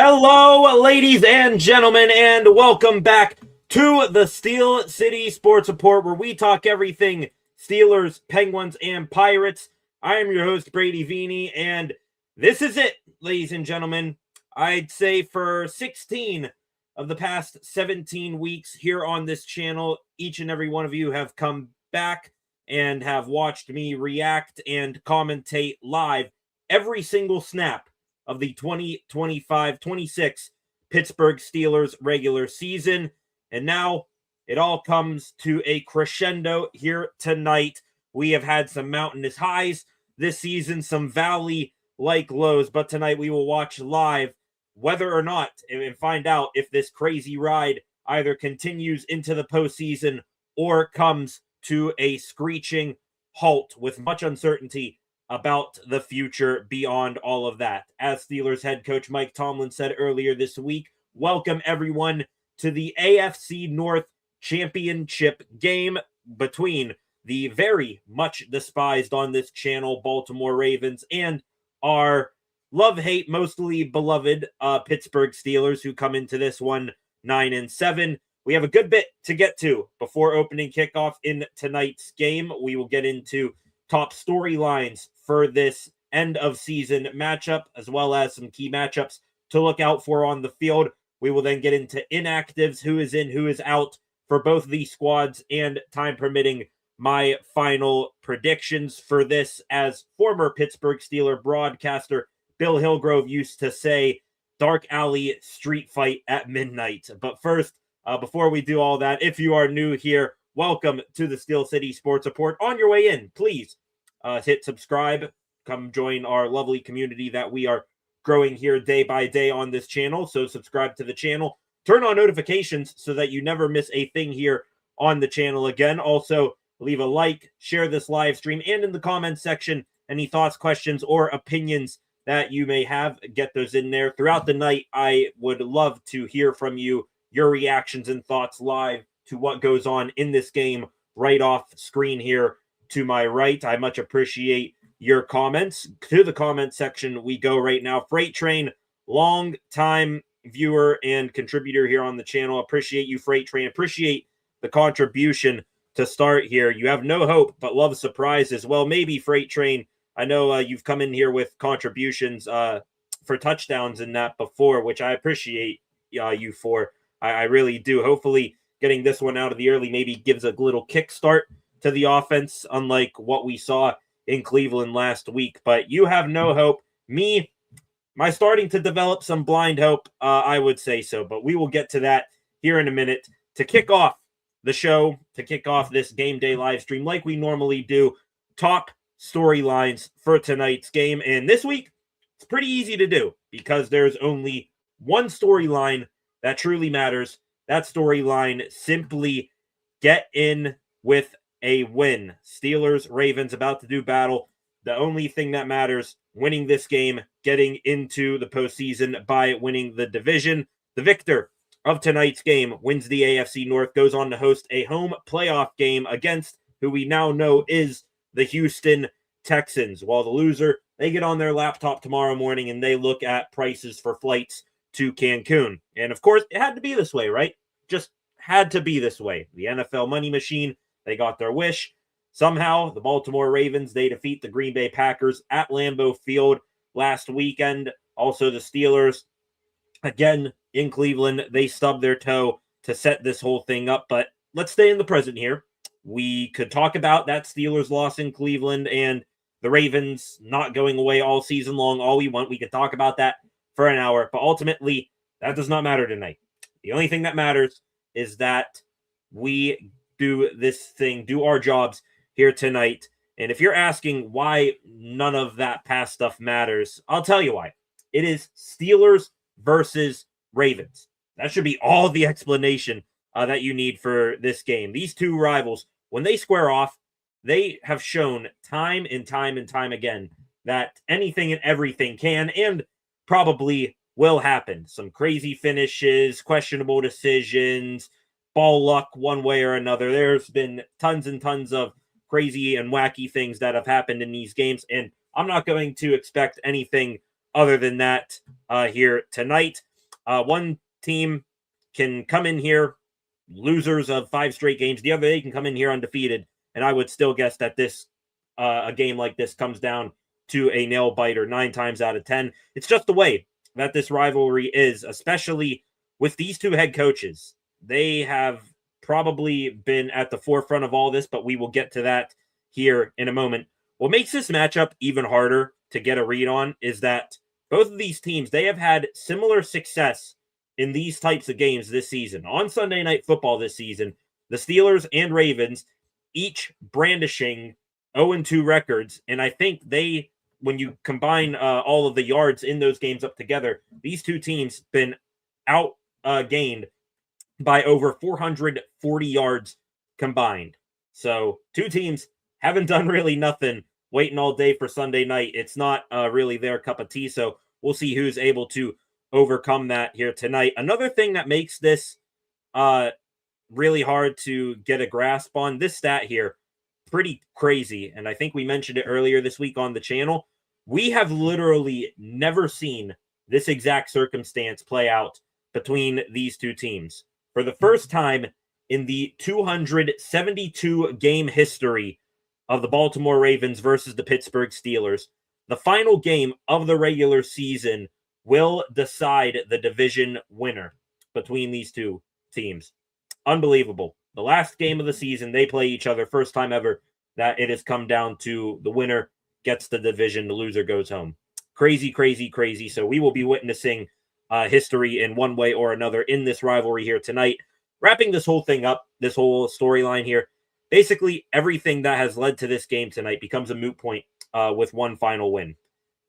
Hello, ladies and gentlemen, and welcome back to the Steel City Sports Report, where we talk everything Steelers, Penguins, and Pirates. I am your host, Brady Vini, and this is it, ladies and gentlemen. I'd say for 16 of the past 17 weeks here on this channel, each and every one of you have come back and have watched me react and commentate live every single snap of the 2025-26 Pittsburgh Steelers regular season. And now it all comes to a crescendo here tonight. We have had some mountainous highs this season, some valley-like lows, but tonight we will watch live whether or not and find out if this crazy ride either continues into the postseason or comes to a screeching halt with much uncertainty about the future beyond all of that. As Steelers head coach Mike Tomlin said earlier this week, welcome everyone to the AFC North Championship game between the very much despised on this channel Baltimore Ravens and our love-hate, mostly beloved Pittsburgh Steelers, who come into this one 9-7. We have a good bit to get to before opening kickoff in tonight's game. We will get into top storylines for this end of season matchup, as well as some key matchups to look out for on the field. We will then get into inactives, who is in, who is out for both of these squads, and time permitting, my final predictions for this. As former Pittsburgh Steeler broadcaster Bill Hillgrove used to say, dark alley street fight at midnight. But first, before we do all that, if you are new here, welcome to the Steel City Sports Report. On your way in, please hit subscribe. Come join our lovely community that we are growing here day by day on this channel. So subscribe to the channel. Turn on notifications so that you never miss a thing here on the channel again. Also, leave a like, share this live stream, and in the comments section, any thoughts, questions, or opinions that you may have, get those in there. Throughout the night, I would love to hear from you, your reactions and thoughts live to what goes on in this game right off screen here to my right. I much appreciate your comments. To the comment section we go right now. Freight Train, long time viewer and contributor here on the channel. Appreciate you, Freight Train. Appreciate the contribution to start here. You have no hope but love surprises. Well, maybe, Freight Train. I know you've come in here with contributions for touchdowns in that before, which I appreciate you for. I really do. Hopefully getting this one out of the early maybe gives a little kickstart to the offense, unlike what we saw in Cleveland last week. But you have no hope. Me, my starting to develop some blind hope, I would say so. But we will get to that here in a minute. To kick off the show, to kick off this game day live stream like we normally do, top storylines for tonight's game. And this week, it's pretty easy to do because there's only one storyline that truly matters. That storyline, simply get in with a win. Steelers, Ravens about to do battle. The only thing that matters, winning this game, getting into the postseason by winning the division. The victor of tonight's game wins the AFC North, goes on to host a home playoff game against who we now know is the Houston Texans. While the loser, they get on their laptop tomorrow morning and they look at prices for flights to Cancun. And of course, it had to be this way, right? Just had to be this way. The NFL money machine, they got their wish. Somehow, the Baltimore Ravens, they defeat the Green Bay Packers at Lambeau Field last weekend. Also, the Steelers, again, in Cleveland, they stubbed their toe to set this whole thing up. But let's stay in the present here. We could talk about that Steelers loss in Cleveland and the Ravens not going away all season long, all we want. We could talk about that for an hour, but ultimately, that does not matter tonight. The only thing that matters is that we do this thing, do our jobs here tonight. And if you're asking why none of that past stuff matters, I'll tell you why. It is Steelers versus Ravens. That should be all the explanation that you need for this game. These two rivals, when they square off, they have shown time and time and time again that anything and everything can and probably will happen. Some crazy finishes, questionable decisions, ball luck one way or another. There's been tons and tons of crazy and wacky things that have happened in these games, and I'm not going to expect anything other than that here tonight. One team can come in here, losers of 5 straight games. The other, they can come in here undefeated. And I would still guess that a game like this comes down to a nail biter 9 times out of 10. It's just the way that this rivalry is, especially with these two head coaches. They have probably been at the forefront of all this, but we will get to that here in a moment. What makes this matchup even harder to get a read on is that both of these teams, they have had similar success in these types of games this season. On Sunday Night Football this season, the Steelers and Ravens each brandishing 0-2 records, and I think when you combine all of the yards in those games up together, these two teams been gained by over 440 yards combined. So two teams haven't done really nothing, waiting all day for Sunday night. It's not really their cup of tea, so we'll see who's able to overcome that here tonight. Another thing that makes this really hard to get a grasp on, this stat here, pretty crazy, and I think we mentioned it earlier this week on the channel. We have literally never seen this exact circumstance play out between these two teams. For the first time in the 272 game history of the Baltimore Ravens versus the Pittsburgh Steelers, the final game of the regular season will decide the division winner between these two teams. Unbelievable. The last game of the season, they play each other. First time ever that it has come down to the winner gets the division, the loser goes home. Crazy, crazy, crazy. So we will be witnessing history in one way or another in this rivalry here tonight. Wrapping this whole thing up, this whole storyline here, basically everything that has led to this game tonight becomes a moot point with one final win.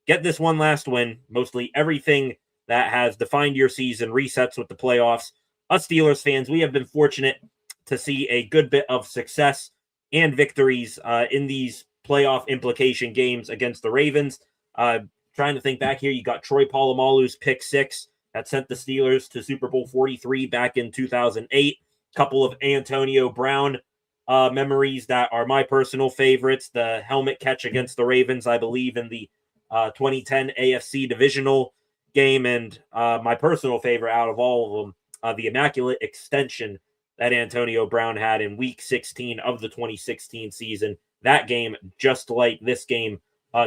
Get this one last win. Mostly everything that has defined your season resets with the playoffs. Us Steelers fans, we have been fortunate to see a good bit of success and victories in these playoff implication games against the Ravens. Trying to think back here, you got Troy Polamalu's pick 6 that sent the Steelers to Super Bowl 43 back in 2008. Couple of Antonio Brown memories that are my personal favorites. The helmet catch against the Ravens, I believe, in the 2010 AFC divisional game, and my personal favorite out of all of them, the immaculate extension that Antonio Brown had in Week 16 of the 2016 season. That game, just like this game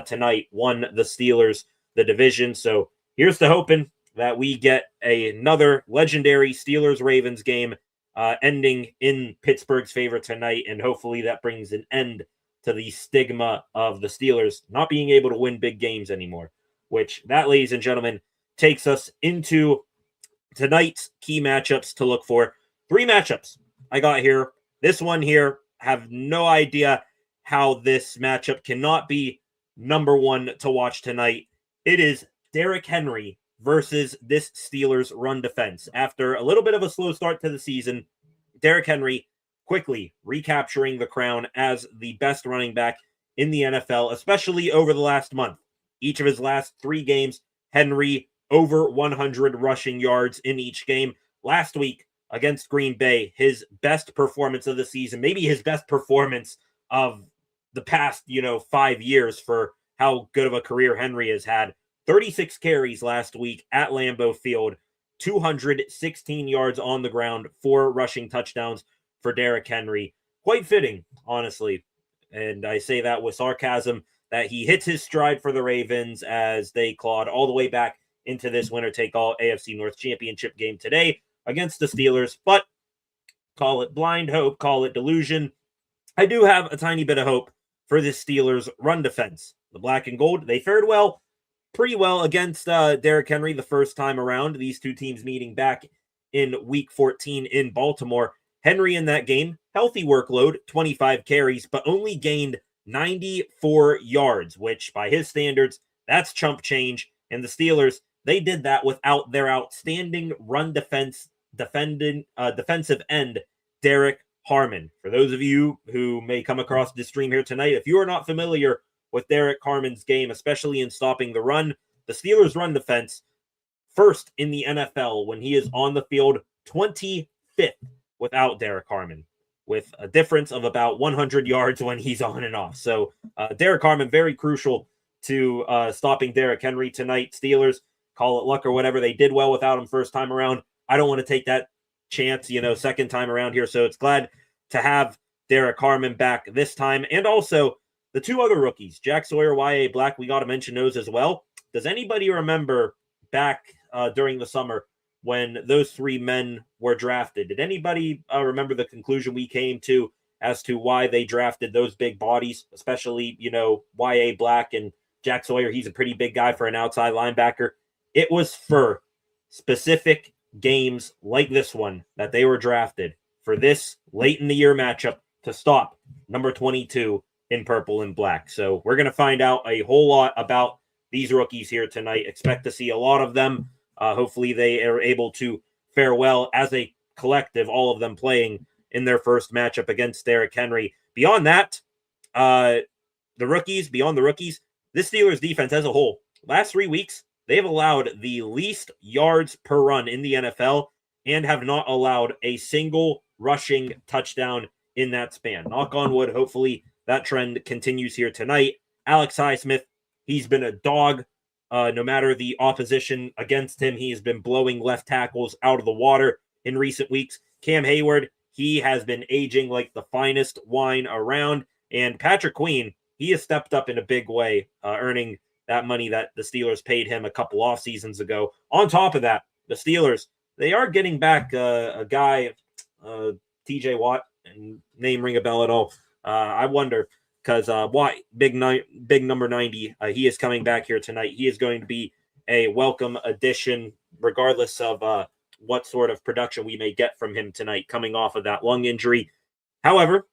tonight, won the Steelers the division. So here's to hoping that we get another legendary Steelers-Ravens game ending in Pittsburgh's favor tonight, and hopefully that brings an end to the stigma of the Steelers not being able to win big games anymore, which that, ladies and gentlemen, takes us into tonight's key matchups to look for. 3 matchups I got here. This one here, have no idea how this matchup cannot be number one to watch tonight. It is Derrick Henry versus this Steelers run defense. After a little bit of a slow start to the season, Derrick Henry quickly recapturing the crown as the best running back in the NFL, especially over the last month. Each of his last 3 games, Henry over 100 rushing yards in each game. Last week against Green Bay, his best performance of the season, maybe his best performance of the past, 5 years for how good of a career Henry has had. 36 carries last week at Lambeau Field, 216 yards on the ground, 4 rushing touchdowns for Derrick Henry. Quite fitting, honestly. And I say that with sarcasm, that he hits his stride for the Ravens as they clawed all the way back into this winner-take-all AFC North Championship game today against the Steelers. But call it blind hope, call it delusion, I do have a tiny bit of hope for this Steelers run defense. The black and gold, they fared pretty well against Derrick Henry the first time around. These two teams meeting back in Week 14 in Baltimore. Henry in that game, healthy workload, 25 carries, but only gained 94 yards, which by his standards, that's chump change. And the Steelers, they did that without their outstanding run defensive end, Derek Harmon. For those of you who may come across this stream here tonight, if you are not familiar with Derek Harmon's game, especially in stopping the run, the Steelers' run defense, first in the NFL when he is on the field, 25th without Derek Harmon, with a difference of about 100 yards when he's on and off. So Derek Harmon, very crucial to stopping Derrick Henry tonight. Steelers call it luck or whatever. They did well without him first time around. I don't want to take that chance, second time around here. So it's glad to have Derek Harmon back this time. And also the two other rookies, Jack Sawyer, Y.A. Black, we got to mention those as well. Does anybody remember back during the summer when those three men were drafted? Did anybody remember the conclusion we came to as to why they drafted those big bodies, especially, Y.A. Black and Jack Sawyer? He's a pretty big guy for an outside linebacker. It was for specific games like this one that they were drafted, for this late in the year matchup to stop number 22 in purple and black. So we're going to find out a whole lot about these rookies here tonight. Expect to see a lot of them. Hopefully they are able to fare well as a collective, all of them playing in their first matchup against Derrick Henry. Beyond that, beyond the rookies, this Steelers defense as a whole, last 3 weeks, they've allowed the least yards per run in the NFL and have not allowed a single rushing touchdown in that span. Knock on wood, hopefully that trend continues here tonight. Alex Highsmith, he's been a dog. No matter the opposition against him, he has been blowing left tackles out of the water in recent weeks. Cam Hayward, he has been aging like the finest wine around. And Patrick Queen, he has stepped up in a big way, earning that money that the Steelers paid him a couple off seasons ago. On top of that, the Steelers, they are getting back a guy, TJ Watt, and name ring a bell at all. I wonder, because Watt, big number 90, he is coming back here tonight. He is going to be a welcome addition, regardless of what sort of production we may get from him tonight, coming off of that lung injury. However,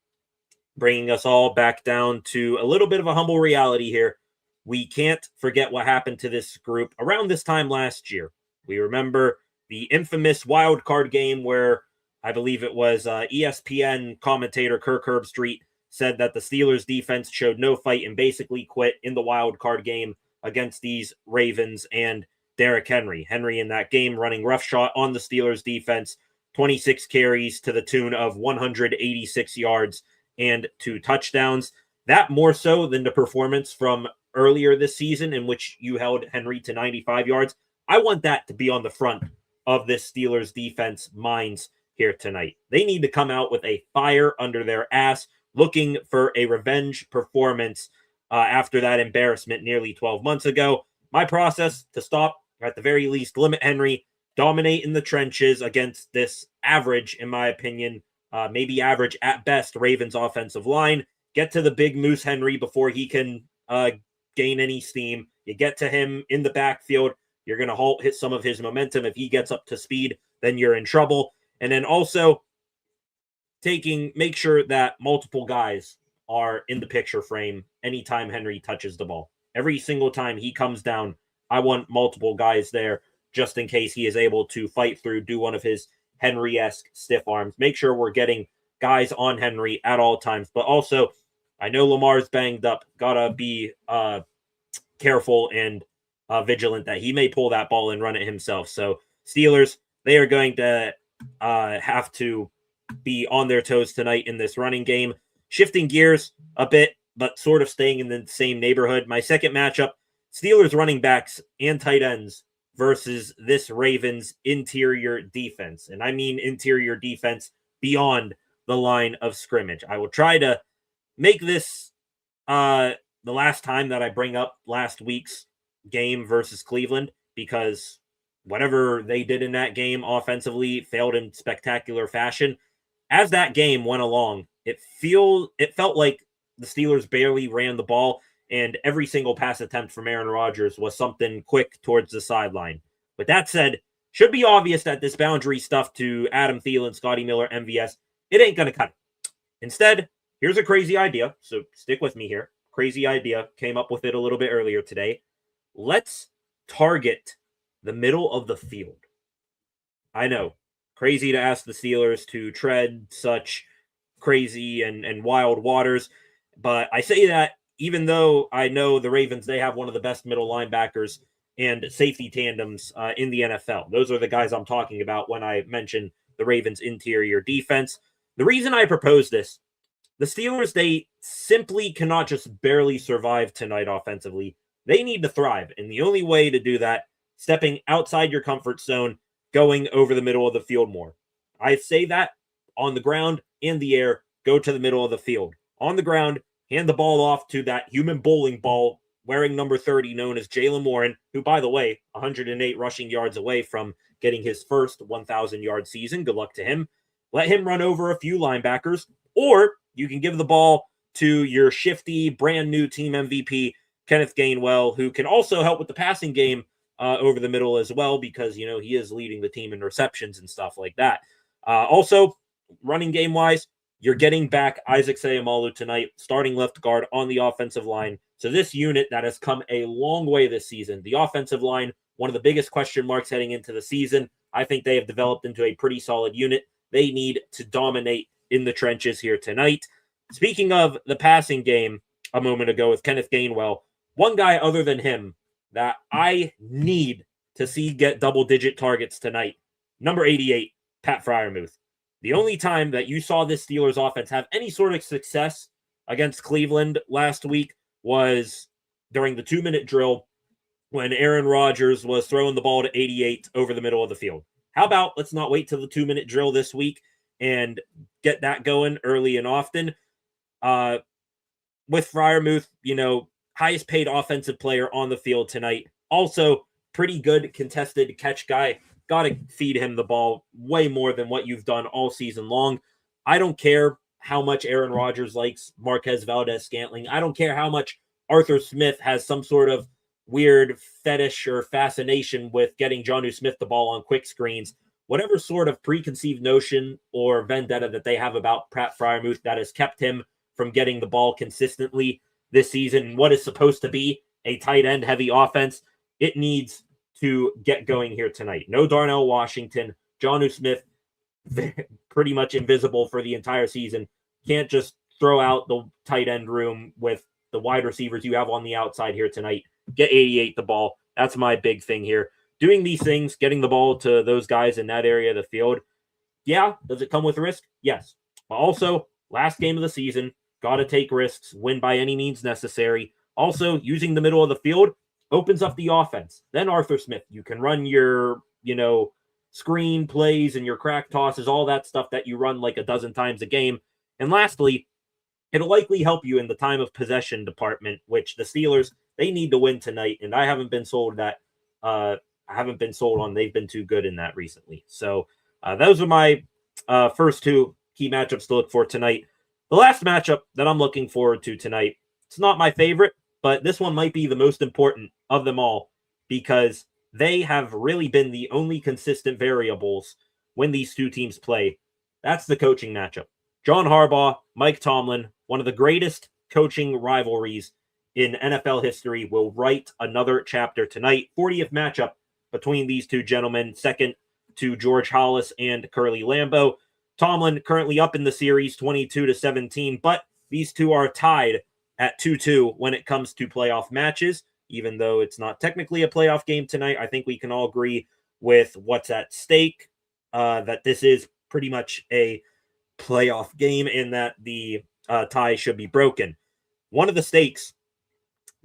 bringing us all back down to a little bit of a humble reality here. We can't forget what happened to this group around this time last year. We remember the infamous wild card game where I believe it was ESPN commentator Kirk Herbstreit said that the Steelers defense showed no fight and basically quit in the wild card game against these Ravens and Derrick Henry. Henry in that game running roughshod on the Steelers defense, 26 carries to the tune of 186 yards and 2 touchdowns. That more so than the performance from earlier this season in which you held Henry to 95 yards. I want that to be on the front of this Steelers defense minds here tonight. They need to come out with a fire under their ass, looking for a revenge performance after that embarrassment nearly 12 months ago. My process to stop, or at the very least, limit Henry, dominate in the trenches against this average, in my opinion, maybe average at best, Ravens offensive line. Get to the big Moose Henry before he can gain any steam. You get to him in the backfield, you're going to hit some of his momentum. If he gets up to speed, then you're in trouble. And then also make sure that multiple guys are in the picture frame anytime Henry touches the ball. Every single time he comes down, I want multiple guys there just in case he is able to fight through, do one of his Henry-esque stiff arms. Make sure we're getting guys on Henry at all times. But also, I know Lamar's banged up. Gotta be careful and vigilant that he may pull that ball and run it himself. So Steelers, they are going to have to be on their toes tonight in this running game. Shifting gears a bit, but sort of staying in the same neighborhood. My second matchup, Steelers running backs and tight ends versus this Ravens interior defense. And I mean interior defense beyond the line of scrimmage. I will try to make this the last time that I bring up last week's game versus Cleveland, because whatever they did in that game offensively failed in spectacular fashion. As that game went along, it felt like the Steelers barely ran the ball, and every single pass attempt from Aaron Rodgers was something quick towards the sideline. With that said, should be obvious that this boundary stuff to Adam Thielen, Scotty Miller, MVS, it ain't going to cut it. Instead, here's a crazy idea, so stick with me here. Crazy idea, came up with it a little bit earlier today. Let's target the middle of the field. I know, crazy to ask the Steelers to tread such crazy and wild waters, but I say that even though I know the Ravens, they have one of the best middle linebackers and safety tandems in the NFL. Those are the guys I'm talking about when I mention the Ravens interior defense. The reason I propose this, the Steelers, they simply cannot just barely survive tonight offensively. They need to thrive, and the only way to do that stepping outside your comfort zone, going over the middle of the field more. I say that on the ground, in the air, go to the middle of the field. On the ground, hand the ball off to that human bowling ball wearing number 30 known as Jalen Warren, who, by the way, 108 rushing yards away from getting his first 1,000-yard season. Good luck to him. Let him run over a few linebackers, or you can give the ball to your shifty, brand new team MVP, Kenneth Gainwell, who can also help with the passing game over the middle as well, because, he is leading the team in receptions and stuff like that. Also, running game-wise, you're getting back Isaac Seumalo tonight, starting left guard on the offensive line. So this unit that has come a long way this season, the offensive line, one of the biggest question marks heading into the season. I think they have developed into a pretty solid unit. They need to dominate in the trenches here tonight. Speaking of the passing game a moment ago with Kenneth Gainwell, one guy other than him that I need to see get double-digit targets tonight, number 88, Pat Freiermuth. The only time that you saw this Steelers offense have any sort of success against Cleveland last week was during the 2-minute drill when Aaron Rodgers was throwing the ball to 88 over the middle of the field. How about let's not wait till the 2-minute drill this week and get that going early and often. With Freiermuth, highest paid offensive player on the field tonight. Also, pretty good contested catch guy. Got to feed him the ball way more than what you've done all season long. I don't care how much Aaron Rodgers likes Marquez Valdez-Scantling. I don't care how much Arthur Smith has some sort of weird fetish or fascination with getting Jonnu Smith the ball on quick screens. Whatever sort of preconceived notion or vendetta that they have about Pat Freiermuth that has kept him from getting the ball consistently this season, what is supposed to be a tight end heavy offense, it needs to get going here tonight. No Darnell Washington, Jonnu Smith, pretty much invisible for the entire season. Can't just throw out the tight end room with the wide receivers you have on the outside here tonight. Get 88 the ball. That's my big thing here. Doing these things, getting the ball to those guys in that area of the field. Yeah, does it come with risk? Yes. But also, last game of the season, got to take risks, win by any means necessary. Also, using the middle of the field opens up the offense. Then Arthur Smith, you can run your, screen plays and your crack tosses, all that stuff that you run like a dozen times a game. And lastly, it'll likely help you in the time of possession department, which the Steelers, they need to win tonight. And I haven't been sold on they've been too good in that recently. So those are my first two key matchups to look for tonight. The last matchup that I'm looking forward to tonight, it's not my favorite, but this one might be the most important of them all because they have really been the only consistent variables when these two teams play. That's the coaching matchup. John Harbaugh, Mike Tomlin, one of the greatest coaching rivalries in NFL history, will write another chapter tonight. 40th matchup between these two gentlemen, second to George Hollis and Curly Lambeau. Tomlin currently up in the series 22-17, but these two are tied at 2-2 when it comes to playoff matches. Even though it's not technically a playoff game tonight, I think we can all agree with what's at stake, that this is pretty much a playoff game and that the tie should be broken. One of the stakes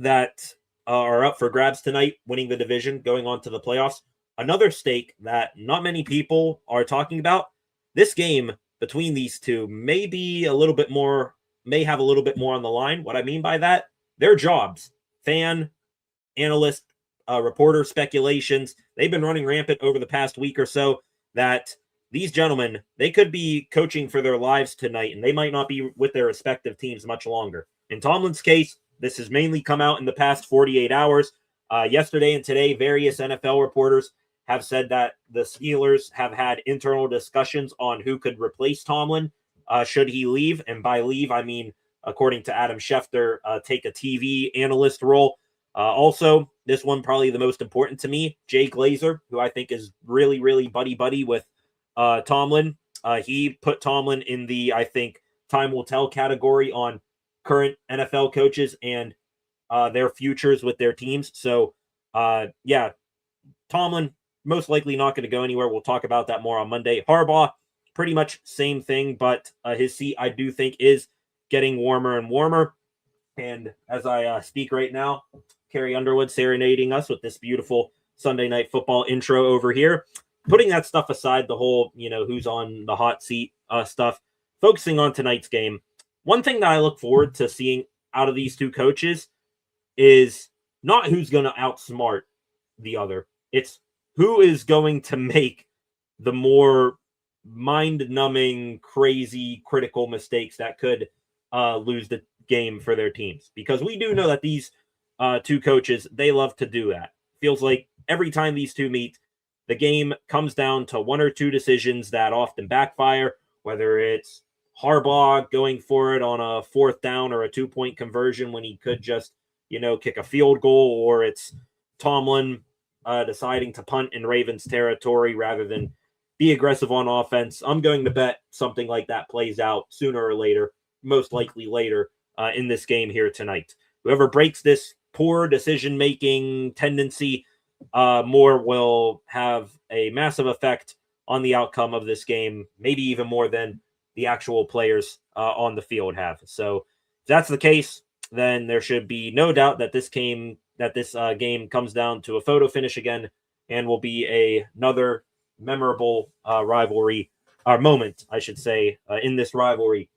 that are up for grabs tonight, winning the division, going on to the playoffs. Another stake that not many people are talking about, this game between these two may have a little bit more on the line. What I mean by that, their jobs, fan, analyst, reporter speculations, they've been running rampant over the past week or so that these gentlemen, they could be coaching for their lives tonight, and they might not be with their respective teams much longer. In Tomlin's case, this has mainly come out in the past 48 hours. Yesterday and today, various NFL reporters have said that the Steelers have had internal discussions on who could replace Tomlin should he leave. And by leave, I mean, according to Adam Schefter, take a TV analyst role. Also, this one probably the most important to me, Jay Glazer, who I think is really, really buddy-buddy with Tomlin. He put Tomlin in the, I think, time will tell category on current NFL coaches and their futures with their teams. So, Tomlin most likely not going to go anywhere. We'll talk about that more on Monday. Harbaugh, pretty much same thing, but his seat, I do think, is getting warmer and warmer. And as I speak right now, Carrie Underwood serenading us with this beautiful Sunday Night Football intro over here. Putting that stuff aside, the whole, who's on the hot seat stuff, focusing on tonight's game. One thing that I look forward to seeing out of these two coaches is not who's going to outsmart the other. It's who is going to make the more mind-numbing, crazy, critical mistakes that could lose the game for their teams. Because we do know that these two coaches, they love to do that. Feels like every time these two meet, the game comes down to one or two decisions that often backfire, whether it's Harbaugh going for it on a 4th down or a 2-point conversion when he could just, kick a field goal, or it's Tomlin deciding to punt in Ravens territory rather than be aggressive on offense. I'm going to bet something like that plays out sooner or later, most likely later in this game here tonight. Whoever breaks this poor decision-making tendency more will have a massive effect on the outcome of this game, maybe even more than the actual players on the field have. So if that's the case, then there should be no doubt that this game comes down to a photo finish again and will be another memorable rivalry, or moment, I should say, in this rivalry.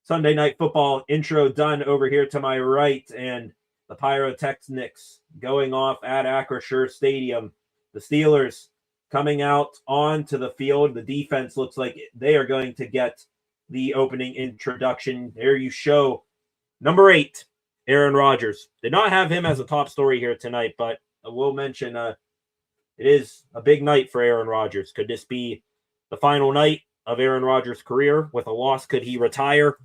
Sunday Night Football intro done over here to my right, and the Pyrotechnics going off at Acrisure Stadium. The Steelers coming out onto the field. The defense looks like they are going to get the opening introduction. There you show number 8, Aaron Rodgers. Did not have him as a top story here tonight, but I will mention it is a big night for Aaron Rodgers. Could this be the final night of Aaron Rodgers' career? With a loss, could he retire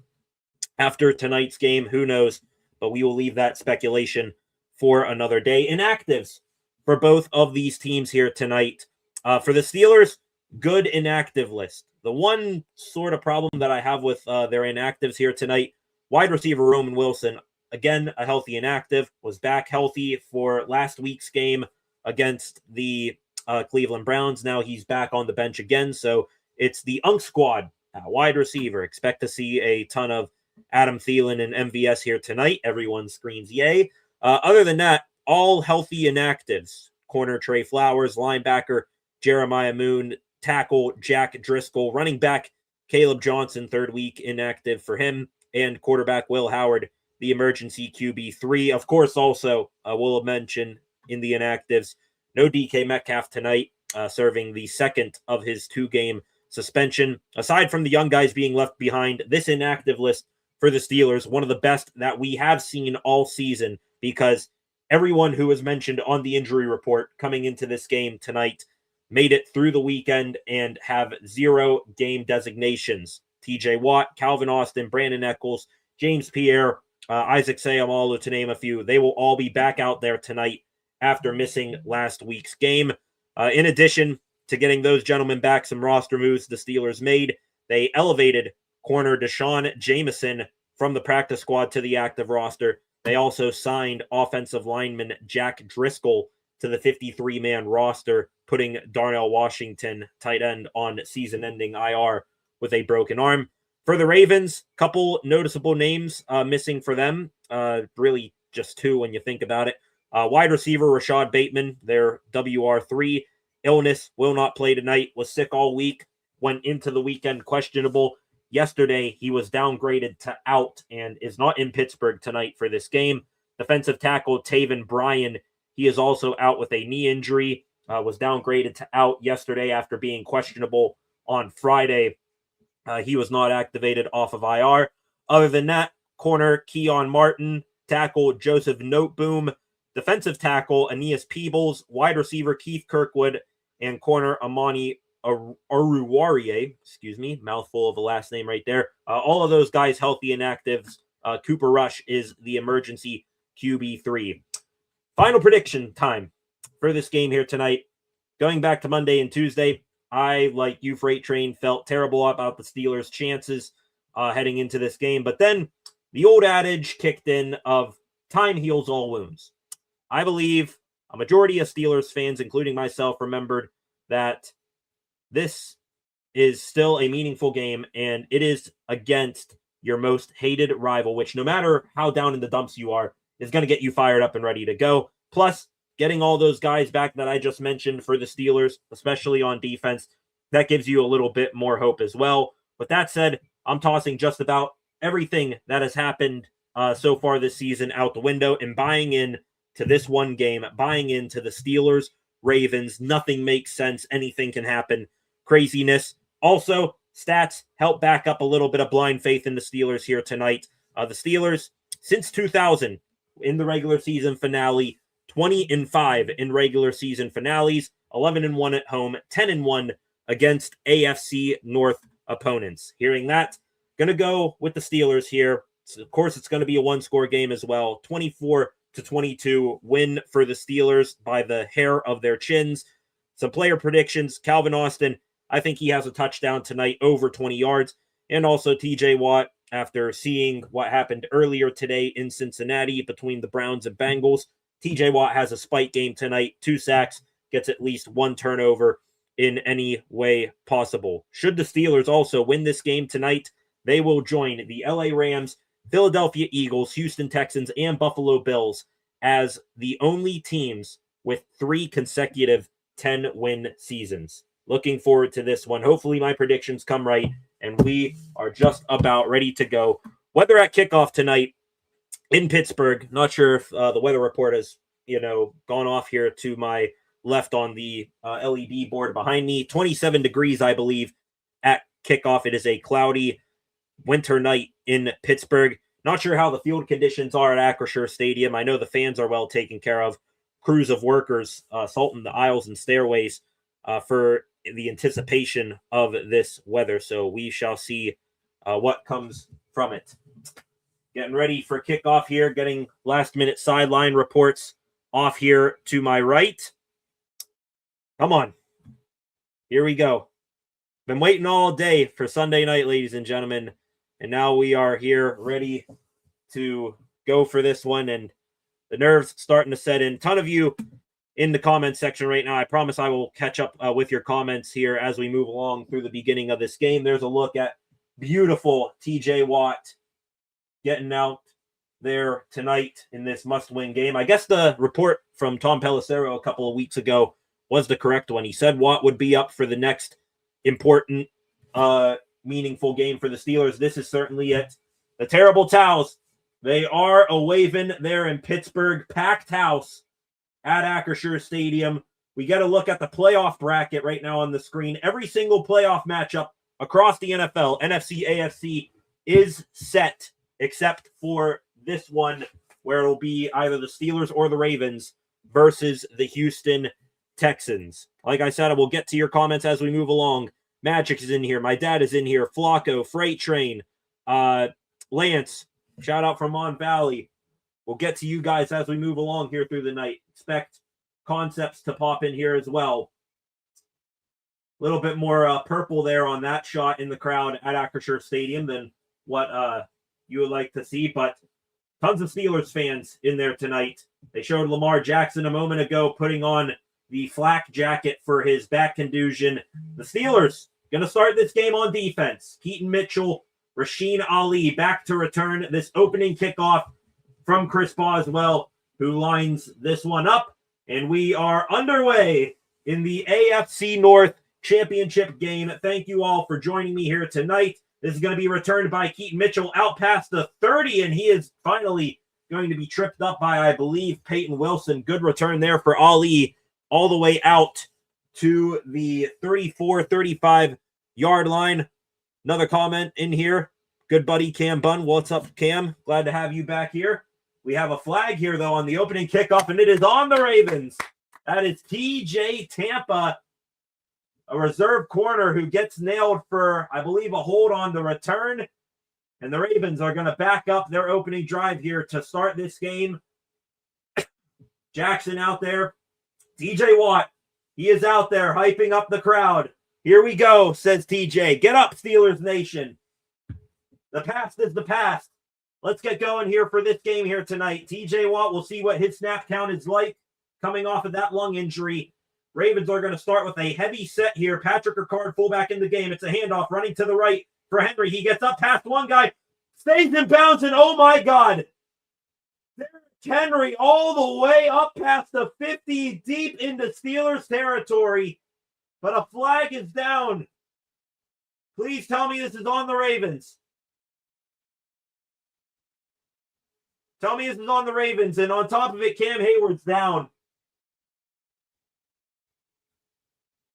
after tonight's game? Who knows? But we will leave that speculation for another day. Inactives for both of these teams here tonight. For the Steelers, good inactive list. The one sort of problem that I have with their inactives here tonight, wide receiver Roman Wilson, again, a healthy inactive, was back healthy for last week's game against the Cleveland Browns. Now he's back on the bench again, so it's the Unk Squad, wide receiver. Expect to see a ton of Adam Thielen and MVS here tonight. Everyone screams yay. Other than that, all healthy inactives. Corner Trey Flowers, linebacker Jeremiah Moon, tackle Jack Driscoll, running back Caleb Johnson, 3rd week inactive for him, and quarterback Will Howard, the emergency QB3. Of course, also, we'll mention in the inactives, no DK Metcalf tonight, serving the 2nd of his 2-game suspension. Aside from the young guys being left behind, this inactive list for the Steelers, one of the best that we have seen all season, because everyone who was mentioned on the injury report coming into this game tonight made it through the weekend and have 0 game designations. TJ Watt, Calvin Austin, Brandon Eccles, James Pierre, Isaac Seumalo, to name a few. They will all be back out there tonight after missing last week's game. In addition to getting those gentlemen back, some roster moves the Steelers made. They elevated corner Deshaun Jameson from the practice squad to the active roster. They also signed offensive lineman Jack Driscoll to the 53-man roster, putting Darnell Washington, tight end, on season-ending IR with a broken arm. For the Ravens, couple noticeable names missing for them. Really just 2 when you think about it. Wide receiver Rashad Bateman, their WR3. Illness, will not play tonight, was sick all week, went into the weekend questionable. Yesterday, he was downgraded to out and is not in Pittsburgh tonight for this game. Defensive tackle Taven Bryan, he is also out with a knee injury, was downgraded to out yesterday after being questionable on Friday. He was not activated off of IR. Other than that, corner Keon Martin, tackle Joseph Noteboom, defensive tackle Aeneas Peebles, wide receiver Keith Kirkwood, and corner Amani Aruwarie, mouthful of a last name right there. All of those guys healthy and actives. Cooper Rush is the emergency QB3. Final prediction time for this game here tonight. Going back to Monday and Tuesday, I, like you, Freight Train, felt terrible about the Steelers' chances heading into this game. But then the old adage kicked in of time heals all wounds. I believe a majority of Steelers fans, including myself, remembered that this is still a meaningful game, and it is against your most hated rival, which no matter how down in the dumps you are, is going to get you fired up and ready to go. Plus, getting all those guys back that I just mentioned for the Steelers, especially on defense, that gives you a little bit more hope as well. With that said, I'm tossing just about everything that has happened so far this season out the window and buying in to this one game, buying into the Steelers, Ravens. Nothing makes sense. Anything can happen. Craziness. Also, stats help back up a little bit of blind faith in the Steelers here tonight. The Steelers, since 2000, in the regular season finale, 20-5 in regular season finales, 11-1 at home, 10-1 against AFC North opponents. Hearing that, going to go with the Steelers here. So of course, it's going to be a one-score game as well. 24-22 win for the Steelers by the hair of their chins. Some player predictions. Calvin Austin, I think he has a touchdown tonight, over 20 yards. And also TJ Watt, after seeing what happened earlier today in Cincinnati between the Browns and Bengals, TJ Watt has a spike game tonight, 2 sacks, gets at least 1 turnover in any way possible. Should the Steelers also win this game tonight, they will join the LA Rams, Philadelphia Eagles, Houston Texans, and Buffalo Bills as the only teams with 3 consecutive 10-win seasons. Looking forward to this one. Hopefully my predictions come right, and we are just about ready to go. Weather at kickoff tonight in Pittsburgh. Not sure if the weather report has, gone off here to my left on the LED board behind me. 27 degrees, I believe, at kickoff. It is a cloudy winter night in Pittsburgh. Not sure how the field conditions are at Acrisure Stadium. I know the fans are well taken care of. Crews of workers salting the aisles and stairways for the anticipation of this weather. So we shall see what comes from it. Getting ready for kickoff here, getting last-minute sideline reports off here to my right. Come on. Here we go. Been waiting all day for Sunday night, ladies and gentlemen, and now we are here ready to go for this one, and the nerves starting to set in. Ton of you in the comment section right now. I promise I will catch up with your comments here as we move along through the beginning of this game. There's a look at beautiful TJ Watt getting out there tonight in this must-win game. I guess the report from Tom Pelissero a couple of weeks ago was the correct one. He said Watt would be up for the next important, meaningful game for the Steelers. This is certainly it. The Terrible Towels, they are a-waving there in Pittsburgh. Packed house at Acrisure Stadium. We get a look at the playoff bracket right now on the screen. Every single playoff matchup across the NFL, NFC, AFC, is set, except for this one, where it'll be either the Steelers or the Ravens versus the Houston Texans. Like I said, I will get to your comments as we move along. Magic is in here. My dad is in here. Flacco, Freight Train, Lance, shout out from Mon Valley. We'll get to you guys as we move along here through the night. Expect concepts to pop in here as well. A little bit more purple there on that shot in the crowd at Acrisure Stadium than what you would like to see, but tons of Steelers fans in there tonight. They showed Lamar Jackson a moment ago putting on the flak jacket for his back contusion. The Steelers going to start this game on defense. Keaton Mitchell, Rasheen Ali back to return this opening kickoff from Chris Boswell, who lines this one up. And we are underway in the AFC North Championship game. Thank you all for joining me here tonight. This is going to be returned by Keaton Mitchell out past the 30, and he is finally going to be tripped up by, I believe, Peyton Wilson. Good return there for Ali, all the way out to the 34, 35-yard line. Another comment in here. Good buddy Cam Bunn. What's up, Cam? Glad to have you back here. We have a flag here, though, on the opening kickoff, and it is on the Ravens. That is TJ Tampa, a reserve corner who gets nailed for, I believe, a hold on the return. And the Ravens are going to back up their opening drive here to start this game. Jackson out there. TJ Watt, he is out there hyping up the crowd. Here we go, says TJ. Get up, Steelers Nation. The past is the past. Let's get going here for this game here tonight. TJ Watt, we'll see what his snap count is like coming off of that lung injury. Ravens are going to start with a heavy set here. Patrick Ricard, fullback in the game. It's a handoff running to the right for Henry. He gets up past one guy, stays in bounds, and oh my God. There Henry all the way up past the 50, deep into Steelers territory. But a flag is down. Please tell me this is on the Ravens. Tell me this is on the Ravens. And on top of it, Cam Hayward's down.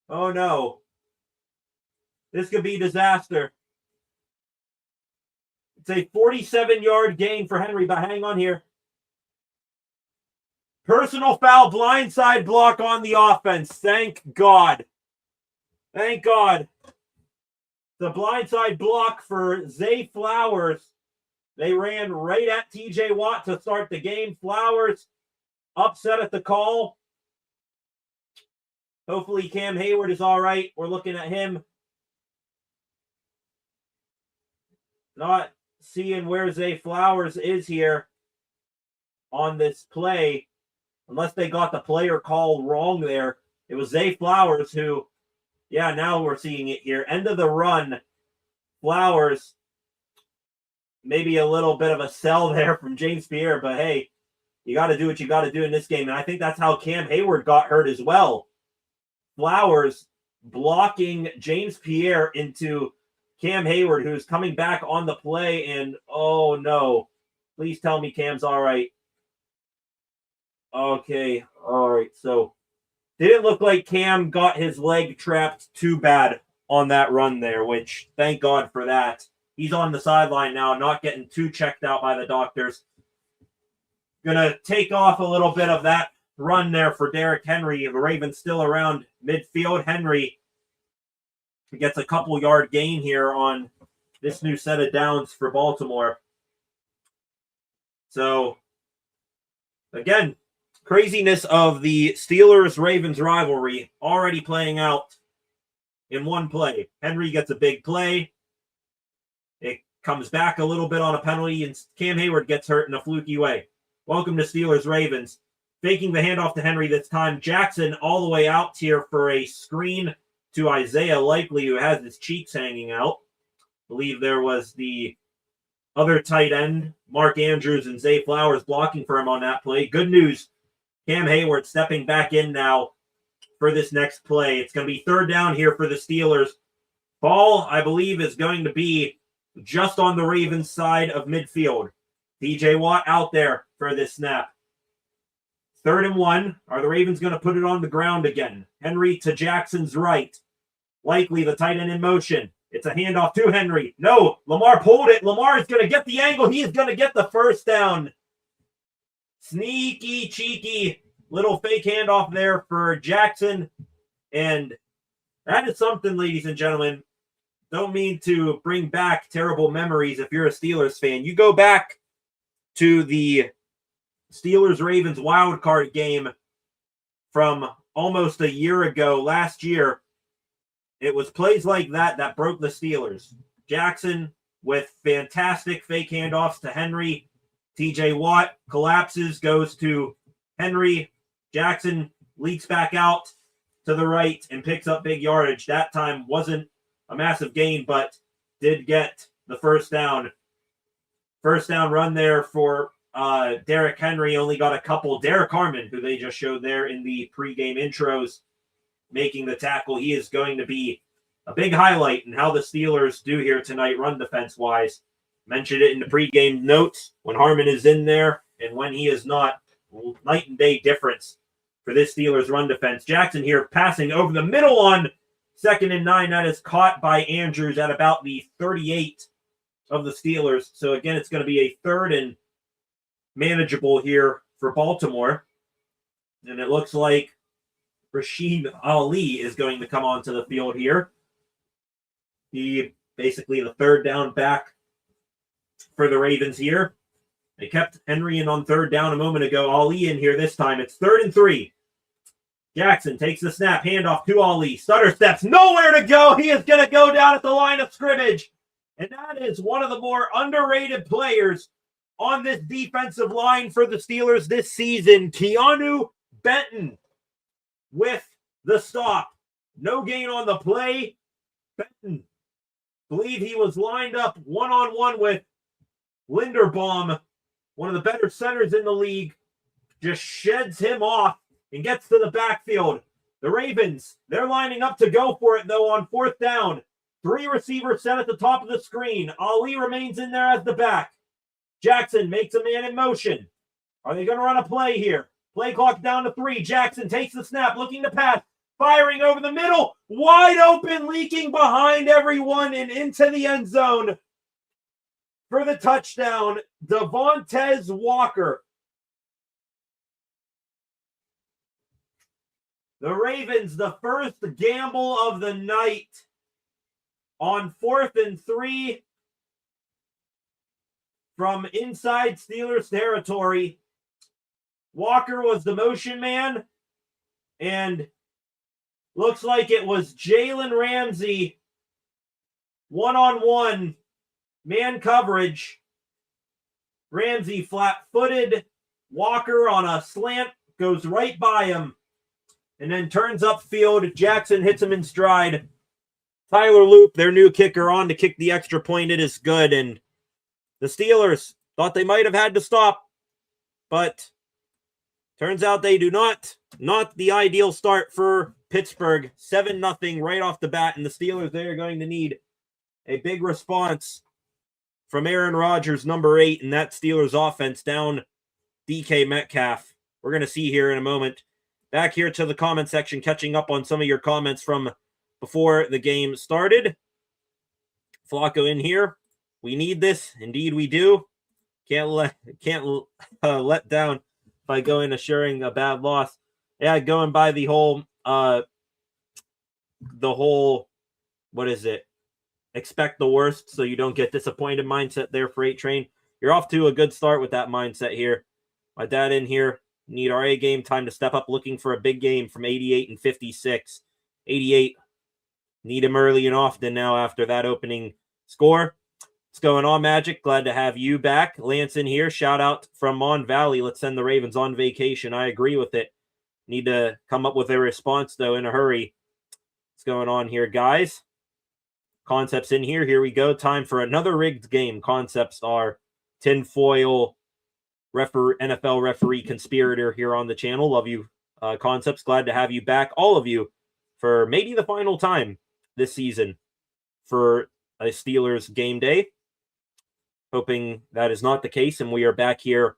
Oh, no. This could be disaster. It's a 47-yard gain for Henry, but hang on here. Personal foul, blindside block on the offense. Thank God. Thank God. The blindside block for Zay Flowers. They ran right at TJ Watt to start the game. Flowers upset at the call. Hopefully Cam Hayward is all right. We're looking at him. Not seeing where Zay Flowers is here on this play. Unless they got the player call wrong there. It was Zay Flowers who, yeah, now we're seeing it here. End of the run. Flowers, maybe a little bit of a sell there from James Pierre, but hey, you got to do what you got to do in this game. And I think that's how Cam Hayward got hurt as well. Flowers blocking James Pierre into Cam Hayward, who's coming back on the play, and oh no. Please tell me Cam's all right. Okay, all right. So didn't look like Cam got his leg trapped too bad on that run there, which thank God for that. He's on the sideline now, not getting too checked out by the doctors. Gonna take off a little bit of that run there for Derrick Henry. The Ravens still around midfield. Henry gets a couple yard gain here on this new set of downs for Baltimore. So, again, craziness of the Steelers-Ravens rivalry already playing out in one play. Henry gets a big play. It comes back a little bit on a penalty, and Cam Hayward gets hurt in a fluky way. Welcome to Steelers-Ravens. Faking the handoff to Henry this time. Jackson all the way out here for a screen to Isaiah Likely, who has his cheeks hanging out. I believe there was the other tight end, Mark Andrews and Zay Flowers blocking for him on that play. Good news. Cam Hayward stepping back in now for this next play. It's going to be third down here for the Steelers. Ball, I believe, is going to be just on the Ravens side of midfield. TJ Watt out there for this snap. 3rd and 1. Are the Ravens going to put it on the ground again? Henry to Jackson's right. Likely the tight end in motion. It's a handoff to Henry. No, Lamar pulled it. Lamar is going to get the angle. He is going to get the first down. Sneaky, cheeky little fake handoff there for Jackson. And that is something, ladies and gentlemen. Don't mean to bring back terrible memories if you're a Steelers fan. You go back to the Steelers-Ravens wild card game from almost a year ago, last year. It was plays like that that broke the Steelers. Jackson with fantastic fake handoffs to Henry. TJ Watt collapses, goes to Henry. Jackson leaks back out to the right and picks up big yardage. That time wasn't a massive gain, but did get the first down. First down run there for Derrick Henry. Only got a couple. Derek Harmon, who they just showed there in the pregame intros, making the tackle. He is going to be a big highlight in how the Steelers do here tonight, run defense-wise. Mentioned it in the pregame notes. When Harmon is in there and when he is not, night and day difference for this Steelers run defense. Jackson here passing over the middle on 2nd and 9. That is caught by Andrews at about the 38 of the Steelers. So again, it's going to be a 3rd and manageable here for Baltimore. And it looks like Rashid Ali is going to come onto the field here. He basically the 3rd down back for the Ravens here. They kept Henry in on 3rd down a moment ago. Ali in here this time. It's 3rd and 3. Jackson takes the snap, handoff to Ali. Stutter steps, nowhere to go. He is going to go down at the line of scrimmage. And that is one of the more underrated players on this defensive line for the Steelers this season. Keanu Benton with the stop. No gain on the play. Benton, believe he was lined up one-on-one with Linderbaum, one of the better centers in the league. just sheds him off and gets to the backfield. The Ravens, they're lining up to go for it, though, on 4th down. 3 receivers set at the top of the screen. Ali remains in there as the back. Jackson makes a man in motion. Are they going to run a play here? Play clock down to 3. Jackson takes the snap, looking to pass. Firing over the middle. Wide open, leaking behind everyone and into the end zone. For the touchdown, Devontae Walker. The Ravens, the first gamble of the night on 4th and 3 from inside Steelers territory. Walker was the motion man, and looks like it was Jalen Ramsey one-on-one man coverage. Ramsey flat-footed. Walker on a slant goes right by him and then turns upfield. Jackson hits him in stride. Tyler Loop, their new kicker, on to kick the extra point. It is good, and the Steelers thought they might have had to stop, but turns out they do not. Not the ideal start for Pittsburgh. 7-0 right off the bat, and the Steelers, they are going to need a big response from Aaron Rodgers, number 8, and that Steelers offense down DK Metcalf. We're going to see here in a moment. Back here to the comment section, catching up on some of your comments from before the game started. Flacco in here. We need this. Indeed we do. Can't let down by going assuring a bad loss. Yeah, going by the whole what is it? Expect the worst so you don't get disappointed mindset there, Freight Train. You're off to a good start with that mindset here. My dad in here. Need our A game, time to step up, looking for a big game from 88 and 56. 88. Need him early and often now after that opening score. What's going on, Magic? Glad to have you back. Lance in here. Shout out from Mon Valley. Let's send the Ravens on vacation. I agree with it. Need to come up with a response, though, in a hurry. What's going on here, guys? Concepts in here. Here we go. Time for another rigged game. Concepts are tinfoil NFL referee conspirator here on the channel. Love you, Concepts. Glad to have you back, all of you, for maybe the final time this season for a Steelers game day. Hoping that is not the case, and we are back here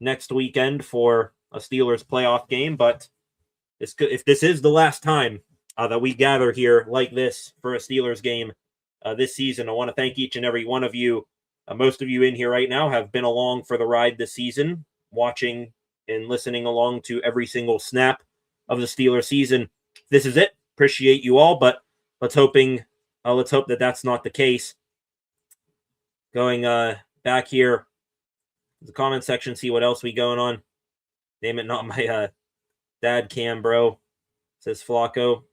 next weekend for a Steelers playoff game. But if this is the last time that we gather here like this for a Steelers game this season, I want to thank each and every one of you. Most of you in here right now have been along for the ride this season, watching and listening along to every single snap of the Steelers season. This is it. Appreciate you all, but let's hope that that's not the case. Going back here, the comment section, see what else we going on. Name it not my dad cam, bro, says Flacco.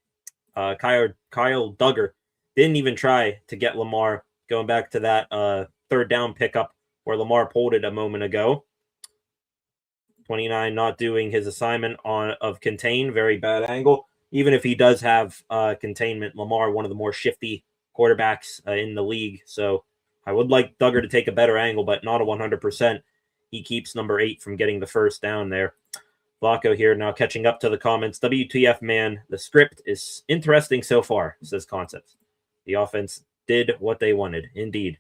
Kyle Duggar didn't even try to get Lamar. Going back to that third down pickup where Lamar pulled it a moment ago. 29 not doing his assignment of contain. Very bad angle. Even if he does have containment, Lamar, one of the more shifty quarterbacks in the league. So I would like Duggar to take a better angle, but not a 100%. He keeps number 8 from getting the first down there. Flacco here now catching up to the comments. WTF, man. The script is interesting so far, says Concepts. The offense did what they wanted, indeed.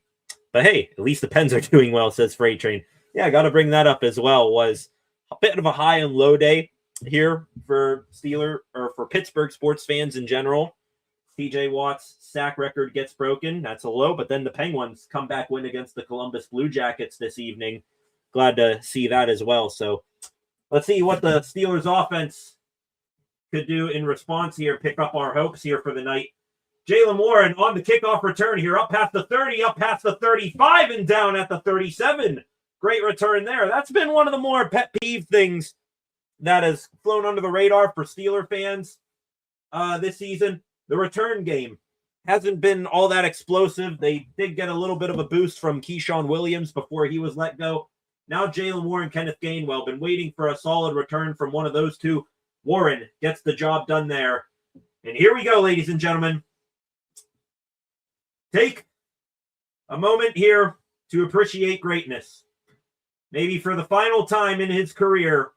But hey, at least the Pens are doing well, says Freight Train. Yeah, got to bring that up as well. Was a bit of a high and low day here for Pittsburgh sports fans in general. TJ Watt's sack record gets broken. That's a low, but then the Penguins come back win against the Columbus Blue Jackets this evening. Glad to see that as well. So let's see what the Steelers offense could do in response here. Pick up our hopes here for the night. Jalen Warren on the kickoff return here, up past the 30, up past the 35, and down at the 37. Great return there. That's been one of the more pet peeve things that has flown under the radar for Steeler fans this season. The return game hasn't been all that explosive. They did get a little bit of a boost from Keyshawn Williams before he was let go. Now Jalen Warren, Kenneth Gainwell, been waiting for a solid return from one of those two. Warren gets the job done there. And here we go, ladies and gentlemen. Take a moment here to appreciate greatness. Maybe for the final time in his career,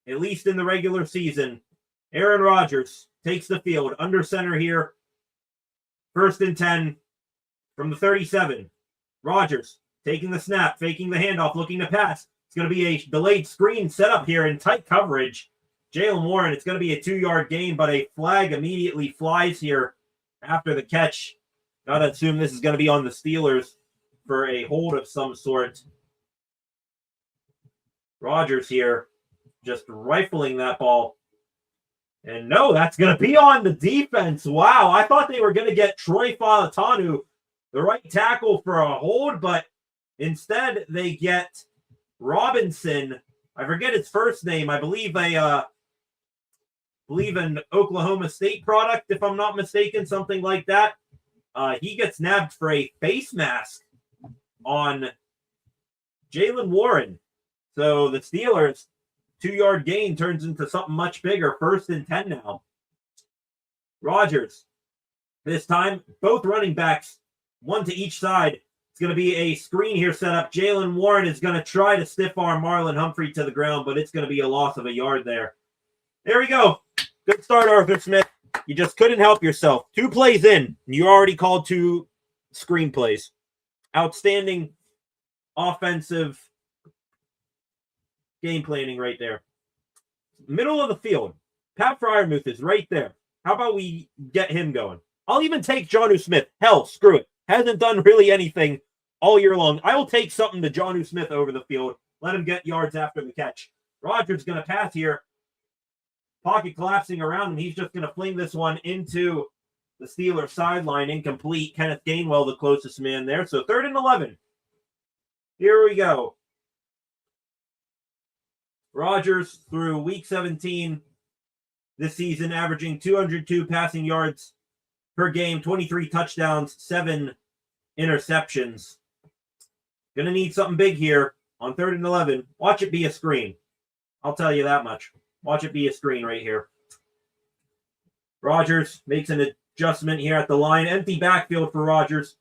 at least in the regular season. Aaron Rodgers takes the field under center here. 1st and 10 from the 37. Rodgers taking the snap, faking the handoff, looking to pass. It's going to be a delayed screen set up here in tight coverage. Jaylen Warren, it's going to be a 2-yard gain, but a flag immediately flies here after the catch. Got to assume this is going to be on the Steelers for a hold of some sort. Rodgers here just rifling that ball. And no, that's going to be on the defense. Wow, I thought they were going to get Troy Falatanu, the right tackle, for a hold, but instead they get Robinson. I forget his first name. I believe an Oklahoma State product, if I'm not mistaken, something like that. He gets nabbed for a face mask on Jaylen Warren. So the Steelers' 2-yard gain turns into something much bigger. 1st and 10 now. Rodgers. This time, both running backs, one to each side. It's going to be a screen here set up. Jaylen Warren is going to try to stiff arm Marlon Humphrey to the ground, but it's going to be a loss of a yard there. There we go. Good start, Arthur Smith. You just couldn't help yourself. 2 plays in, and you already called 2 screenplays. Outstanding offensive game planning right there. Middle of the field. Pat Freiermuth is right there. How about we get him going? I'll even take Jonnu Smith. Hell, screw it. Hasn't done really anything all year long. I will take something to Jonnu Smith over the field. Let him get yards after the catch. Rodgers going to pass here. Pocket collapsing around him. He's just going to fling this one into the Steelers sideline. Incomplete. Kenneth Gainwell, the closest man there. So 3rd and 11. Here we go. Rodgers through week 17 this season, averaging 202 passing yards per game, 23 touchdowns, 7 interceptions. Going to need something big here on 3rd and 11. Watch it be a screen. I'll tell you that much. Watch it be a screen right here. Rodgers makes an adjustment here at the line. Empty backfield for Rodgers.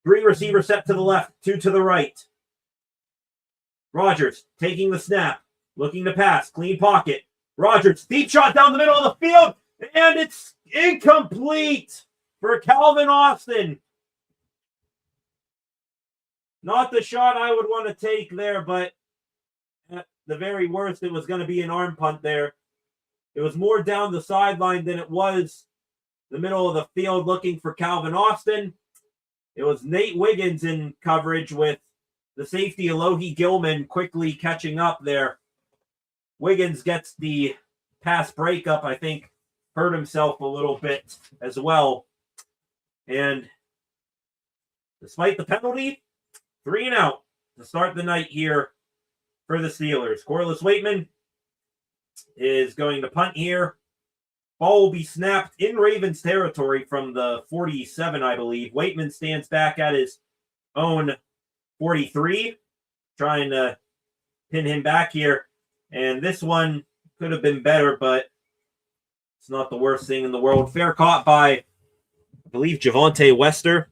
3 receivers set to the left, 2 to the right. Rodgers taking the snap, looking to pass, clean pocket. Rodgers, deep shot down the middle of the field, and it's incomplete for Calvin Austin. Not the shot I would want to take there, but at the very worst, it was going to be an arm punt there. It was more down the sideline than it was the middle of the field looking for Calvin Austin. It was Nate Wiggins in coverage with the safety Alohi Gilman quickly catching up there. Wiggins gets the pass breakup, I think, hurt himself a little bit as well. And despite the penalty, 3 and out to start the night here for the Steelers. Corliss Waitman is going to punt here. Ball will be snapped in Ravens territory from the 47, I believe. Waitman stands back at his own 43, trying to pin him back here. And this one could have been better, but it's not the worst thing in the world. Fair caught by, I believe, Javonte Wester,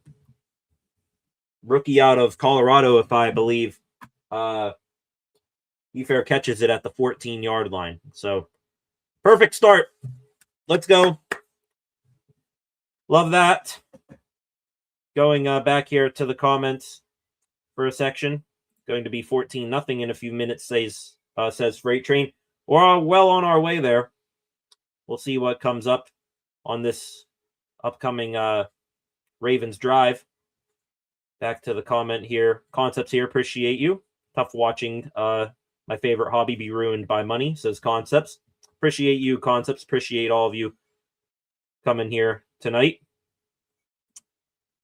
rookie out of Colorado, if I believe. He fair catches it at the 14-yard line. So, perfect start. Let's go. Love that. Going back here to the comments for a section. Going to be 14-0 in a few minutes, says Freight Train. We're well on our way there. We'll see what comes up on this upcoming Ravens drive. Back to the comment here. Concepts here, appreciate you. Tough watching my favorite hobby be ruined by money, says Concepts. Appreciate you, Concepts. Appreciate all of you coming here tonight.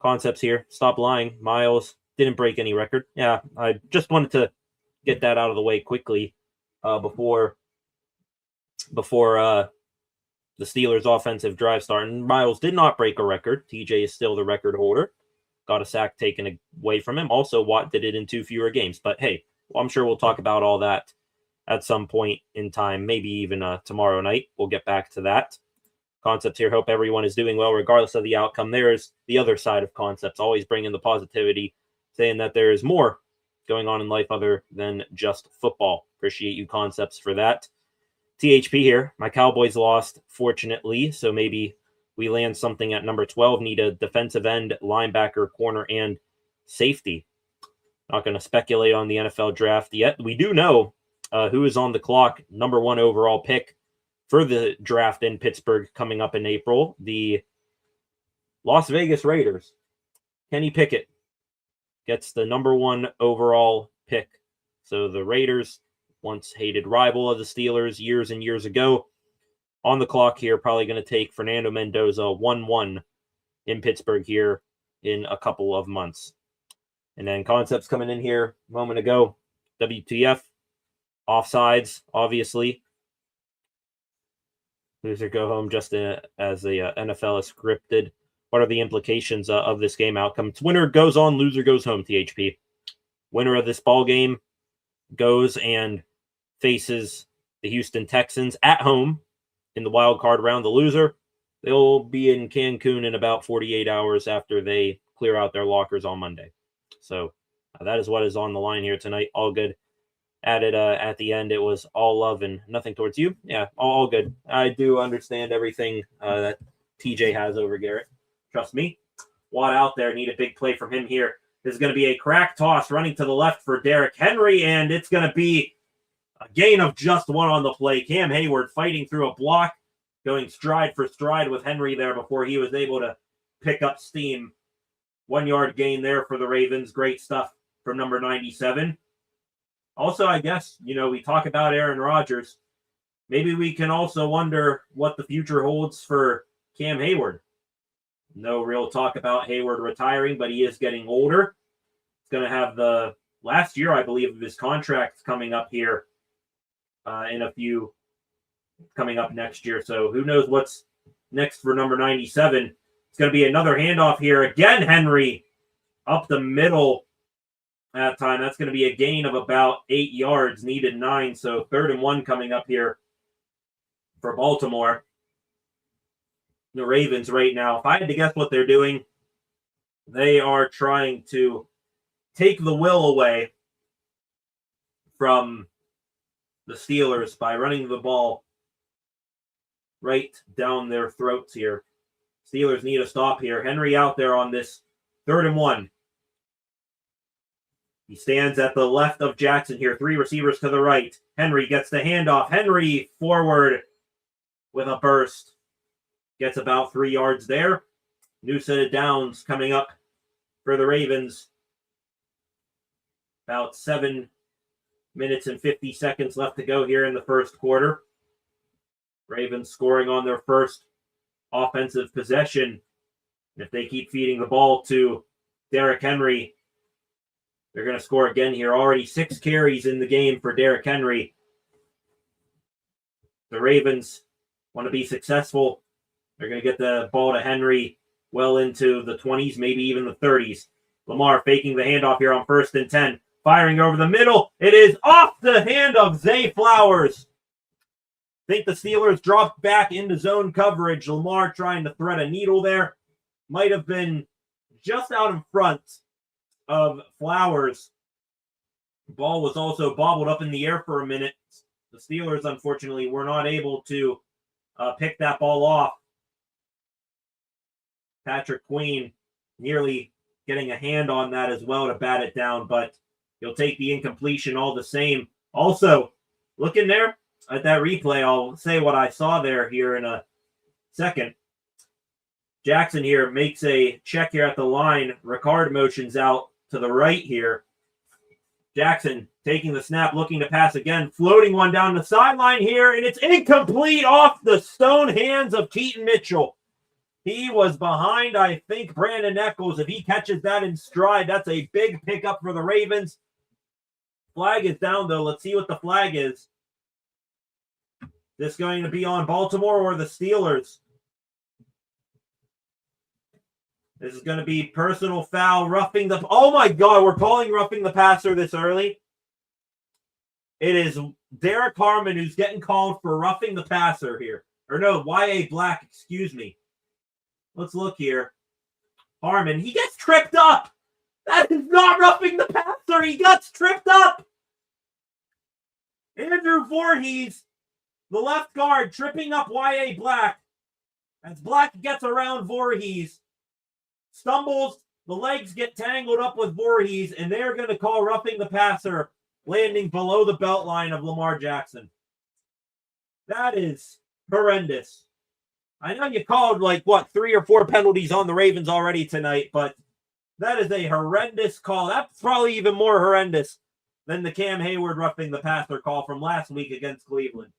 Concepts here. Stop lying. Miles didn't break any record. Yeah, I just wanted to get that out of the way quickly before the Steelers' offensive drive start. And Miles did not break a record. TJ is still the record holder. Got a sack taken away from him. Also, Watt did it in 2 fewer games. But hey, I'm sure we'll talk about all that at some point in time, maybe even tomorrow night. We'll get back to that. Concepts here. Hope everyone is doing well, regardless of the outcome. There's the other side of Concepts, always bringing the positivity, saying that there is more going on in life other than just football. Appreciate you, Concepts, for that. THP here. My Cowboys lost, fortunately, so maybe we land something at number 12. Need a defensive end, linebacker, corner, and safety. Not going to speculate on the NFL draft yet. We do know who is on the clock, number 1 overall pick for the draft in Pittsburgh coming up in April. The Las Vegas Raiders. Kenny Pickett gets the number 1 overall pick. So the Raiders, once hated rival of the Steelers years and years ago, on the clock here, probably going to take Fernando Mendoza 1-1 in Pittsburgh here in a couple of months. And then concepts coming in here a moment ago. WTF, offsides, obviously. Loser go home just as the NFL is scripted. What are the implications of this game outcome? It's winner goes on, loser goes home, THP. Winner of this ball game goes and faces the Houston Texans at home in the wild card round. The loser, they'll be in Cancun in about 48 hours after they clear out their lockers on Monday. So that is what is on the line here tonight. All good. Added at the end, it was all love and nothing towards you. Yeah, all good. I do understand everything that TJ has over Garrett. Trust me. Watt out there. Need a big play from him here. This is going to be a crack toss running to the left for Derrick Henry, and it's going to be a gain of just 1 on the play. Cam Hayward fighting through a block, going stride for stride with Henry there before he was able to pick up steam. 1 yard gain there for the Ravens. Great stuff from number 97. Also, I guess, we talk about Aaron Rodgers. Maybe we can also wonder what the future holds for Cam Hayward. No real talk about Hayward retiring, but he is getting older. He's going to have the last year, I believe, of his contract coming up here in a few, coming up next year. So who knows what's next for number 97. It's going to be another handoff here. Again, Henry up the middle that time. That's going to be a gain of about 8 yards, needed 9. So 3rd and 1 coming up here for Baltimore. The Ravens right now, if I had to guess what they're doing, they are trying to take the will away from the Steelers by running the ball right down their throats here. Steelers need a stop here. Henry out there on this 3rd and 1. He stands at the left of Jackson here. 3 receivers to the right. Henry gets the handoff. Henry forward with a burst. Gets about 3 yards there. New set of downs coming up for the Ravens. About 7 minutes and 50 seconds left to go here in the first quarter. Ravens scoring on their first offensive possession. And if they keep feeding the ball to Derrick Henry, they're going to score again here. Already 6 carries in the game for Derrick Henry. The Ravens want to be successful. They're going to get the ball to Henry well into the 20s, maybe even the 30s. Lamar faking the handoff here on 1st and 10. Firing over the middle. It is off the hand of Zay Flowers. I think the Steelers dropped back into zone coverage. Lamar trying to thread a needle there. Might have been just out in front of Flowers. The ball was also bobbled up in the air for a minute. The Steelers, unfortunately, were not able to pick that ball off. Patrick Queen nearly getting a hand on that as well to bat it down, but he'll take the incompletion all the same. Also, looking there at that replay, I'll say what I saw there here in a second. Jackson here makes a check here at the line. Ricard motions out to the right here. Jackson taking the snap, looking to pass again, floating one down the sideline here, and it's incomplete off the stone hands of Keaton Mitchell. He was behind, I think, Brandon Echols. If he catches that in stride, that's a big pickup for the Ravens. Flag is down, though. Let's see what the flag is. Is this going to be on Baltimore or the Steelers? This is going to be personal foul, roughing the... Oh, my God, we're calling roughing the passer this early. It is Derek Harmon who's getting called for roughing the passer here. Or no, Y.A. Black, excuse me. Let's look here. Harmon, he gets tripped up. That is not roughing the passer. He gets tripped up. Andrew Voorhees The left guard tripping up Y.A. Black as Black gets around Voorhees. Stumbles, the legs get tangled up with Voorhees, and they're going to call roughing the passer, landing below the belt line of Lamar Jackson. That is horrendous. I know you called, 3 or 4 penalties on the Ravens already tonight, but that is a horrendous call. That's probably even more horrendous than the Cam Hayward roughing the passer call from last week against Cleveland.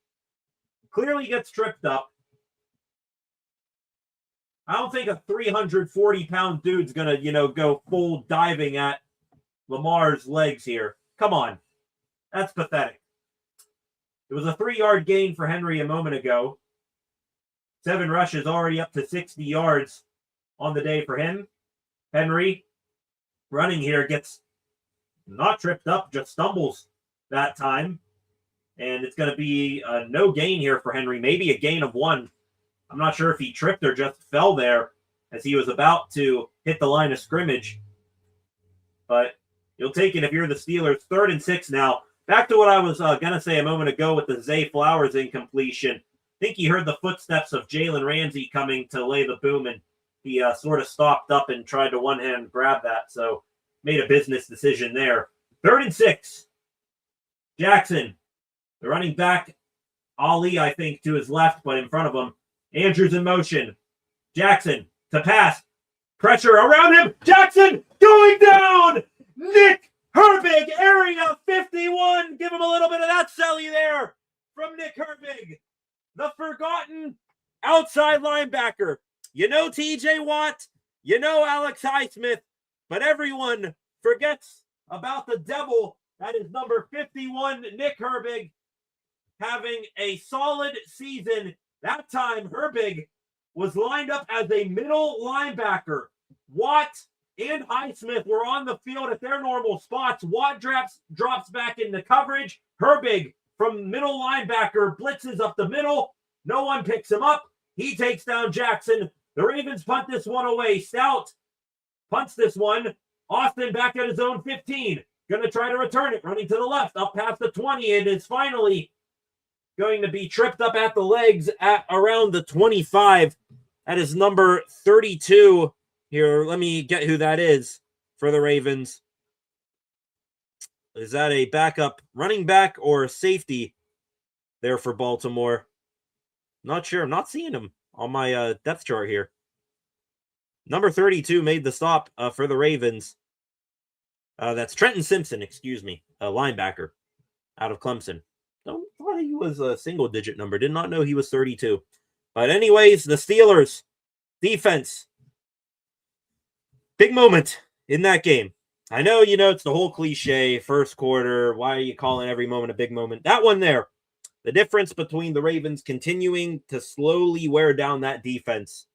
Clearly gets tripped up. I don't think a 340-pound dude's going to, go full diving at Lamar's legs here. Come on. That's pathetic. It was a 3-yard gain for Henry a moment ago. 7 rushes, already up to 60 yards on the day for him. Henry, running here, gets not tripped up, just stumbles that time. And it's going to be no gain here for Henry, maybe a gain of 1. I'm not sure if he tripped or just fell there as he was about to hit the line of scrimmage. But you'll take it if you're the Steelers. 3rd and 6 now. Back to what I was going to say a moment ago with the Zay Flowers incompletion. I think he heard the footsteps of Jalen Ramsey coming to lay the boom, and he sort of stopped up and tried to one-hand grab that, so made a business decision there. 3rd and 6. Jackson, the running back, Ali, I think, to his left, but in front of him. Andrews in motion. Jackson to pass. Pressure around him. Jackson going down. Nick Herbig, area 51. Give him a little bit of that celly there from Nick Herbig. The forgotten outside linebacker. You know TJ Watt. You know Alex Highsmith. But everyone forgets about the devil. That is number 51, Nick Herbig, having a solid season. That time, Herbig was lined up as a middle linebacker. Watt and Highsmith were on the field at their normal spots. Watt drops back into coverage. Herbig from middle linebacker blitzes up the middle. No one picks him up. He takes down Jackson. The Ravens punt this one away. Stout punts this one. Austin back at his own 15. Going to try to return it. Running to the left. Up past the 20. And is finally going to be tripped up at the legs at around the 25. That is number 32. Here, let me get who that is for the Ravens. Is that a backup running back or a safety there for Baltimore? Not sure. I'm not seeing him on my depth chart here. Number 32 made the stop for the Ravens. That's Trenton Simpson, excuse me, a linebacker out of Clemson. Thought he was a single-digit number. Did not know he was 32. But anyways, the Steelers defense. Big moment in that game. I know, it's the whole cliche, first quarter, why are you calling every moment a big moment? That one there, the difference between the Ravens continuing to slowly wear down that defense,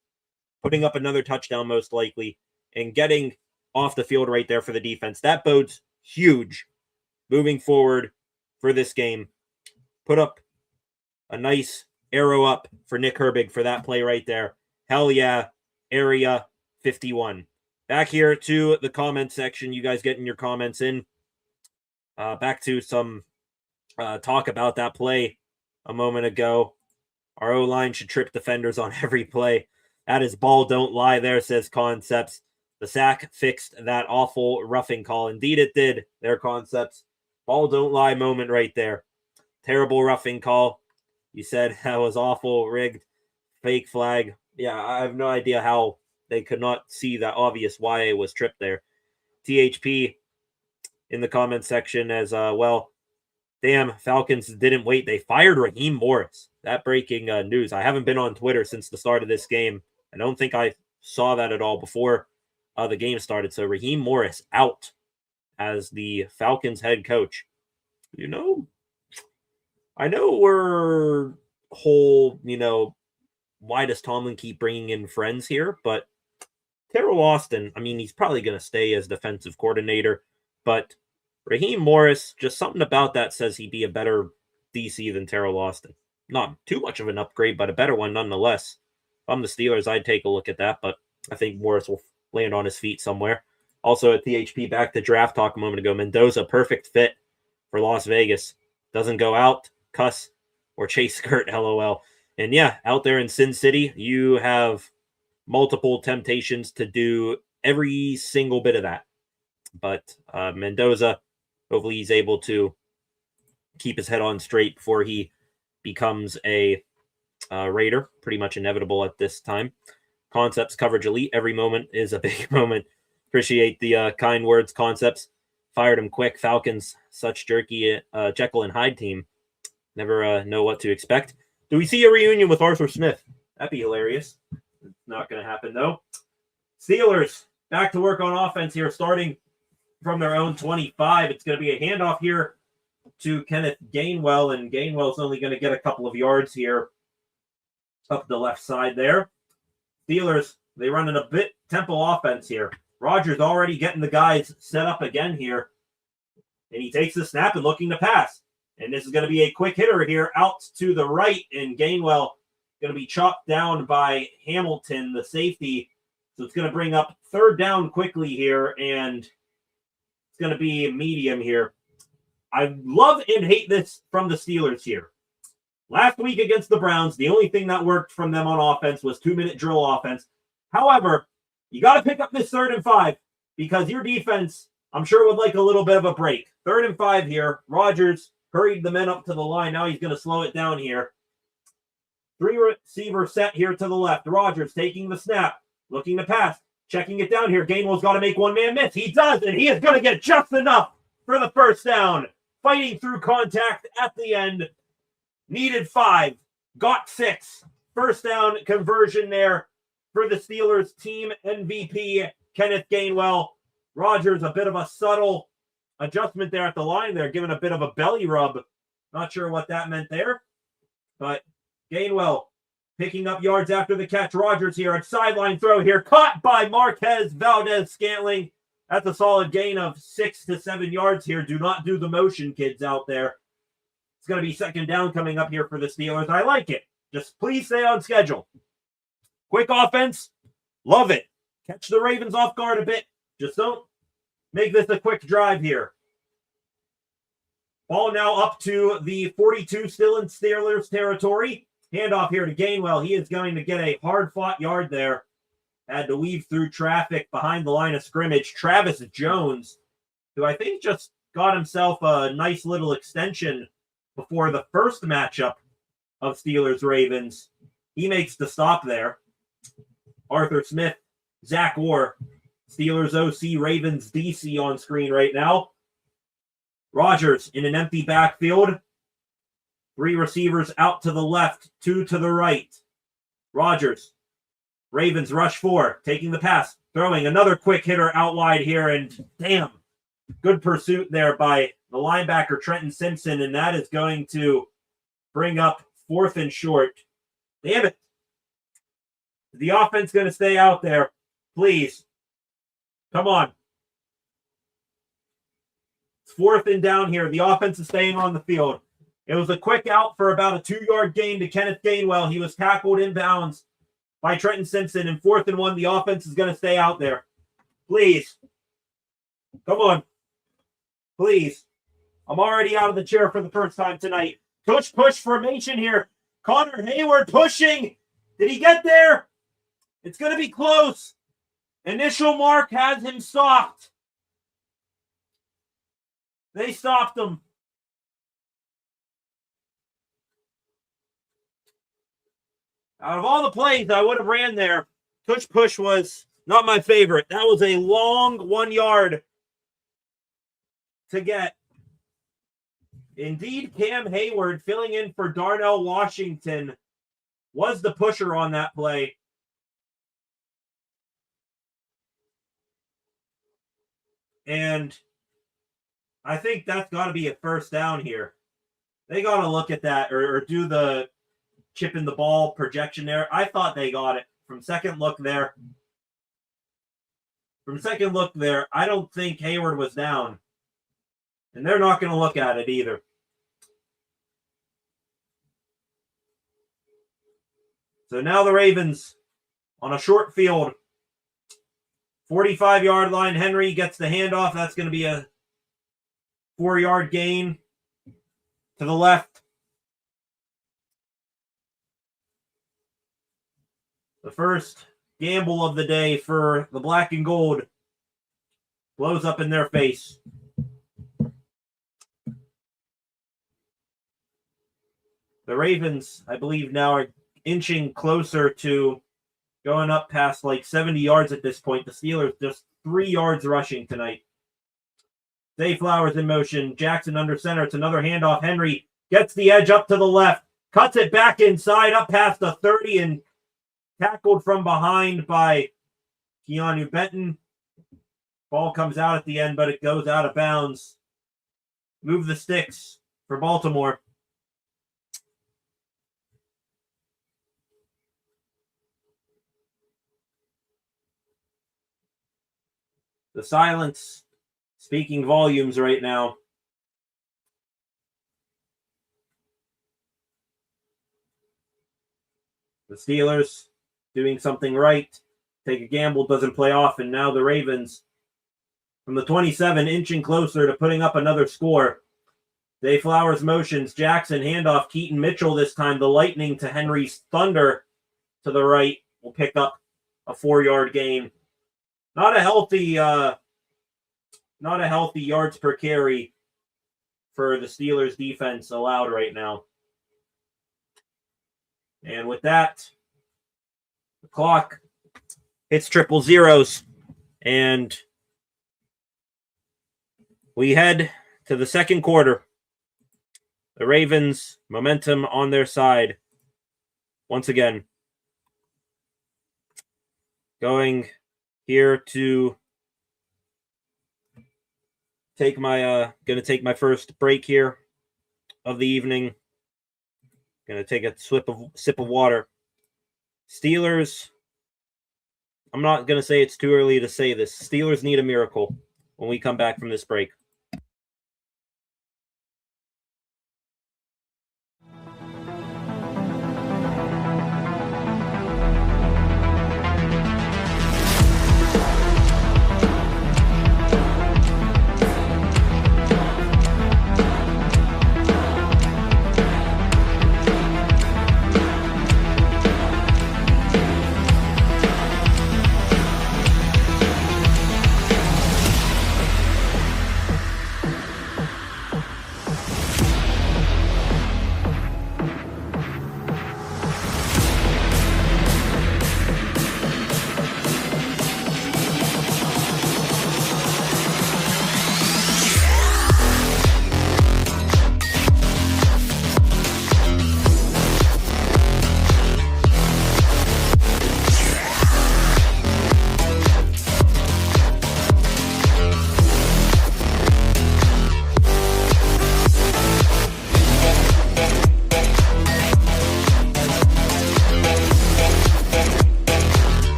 putting up another touchdown most likely, and getting off the field right there for the defense. That bodes huge moving forward for this game. Put up a nice arrow up for Nick Herbig for that play right there. Hell yeah, area 51. Back here to the comment section. You guys getting your comments in. Back to some talk about that play a moment ago. Our O-line should trip defenders on every play. That is ball don't lie there, says Concepts. The sack fixed that awful roughing call. Indeed it did, their Concepts. Ball don't lie moment right there. Terrible roughing call. You said that was awful, rigged, fake flag. Yeah, I have no idea how they could not see that obvious YA was tripped there. THP in the comment section as well. Damn, Falcons didn't wait. They fired Raheem Morris. That breaking news. I haven't been on Twitter since the start of this game. I don't think I saw that at all before the game started. So Raheem Morris out as the Falcons head coach. I know we're whole, why does Tomlin keep bringing in friends here? But Terrell Austin, he's probably going to stay as defensive coordinator. But Raheem Morris, just something about that says he'd be a better DC than Terrell Austin. Not too much of an upgrade, but a better one nonetheless. If I'm the Steelers, I'd take a look at that. But I think Morris will land on his feet somewhere. Also at THP, back to draft talk a moment ago. Mendoza, perfect fit for Las Vegas. Doesn't go out. Cuss or chase skirt, LOL. And yeah, out there in Sin City, you have multiple temptations to do every single bit of that. But Mendoza, hopefully he's able to keep his head on straight before he becomes a Raider. Pretty much inevitable at this time. Concepts coverage elite. Every moment is a big moment. Appreciate the kind words, Concepts. Fired him quick. Falcons, such jerky Jekyll and Hyde team. Never know what to expect. Do we see a reunion with Arthur Smith? That'd be hilarious. It's not going to happen, though. Steelers back to work on offense here, starting from their own 25. It's going to be a handoff here to Kenneth Gainwell, and Gainwell's only going to get a couple of yards here up the left side there. Steelers, they run in a bit tempo offense here. Rodgers already getting the guys set up again here, and he takes the snap and looking to pass. And this is going to be a quick hitter here out to the right, and Gainwell going to be chopped down by Hamilton, the safety. So it's going to bring up third down quickly here, and it's going to be medium here. I love and hate this from the Steelers here. Last week against the Browns, the only thing that worked from them on offense was 2-minute drill offense. However, you got to pick up this 3rd and 5 because your defense, I'm sure, would like a little bit of a break. 3rd and 5 here. Rodgers hurried the men up to the line. Now he's going to slow it down here. 3 receiver set here to the left. Rodgers taking the snap, looking to pass, checking it down here. Gainwell's got to make one man miss. He does, and he is going to get just enough for the first down. Fighting through contact at the end. Needed 5, got 6. First down conversion there for the Steelers team MVP, Kenneth Gainwell. Rodgers, a bit of a subtle adjustment there at the line there, giving a bit of a belly rub. Not sure what that meant there, but Gainwell picking up yards after the catch. Rodgers here, a sideline throw here, caught by Marquez Valdez-Scantling. That's a solid gain of 6 to 7 yards here. Do not do the motion, kids out there. It's going to be second down coming up here for the Steelers. I like it. Just please stay on schedule. Quick offense. Love it. Catch the Ravens off guard a bit. Just don't make this a quick drive here. Ball now up to the 42, still in Steelers territory. Handoff here to Gainwell. He is going to get a hard-fought yard there. Had to weave through traffic behind the line of scrimmage. Travis Jones, who I think just got himself a nice little extension before the first matchup of Steelers-Ravens. He makes the stop there. Arthur Smith, Zach Orr, Steelers OC, Ravens DC on screen right now. Rodgers in an empty backfield. 3 receivers out to the left, 2 to the right. Rodgers. Ravens rush 4, taking the pass, throwing another quick hitter out wide here, and damn, good pursuit there by the linebacker Trenton Simpson, and that is going to bring up 4th and short. Damn it. The offense going to stay out there. Please. Come on. It's 4th and down here. The offense is staying on the field. It was a quick out for about a 2-yard gain to Kenneth Gainwell. He was tackled inbounds by Trenton Simpson. And 4th and 1, the offense is going to stay out there. Please. Come on. Please. I'm already out of the chair for the first time tonight. Push formation here. Connor Hayward pushing. Did he get there? It's going to be close. Initial mark has him stopped. They stopped him. Out of all the plays I would have ran there, push was not my favorite. That was a long 1 yard to get. Indeed, Cam Hayward filling in for Darnell Washington was the pusher on that play. And I think that's got to be a first down here. They got to look at that or do the chip in the ball projection there. I thought they got it from second look there. I don't think Hayward was down. And they're not going to look at it either. So now the Ravens on a short field. 45-yard line. Henry gets the handoff. That's going to be a 4-yard gain to the left. The first gamble of the day for the black and gold blows up in their face. The Ravens, I believe, now are inching closer to going up past like 70 yards at this point. The Steelers just 3 yards rushing tonight. Zay Flowers in motion. Jackson under center. It's another handoff. Henry gets the edge up to the left. Cuts it back inside up past the 30 and tackled from behind by Keanu Benton. Ball comes out at the end, but it goes out of bounds. Move the sticks for Baltimore. The silence speaking volumes right now. The Steelers doing something right. Take a gamble, doesn't play off, and now the Ravens from the 27 inching closer to putting up another score. Zay Flowers motions. Jackson handoff. Keaton Mitchell this time. The Lightning to Henry's Thunder to the right will pick up a 4-yard gain. Not a healthy yards per carry for the Steelers defense allowed right now. And with that, the clock hits triple zeros, and we head to the second quarter. The Ravens, momentum on their side once again. Going here to take my take my first break here of the evening. Gonna take a sip of water. Steelers, I'm not gonna say it's too early to say this. Steelers need a miracle when we come back from this break.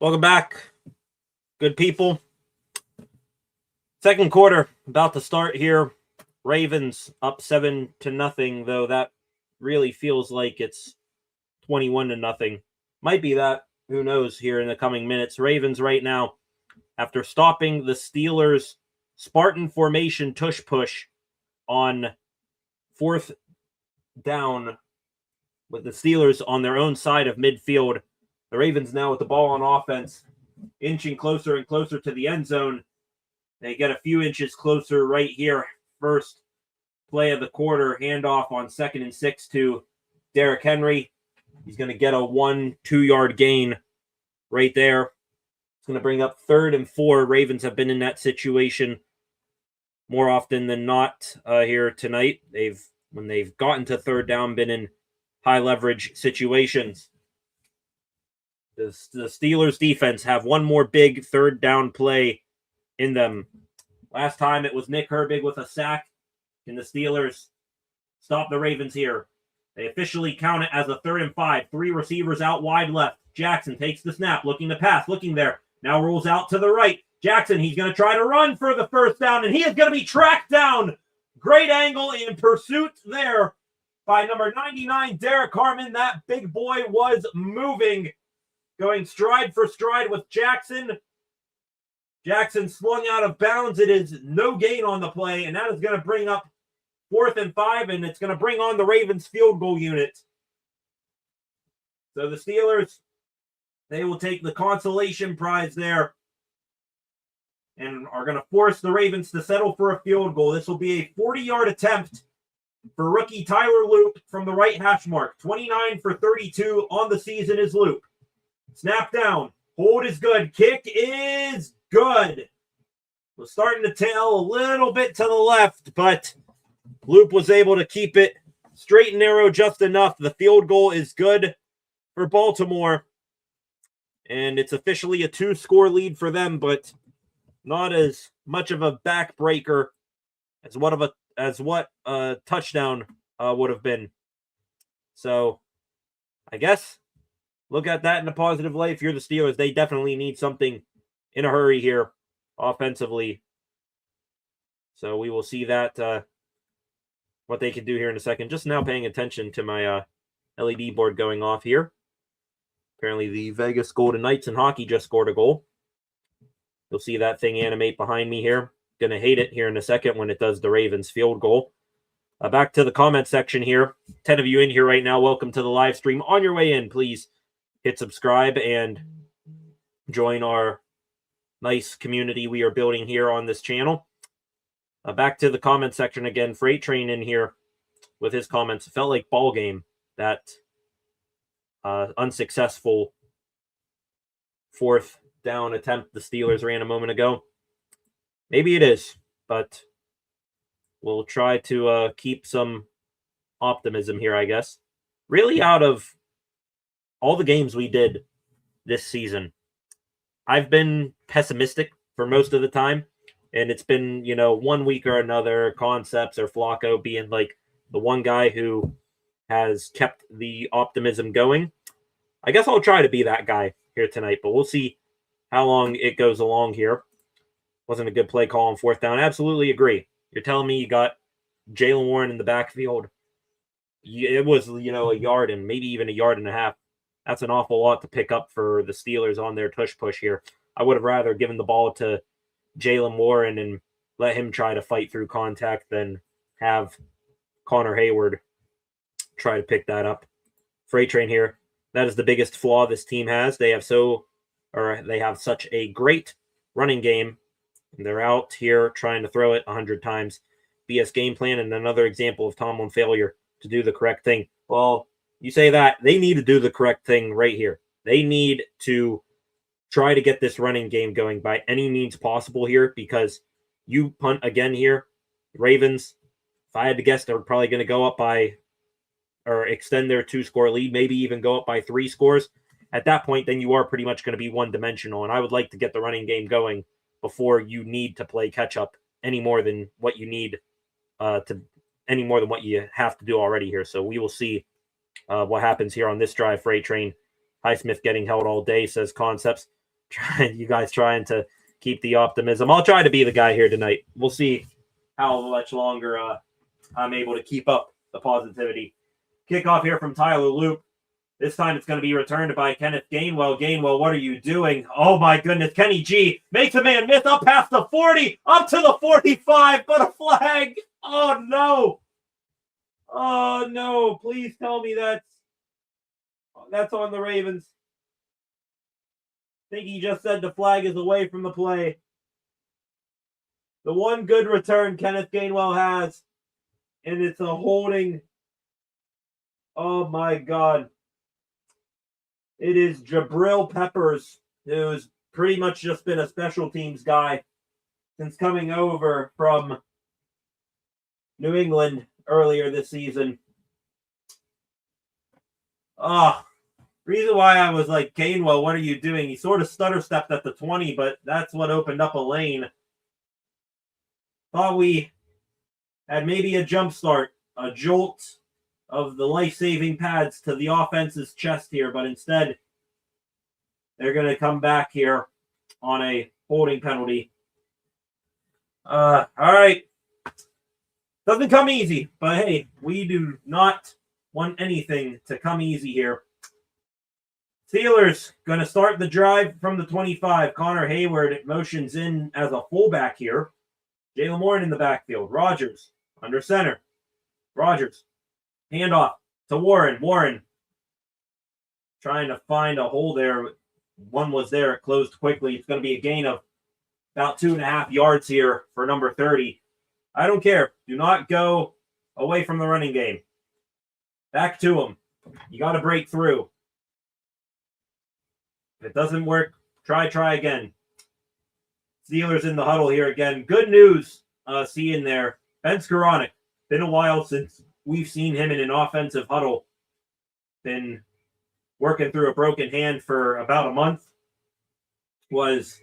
Welcome back, good people. Second quarter about to start here. Ravens up 7-0, though that really feels like it's 21-0. Might be that. Who knows here in the coming minutes. Ravens right now, after stopping the Steelers' Spartan formation tush push on 4th down with the Steelers on their own side of midfield. The Ravens now with the ball on offense, inching closer and closer to the end zone. They get a few inches closer right here. First play of the quarter, handoff on 2nd and 6 to Derrick Henry. He's going to get a 1-2 yard gain right there. It's going to bring up 3rd and 4. Ravens have been in that situation more often than not here tonight. When they've gotten to 3rd down, been in high leverage situations. The Steelers defense have one more big 3rd down play in them. Last time it was Nick Herbig with a sack. Can the Steelers stop the Ravens here? They officially count it as a 3rd and 5. 3 receivers out wide left. Jackson takes the snap, looking to pass, looking there. Now rolls out to the right. Jackson, he's going to try to run for the first down, and he is going to be tracked down. Great angle in pursuit there by number 99, Derek Harmon. That big boy was moving, going stride for stride with Jackson. Jackson swung out of bounds. It is no gain on the play, and that is going to bring up 4th and 5, and it's going to bring on the Ravens field goal unit. So the Steelers, they will take the consolation prize there and are going to force the Ravens to settle for a field goal. This will be a 40-yard attempt for rookie Tyler Loop from the right hash mark. 29 for 32 on the season is Loop. Snap down. Hold is good. Kick is good. We're starting to tail a little bit to the left, but Loop was able to keep it straight and narrow just enough. The field goal is good for Baltimore, and it's officially a 2-score lead for them, but not as much of a backbreaker as what a touchdown would have been. So I guess look at that in a positive light. If you're the Steelers, they definitely need something in a hurry here offensively. So we will see that what they can do here in a second. Just now paying attention to my LED board going off here. Apparently the Vegas Golden Knights in hockey just scored a goal. You'll see that thing animate behind me here. Going to hate it here in a second when it does the Ravens field goal. Back to the comment section here. 10 of you in here right now. Welcome to the live stream. On your way in, please hit subscribe and join our nice community we are building here on this channel. Back to the comment section again. Freight Train in here with his comments. It felt like ball game, that unsuccessful 4th down attempt the Steelers ran a moment ago. Maybe it is, but we'll try to keep some optimism here, I guess. Really, out of all the games we did this season, I've been pessimistic for most of the time. And it's been, one week or another, Concepts or Flacco being like the one guy who has kept the optimism going. I guess I'll try to be that guy here tonight, but we'll see how long it goes along here. Wasn't a good play call on 4th down. Absolutely agree. You're telling me you got Jaylen Warren in the backfield. It was, a yard and maybe even a yard and a half. That's an awful lot to pick up for the Steelers on their tush push here. I would have rather given the ball to Jaylen Warren and let him try to fight through contact than have Connor Hayward try to pick that up. Freight Train here. That is the biggest flaw this team has. They have such a great running game, and they're out here trying to throw it 100 times. BS game plan, and another example of Tomlin failure to do the correct thing. Well, you say that. They need to do the correct thing right here. They need to try to get this running game going by any means possible here, because you punt again here. Ravens, if I had to guess, they're probably going to go up by or extend their 2-score lead, maybe even go up by 3 scores. At that point, then you are pretty much going to be one-dimensional, and I would like to get the running game going before you need to play catch-up any more than what you need any more than what you have to do already here. So we will see what happens here on this drive. Freight Train, Highsmith getting held all day, says Concepts. You guys trying to keep the optimism. I'll try to be the guy here tonight. We'll see how much longer I'm able to keep up the positivity. Kickoff here from Tyler Loop. This time it's going to be returned by Kenneth Gainwell. Gainwell, what are you doing? Oh, my goodness. Kenny G makes a man miss up past the 40, up to the 45, but a flag. Oh, no. Oh, no. Please tell me that's on the Ravens. I think he just said the flag is away from the play. The one good return Kenneth Gainwell has, and it's a holding. Oh, my God. It is Jabril Peppers, who's pretty much just been a special teams guy since coming over from New England earlier this season. Reason why I was like, Gainwell, what are you doing? He sort of stutter-stepped at the 20, but that's what opened up a lane. Thought we had maybe a jump start, a jolt of the life-saving pads to the offense's chest here, but instead they're going to come back here on a holding penalty. All right. Doesn't come easy, but hey, we do not want anything to come easy here. Steelers going to start the drive from the 25. Connor Hayward motions in as a fullback here. Jalen Warren in the backfield. Rodgers under center. Rodgers. Handoff to Warren. Warren trying to find a hole there. One was there. It closed quickly. It's going to be a gain of about 2.5 yards here for number 30. I don't care. Do not go away from the running game. Back to him. You got to break through. If it doesn't work, try again. Steelers in the huddle here again. Good news seeing there. Ben Skoranek. Been a while since we've seen him in an offensive huddle. Been working through a broken hand for about a month. Was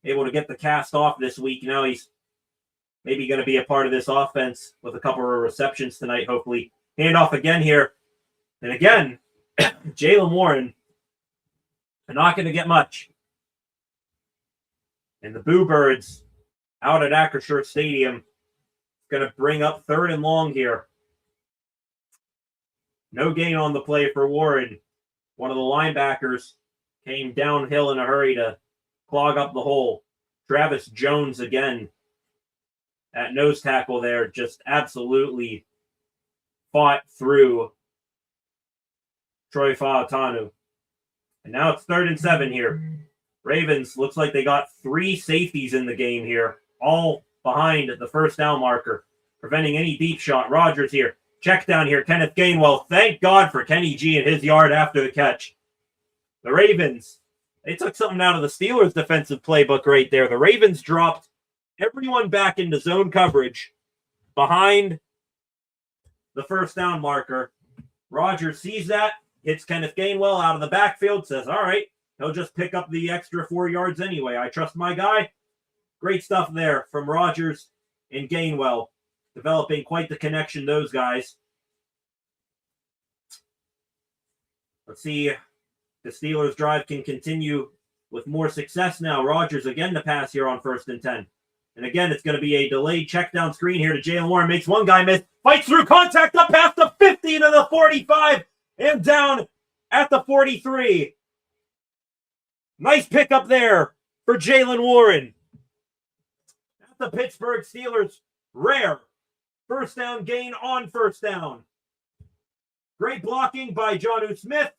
able to get the cast off this week. Now he's maybe going to be a part of this offense with a couple of receptions tonight, hopefully. Handoff again here. And again, Jalen Warren not going to get much. And the Boo Birds out at Acrisure Stadium going to bring up 3rd and long here. No gain on the play for Warren. One of the linebackers came downhill in a hurry to clog up the hole. Travis Jones again at nose tackle there, just absolutely fought through Troy Fautanu. And now it's 3rd and 7 here. Ravens looks like they got 3 safeties in the game here, all behind the first down marker, preventing any deep shot. Rodgers here. Check down here. Kenneth Gainwell. Thank God for Kenny G and his yard after the catch. The Ravens, they took something out of the Steelers' defensive playbook right there. The Ravens dropped everyone back into zone coverage behind the first down marker. Rodgers sees that, hits Kenneth Gainwell out of the backfield, says, all right, he'll just pick up the extra 4 yards anyway. I trust my guy. Great stuff there from Rodgers and Gainwell. Developing quite the connection, those guys. Let's see if the Steelers' drive can continue with more success now. Rodgers again to pass here on 1st and 10. And again, it's going to be a delayed check down screen here to Jalen Warren. Makes one guy miss. Fights through contact up past the 50 to the 45 and down at the 43. Nice pickup there for Jalen Warren. At the Pittsburgh Steelers, rare first down gain on 1st down. Great blocking by Jonnu Smith.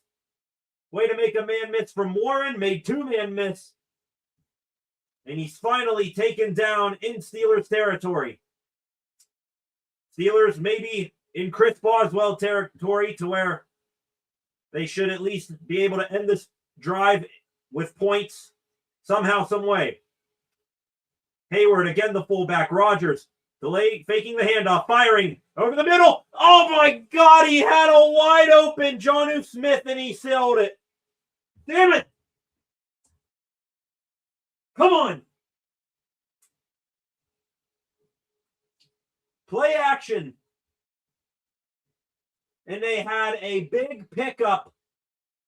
Way to make a man miss from Warren. Made 2-man miss. And he's finally taken down in Steelers territory. Steelers maybe in Chris Boswell territory to where they should at least be able to end this drive with points somehow, some way. Hayward, again the fullback. Rodgers, delay, faking the handoff, firing over the middle. Oh my God, he had a wide open Jonnu Smith and he sailed it. Damn it. Come on. Play action. And they had a big pickup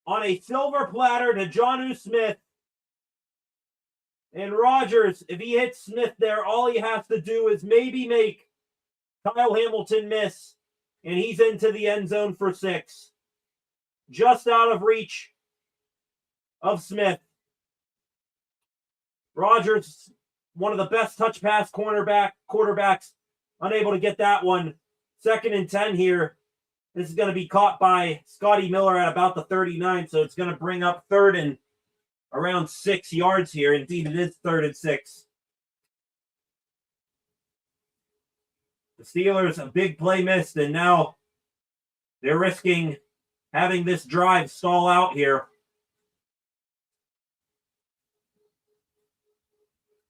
on a silver platter to Jonnu Smith. And Rodgers, if he hits Smith there, all he has to do is maybe make Kyle Hamilton miss. And he's into the end zone for 6. Just out of reach of Smith. Rodgers, one of the best touch pass quarterbacks, unable to get that one. 2nd and 10 here. This is going to be caught by Scotty Miller at about the 39, so it's going to bring up 3rd and around 6 yards here. Indeed, it is 3rd and 6. The Steelers, a big play missed, and now they're risking having this drive stall out here.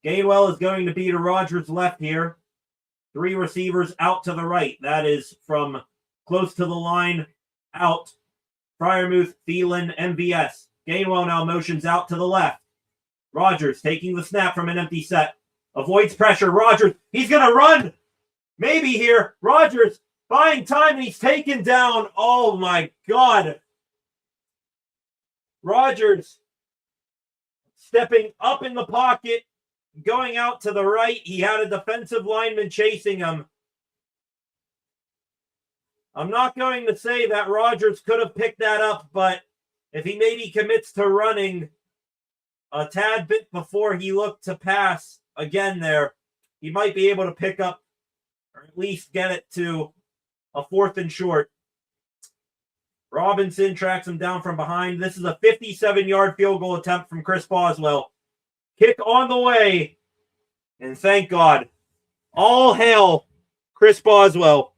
Gainwell is going to be to Rodgers' left here. 3 receivers out to the right. That is from close to the line out. Freiermuth, Thielen, MVS. Gainwell now motions out to the left. Rodgers taking the snap from an empty set. Avoids pressure. Rodgers, he's going to run. Maybe here. Rodgers Buying time, and he's taken down. Oh, my God. Rodgers stepping up in the pocket, going out to the right. He had a defensive lineman chasing him. I'm not going to say that Rodgers could have picked that up, but if he maybe commits to running a tad bit before he looked to pass again there, he might be able to pick up or at least get it to a 4th and short. Robinson tracks him down from behind. This is a 57-yard field goal attempt from Chris Boswell. Kick on the way. And thank God. All hail Chris Boswell.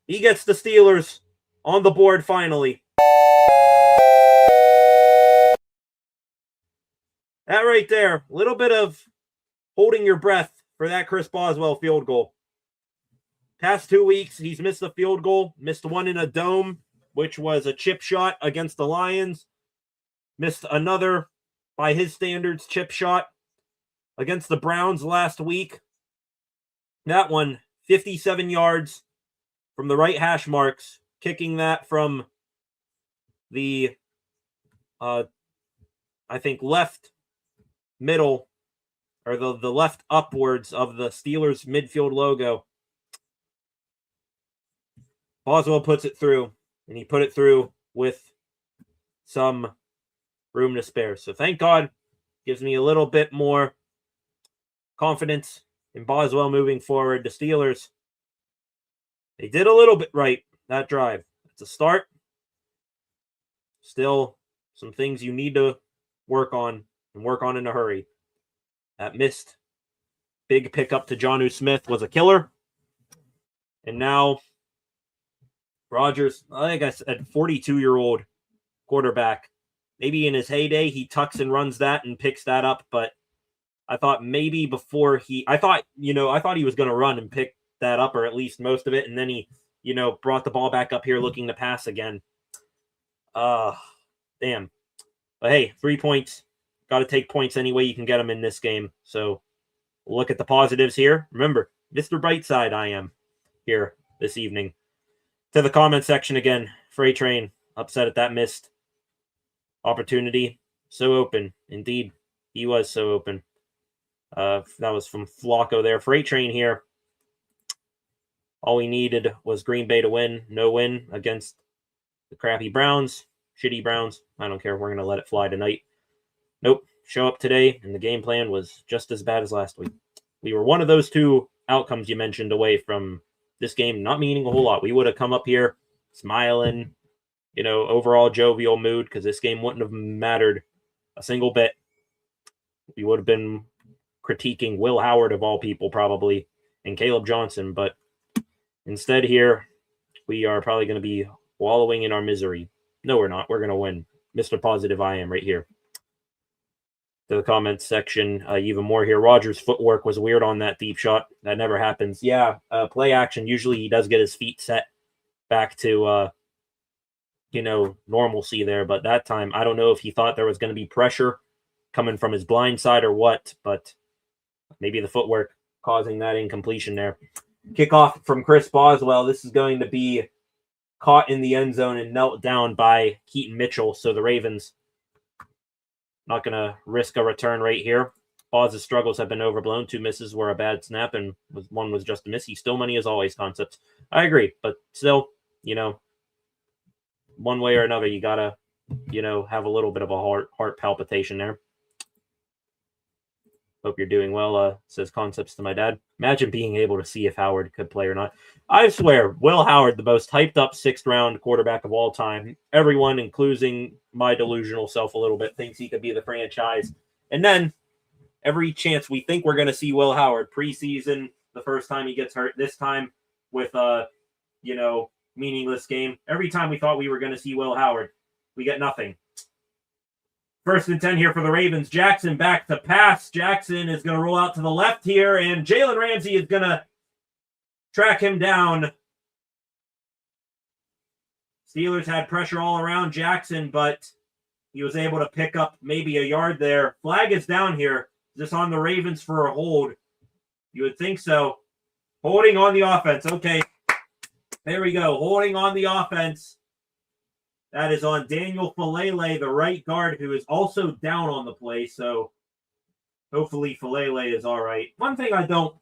He gets the Steelers on the board finally. That right there, a little bit of holding your breath for that Chris Boswell field goal. Past 2 weeks, he's missed a field goal, missed one in a dome, which was a chip shot against the Lions. Missed another, by his standards, chip shot against the Browns last week. That one, 57 yards from the right hash marks, kicking that from the, I think, left middle, or the left upwards of the Steelers midfield logo. Boswell puts it through, and he put it through with some room to spare. So thank God, gives me a little bit more confidence in Boswell moving forward. The Steelers, they did a little bit right that drive. It's a start. Still some things you need to work on, and work on in a hurry. That missed big pickup to Jonnu Smith was a killer. And now Rodgers, like I said, 42-year-old quarterback. Maybe in his heyday, he tucks and runs that and picks that up. But I thought maybe before I thought he was going to run and pick that up, or at least most of it. And then he, brought the ball back up here looking to pass again. Damn. But hey, 3 points. Got to take points any way you can get them in this game. So look at the positives here. Remember, Mr. Brightside I am here this evening. To the comment section again. Freight Train, upset at that missed opportunity. So open. Indeed, he was so open. That was from Flacco there. Freight Train here. All we needed was Green Bay to win. No win against the crappy Browns. Shitty Browns. I don't care. We're going to let it fly tonight. Nope. Show up today, and the game plan was just as bad as last week. We were one of those two outcomes you mentioned away from this game not meaning a whole lot. We would have come up here smiling, overall jovial mood, because this game wouldn't have mattered a single bit. We would have been critiquing Will Howard of all people probably, and Caleb Johnson, but instead here, we are probably going to be wallowing in our misery. No, we're not. We're going to win. Mr. Positive I am right here. To the comments section, even more here. Rodgers' footwork was weird on that deep shot. That never happens. Yeah, play action. Usually he does get his feet set back to, normalcy there. But that time, I don't know if he thought there was going to be pressure coming from his blind side or what. But maybe the footwork causing that incompletion there. Kickoff from Chris Boswell. This is going to be caught in the end zone and knelt down by Keaton Mitchell. So the Ravens not going to risk a return right here. Bos's struggles have been overblown. 2 misses were a bad snap, and one was just a miss. He's still money as always concepts. I agree, but still, one way or another, you got to, have a little bit of a heart palpitation there. Hope you're doing well, says Concepts to my dad. Imagine being able to see if Howard could play or not. I swear, Will Howard, the most hyped up 6th-round quarterback of all time. Everyone, including my delusional self a little bit, thinks he could be the franchise. And then, every chance we think we're going to see Will Howard, preseason, the first time he gets hurt, this time with a, meaningless game. Every time we thought we were going to see Will Howard, we get nothing. 1st and 10 here for the Ravens. Jackson back to pass. Jackson is going to roll out to the left here, and Jalen Ramsey is going to track him down. Steelers had pressure all around Jackson, but he was able to pick up maybe a yard there. Flag is down here. Is this on the Ravens for a hold? You would think so. Holding on the offense. Okay. There we go. Holding on the offense. That is on Daniel Falele, the right guard, who is also down on the play. So hopefully Falele is all right. One thing I don't,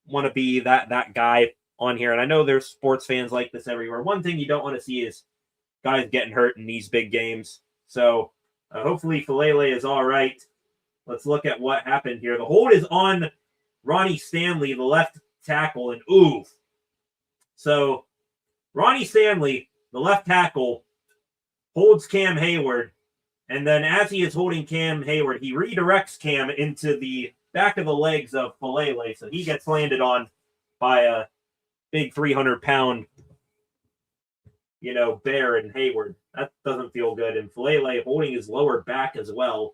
want to be that guy on here, and I know there's sports fans like this everywhere. One thing you don't want to see is guys getting hurt in these big games. So hopefully Falele is all right. Let's look at what happened here. The hold is on Ronnie Stanley, the left tackle, and ooh. So Ronnie Stanley, the left tackle, holds Cam Hayward, and then as he is holding Cam Hayward, he redirects Cam into the back of the legs of Falele, so he gets landed on by a big 300-pound, bear in Hayward. That doesn't feel good, and Falele holding his lower back as well.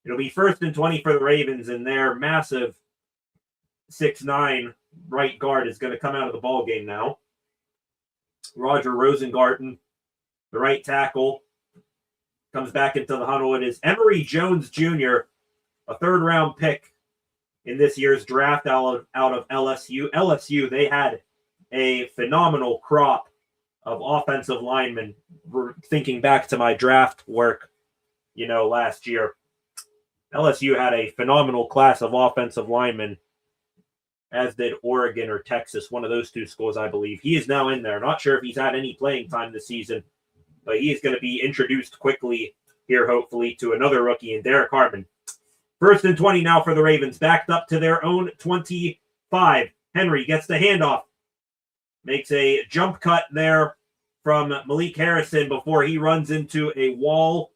It'll be 1st and 20 for the Ravens, and their massive 6'9" right guard is going to come out of the ball game now. Roger Rosengarten, the right tackle, comes back into the huddle. It is Emory Jones Jr., a 3rd-round pick in this year's draft out of LSU. LSU, they had a phenomenal crop of offensive linemen. We're thinking back to my draft work, last year. LSU had a phenomenal class of offensive linemen, as did Oregon or Texas, one of those two schools, I believe. He is now in there. Not sure if he's had any playing time this season, but he is going to be introduced quickly here, hopefully, to another rookie in Derek Hartman. 1st and 20 now for the Ravens, backed up to their own 25. Henry gets the handoff, makes a jump cut there from Malik Harrison before he runs into a wall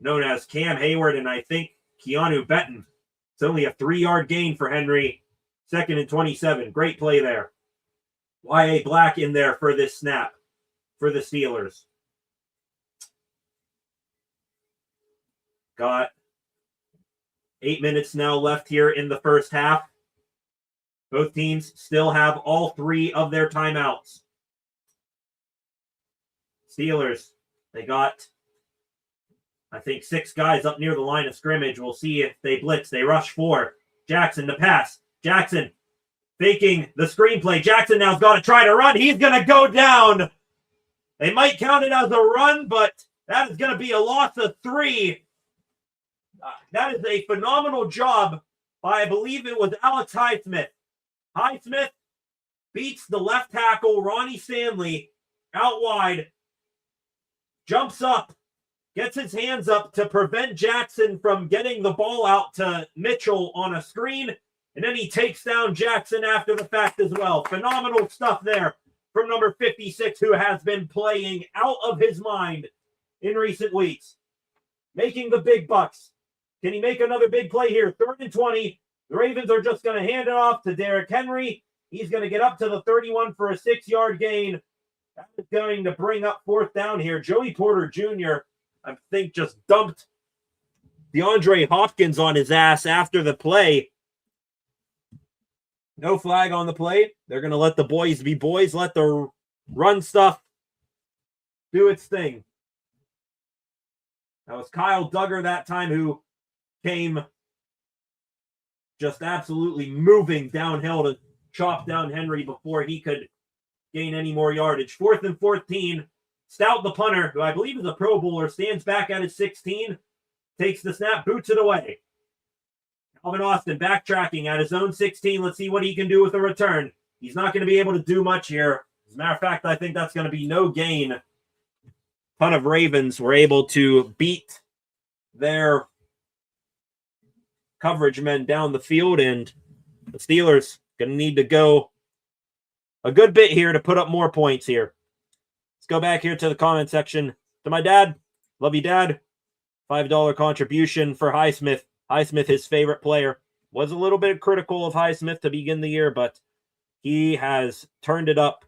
known as Cam Hayward and I think Keanu Benton. It's only a 3-yard gain for Henry. 2nd and 27. Great play there. Y.A. Black in there for this snap for the Steelers. Got 8 minutes now left here in the first half. Both teams still have all 3 of their timeouts. Steelers, they got, I think, 6 guys up near the line of scrimmage. We'll see if they blitz. They rush 4. Jackson to pass. Jackson faking the screenplay. Jackson now's got to try to run. He's going to go down. They might count it as a run, but that is going to be a loss of 3. That is a phenomenal job by, I believe it was Alex Highsmith. Highsmith beats the left tackle, Ronnie Stanley, out wide, jumps up, gets his hands up to prevent Jackson from getting the ball out to Mitchell on a screen, and then he takes down Jackson after the fact as well. Phenomenal stuff there from number 56, who has been playing out of his mind in recent weeks. Making the big bucks. Can he make another big play here? 3rd and 20. The Ravens are just going to hand it off to Derrick Henry. He's going to get up to the 31 for a 6-yard gain. That is going to bring up 4th down here. Joey Porter Jr., I think, just dumped DeAndre Hopkins on his ass after the play. No flag on the play. They're going to let the boys be boys. Let the run stuff do its thing. That was Kyle Duggar that time who came just absolutely moving downhill to chop down Henry before he could gain any more yardage. 4th and 14. Stout, the punter, who I believe is a Pro Bowler, stands back at his 16, takes the snap, boots it away. Alvin Austin backtracking at his own 16. Let's see what he can do with a return. He's not going to be able to do much here. As a matter of fact, I think that's going to be no gain. A ton of Ravens were able to beat their coverage men down the field, and the Steelers going to need to go a good bit here to put up more points here. Let's go back here to the comment section. To my dad, love you, Dad. $5 contribution for Highsmith. Highsmith, his favorite player. Was a little bit critical of Highsmith to begin the year, but he has turned it up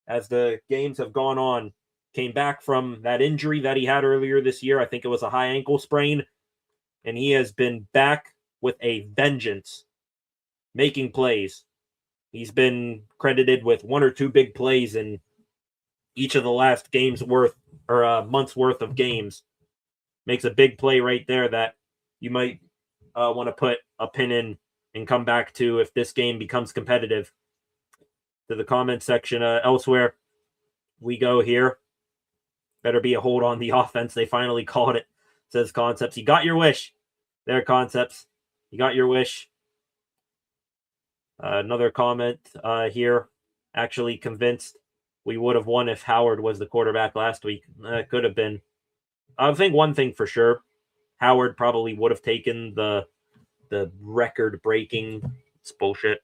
as the games have gone on. Came back from that injury that he had earlier this year. I think it was a high ankle sprain. And he has been back with a vengeance, making plays. He's been credited with 1 or 2 big plays in each of the last month's worth of games. Makes a big play right there that you might want to put a pin in and come back to if this game becomes competitive. to the comment section. Elsewhere, we go here. Better be a hold on the offense. They finally called it, says Concepts. You got your wish. There, Concepts. You got your wish. Another comment here. Actually convinced we would have won if Howard was the quarterback last week. Could have been. I think one thing for sure, Howard probably would have taken the record-breaking, it's bullshit,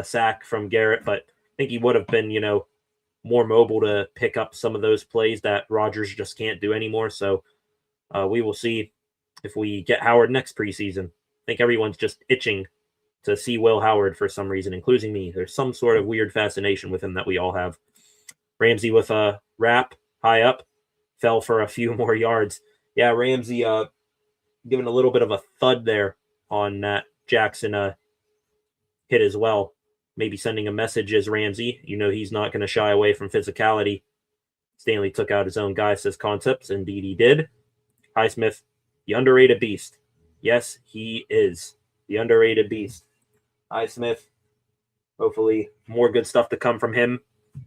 sack from Garrett, but I think he would have been, more mobile to pick up some of those plays that Rodgers just can't do anymore. So we will see if we get Howard next preseason. I think everyone's just itching to see Will Howard for some reason, including me. There's some sort of weird fascination with him that we all have. Ramsey with a wrap, high up, fell for a few more yards. Yeah, Ramsey giving a little bit of a thud there on that Jackson hit as well. Maybe sending a message as Ramsey. He's not going to shy away from physicality. Stanley took out his own guy, says Concepts. Indeed he did. Highsmith, the underrated beast. Yes, he is the underrated beast. Highsmith, hopefully more good stuff to come from him.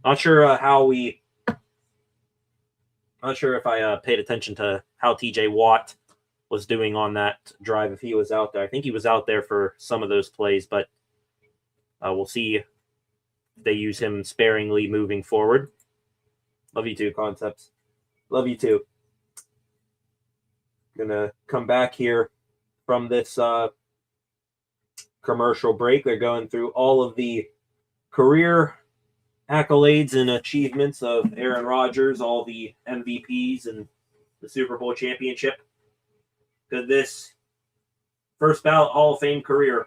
Not sure if I paid attention to how TJ Watt was doing on that drive if he was out there. I think he was out there for some of those plays, but we'll see if they use him sparingly moving forward. Love you too, Concepts. Love you too. Gonna come back here from this commercial break. They're going through all of the career accolades and achievements of Aaron Rodgers, all the MVPs and the Super Bowl championship. Could this first ballot Hall of Fame career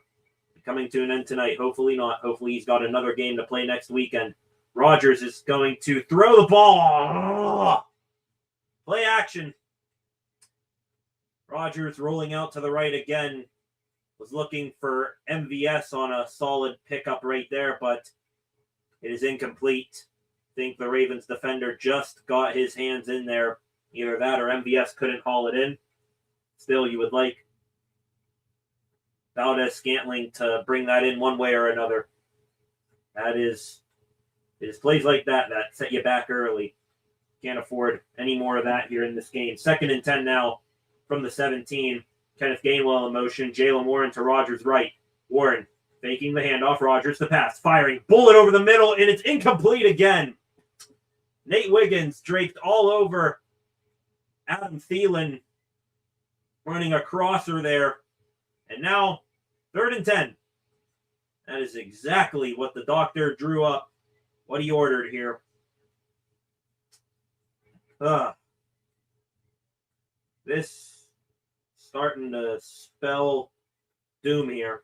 be coming to an end tonight? Hopefully not. Hopefully he's got another game to play next weekend. Rodgers is going to throw the ball. Play action. Rodgers rolling out to the right again. Was looking for MVS on a solid pickup right there, but it is incomplete. I think the Ravens defender just got his hands in there. Either that or MVS couldn't haul it in. Still, you would like Valdez-Scantling to bring that in one way or another. It is plays like that set you back early. Can't afford any more of that here in this game. 2nd and 10 now from the 17. Kenneth Gainwell in motion. Jalen Warren to Rodgers' right. Warren faking the handoff. Rodgers to pass. Firing. Bullet over the middle, and it's incomplete again. Nate Wiggins draped all over Adam Thielen, running a crosser there. And now, 3rd and 10. That is exactly what the doctor drew up, what he ordered here. This starting to spell doom here.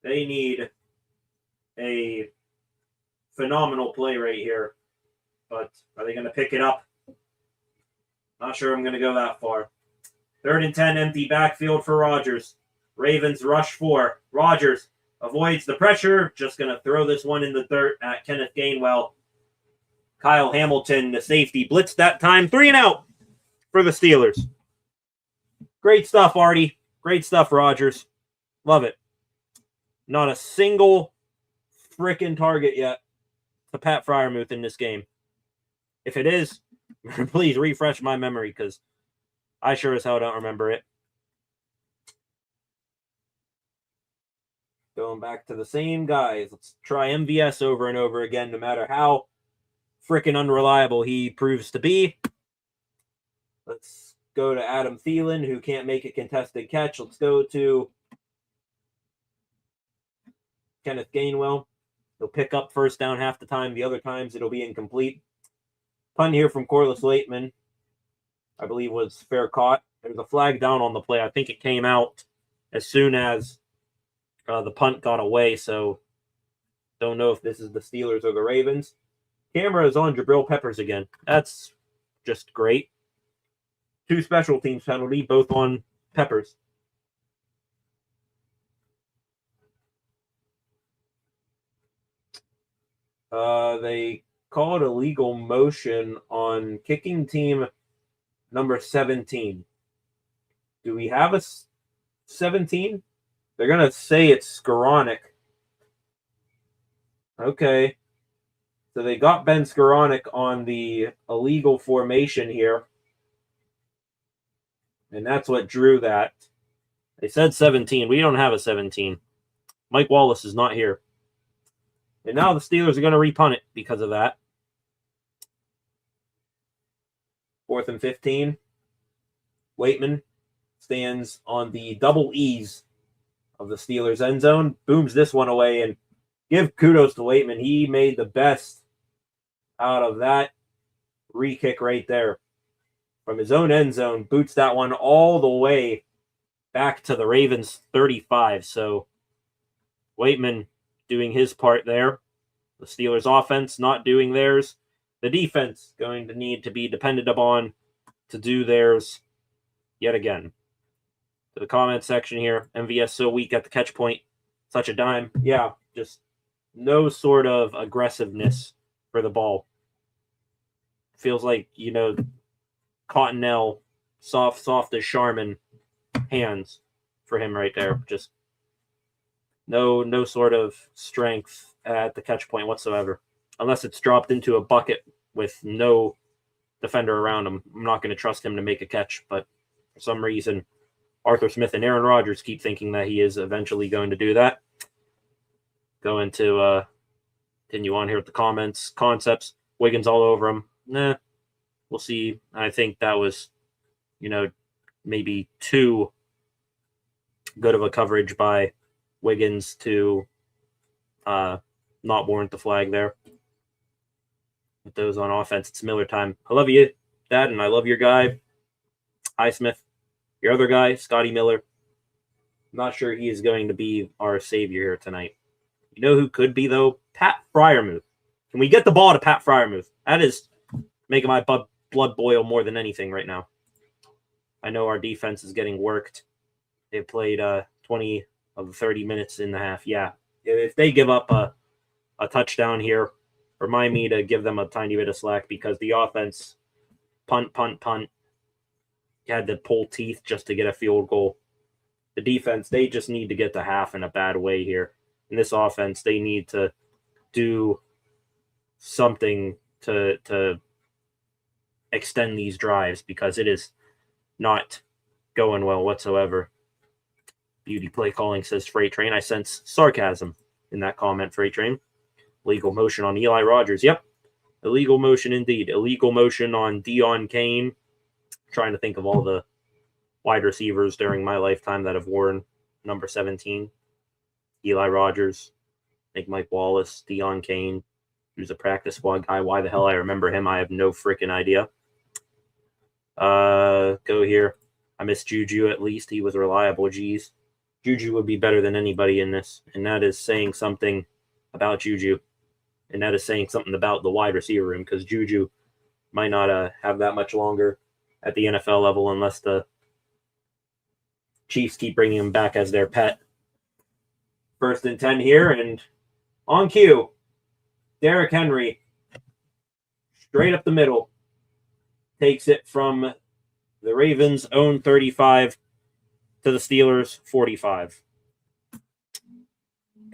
They need a phenomenal play right here. But are they going to pick it up? Not sure I'm going to go that far. 3rd and 10, empty backfield for Rodgers. Ravens rush 4. Rodgers avoids the pressure. Just going to throw this one in the dirt at Kenneth Gainwell. Kyle Hamilton, the safety, blitzed that time. 3 and out for the Steelers. Great stuff, Artie. Great stuff, Rodgers. Love it. Not a single freaking target yet to Pat Freiermuth in this game. If it is, please refresh my memory because I sure as hell don't remember it. Going back to the same guys. Let's try MVS over and over again, no matter how freaking unreliable he proves to be. Let's go to Adam Thielen, who can't make a contested catch. Let's go to Kenneth Gainwell. He'll pick up first down half the time. The other times it'll be incomplete. Punt here from Corliss Laitman, I believe was fair caught. There's a flag down on the play. I think it came out as soon as the punt got away, so don't know if this is the Steelers or the Ravens. Camera is on Jabril Peppers again. That's just great. 2 special teams penalty, both on Peppers. They called illegal motion on kicking team number 17. Do we have a 17? They're going to say it's Skoranek. Okay. So they got Ben Skoranek on the illegal formation here. And that's what drew that. They said 17. We don't have a 17. Mike Wallace is not here. And now the Steelers are going to repunt it because of that. 4th and 15. Waitman stands on the double E's of the Steelers' end zone. Booms this one away. And give kudos to Waitman. He made the best out of that re-kick right there. From his own end zone, boots that one all the way back to the Ravens 35. So Waitman doing his part there. The Steelers offense not doing theirs. The defense going to need to be depended upon to do theirs yet again. To the comment section here, MVS so weak at the catch point, such a dime. Yeah, just no sort of aggressiveness for the ball. Feels like, Cottonelle, soft as Charmin hands for him right there. Just no sort of strength at the catch point whatsoever. Unless it's dropped into a bucket with no defender around him. I'm not going to trust him to make a catch, but for some reason, Arthur Smith and Aaron Rodgers keep thinking that he is eventually going to do that. Going to continue on here with the comments. Concepts. Wiggins all over him. Nah, we'll see. I think that was, maybe too good of a coverage by Wiggins to not warrant the flag there. With those on offense, it's Miller time. I love you, Dad, and I love your guy, Highsmith. Your other guy, Scotty Miller. I'm not sure he is going to be our savior here tonight. You know who could be, though? Pat Freiermuth. Can we get the ball to Pat Freiermuth? That is making my blood boil more than anything right now. I know our defense is getting worked. They played 20 of the 30 minutes in the half. Yeah, if they give up a touchdown here, remind me to give them a tiny bit of slack because the offense, punt, had to pull teeth just to get a field goal. The defense, they just need to get to half in a bad way here. In this offense, they need to do something to extend these drives because it is not going well whatsoever. Beauty play calling, says Freight Train. I sense sarcasm in that comment, Freight Train. Illegal motion on Eli Rogers. Yep. Illegal motion indeed. Illegal motion on Deion Kane. Trying to think of all the wide receivers during my lifetime that have worn number 17. Eli Rogers, I think Mike Wallace, Deion Kane, who's a practice squad guy. Why the hell I remember him, I have no freaking idea. Go here. I miss Juju at least. He was reliable. Geez. Juju would be better than anybody in this, and that is saying something about Juju, and that is saying something about the wide receiver room because Juju might not have that much longer at the NFL level unless the Chiefs keep bringing him back as their pet. 1st and 10 here, and on cue, Derrick Henry, straight up the middle, takes it from the Ravens' own 35 to the Steelers' 45.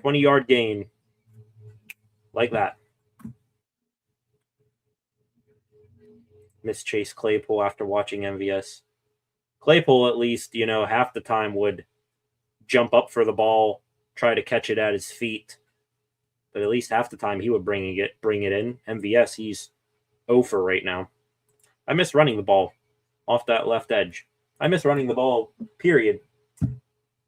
20-yard gain, like that. Miss Chase Claypool after watching MVS. Claypool, at least, half the time would jump up for the ball, try to catch it at his feet. But at least half the time he would bring it in. MVS, he's 0 for right now. I miss running the ball off that left edge. I miss running the ball, period.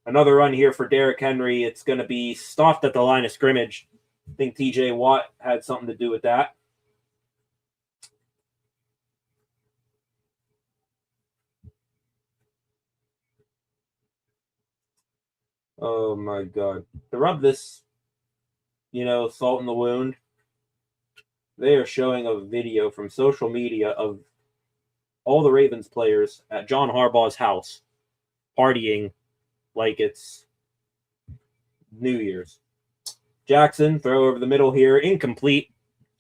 Another run here for Derrick Henry. It's going to be stopped at the line of scrimmage. I think TJ Watt had something to do with that. Oh, my God. To rub this, salt in the wound, they are showing a video from social media of all the Ravens players at John Harbaugh's house partying like it's New Year's. Jackson, throw over the middle here, incomplete.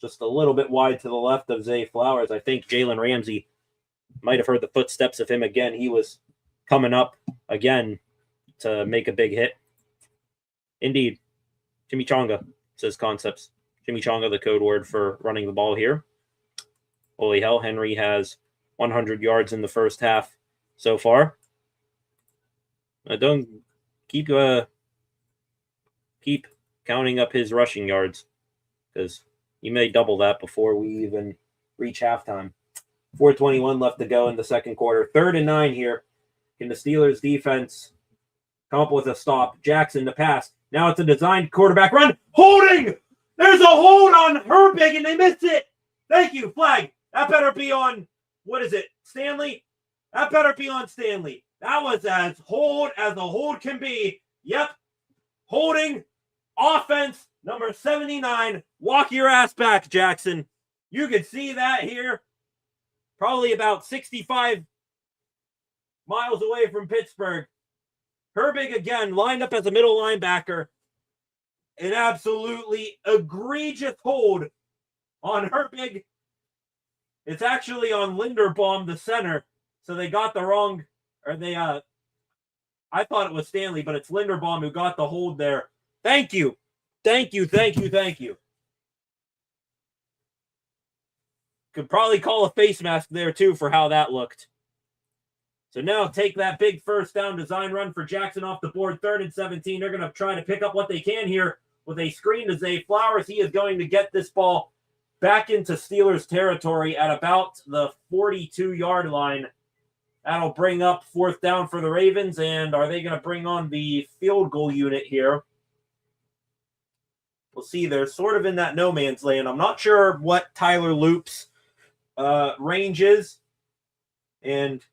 Just a little bit wide to the left of Zay Flowers. I think Jalen Ramsey might have heard the footsteps of him again. He was coming up again to make a big hit. Indeed. Chimichanga, says Concepts. Chimichanga, the code word for running the ball here. Holy hell, Henry has 100 yards in the first half so far. Don't keep counting up his rushing yards, because you may double that before we even reach halftime. 4:21 left to go in the second quarter. 3rd and 9 here. Can the Steelers defense come up with a stop? Jackson to pass. Now it's a designed quarterback run. Holding! There's a hold on Herbig, and they missed it. Thank you, flag. That better be on, what is it, Stanley? That better be on Stanley. That was as a hold can be. Yep. Holding offense number 79. Walk your ass back, Jackson. You can see that here. Probably about 65 miles away from Pittsburgh. Herbig again lined up as a middle linebacker. An absolutely egregious hold on Herbig. It's actually on Linderbaum, the center. So they got the wrong, I thought it was Stanley, but it's Linderbaum who got the hold there. Thank you. Thank you. Could probably call a face mask there too for how that looked. So now take that big first down design run for Jackson off the board. 3rd and 17. They're going to try to pick up what they can here with a screen to Zay Flowers. He is going to get this ball back into Steelers territory at about the 42-yard line. That'll bring up 4th down for the Ravens. And are they going to bring on the field goal unit here? We'll see. They're sort of in that no man's land. I'm not sure what Tyler Loop's range is. And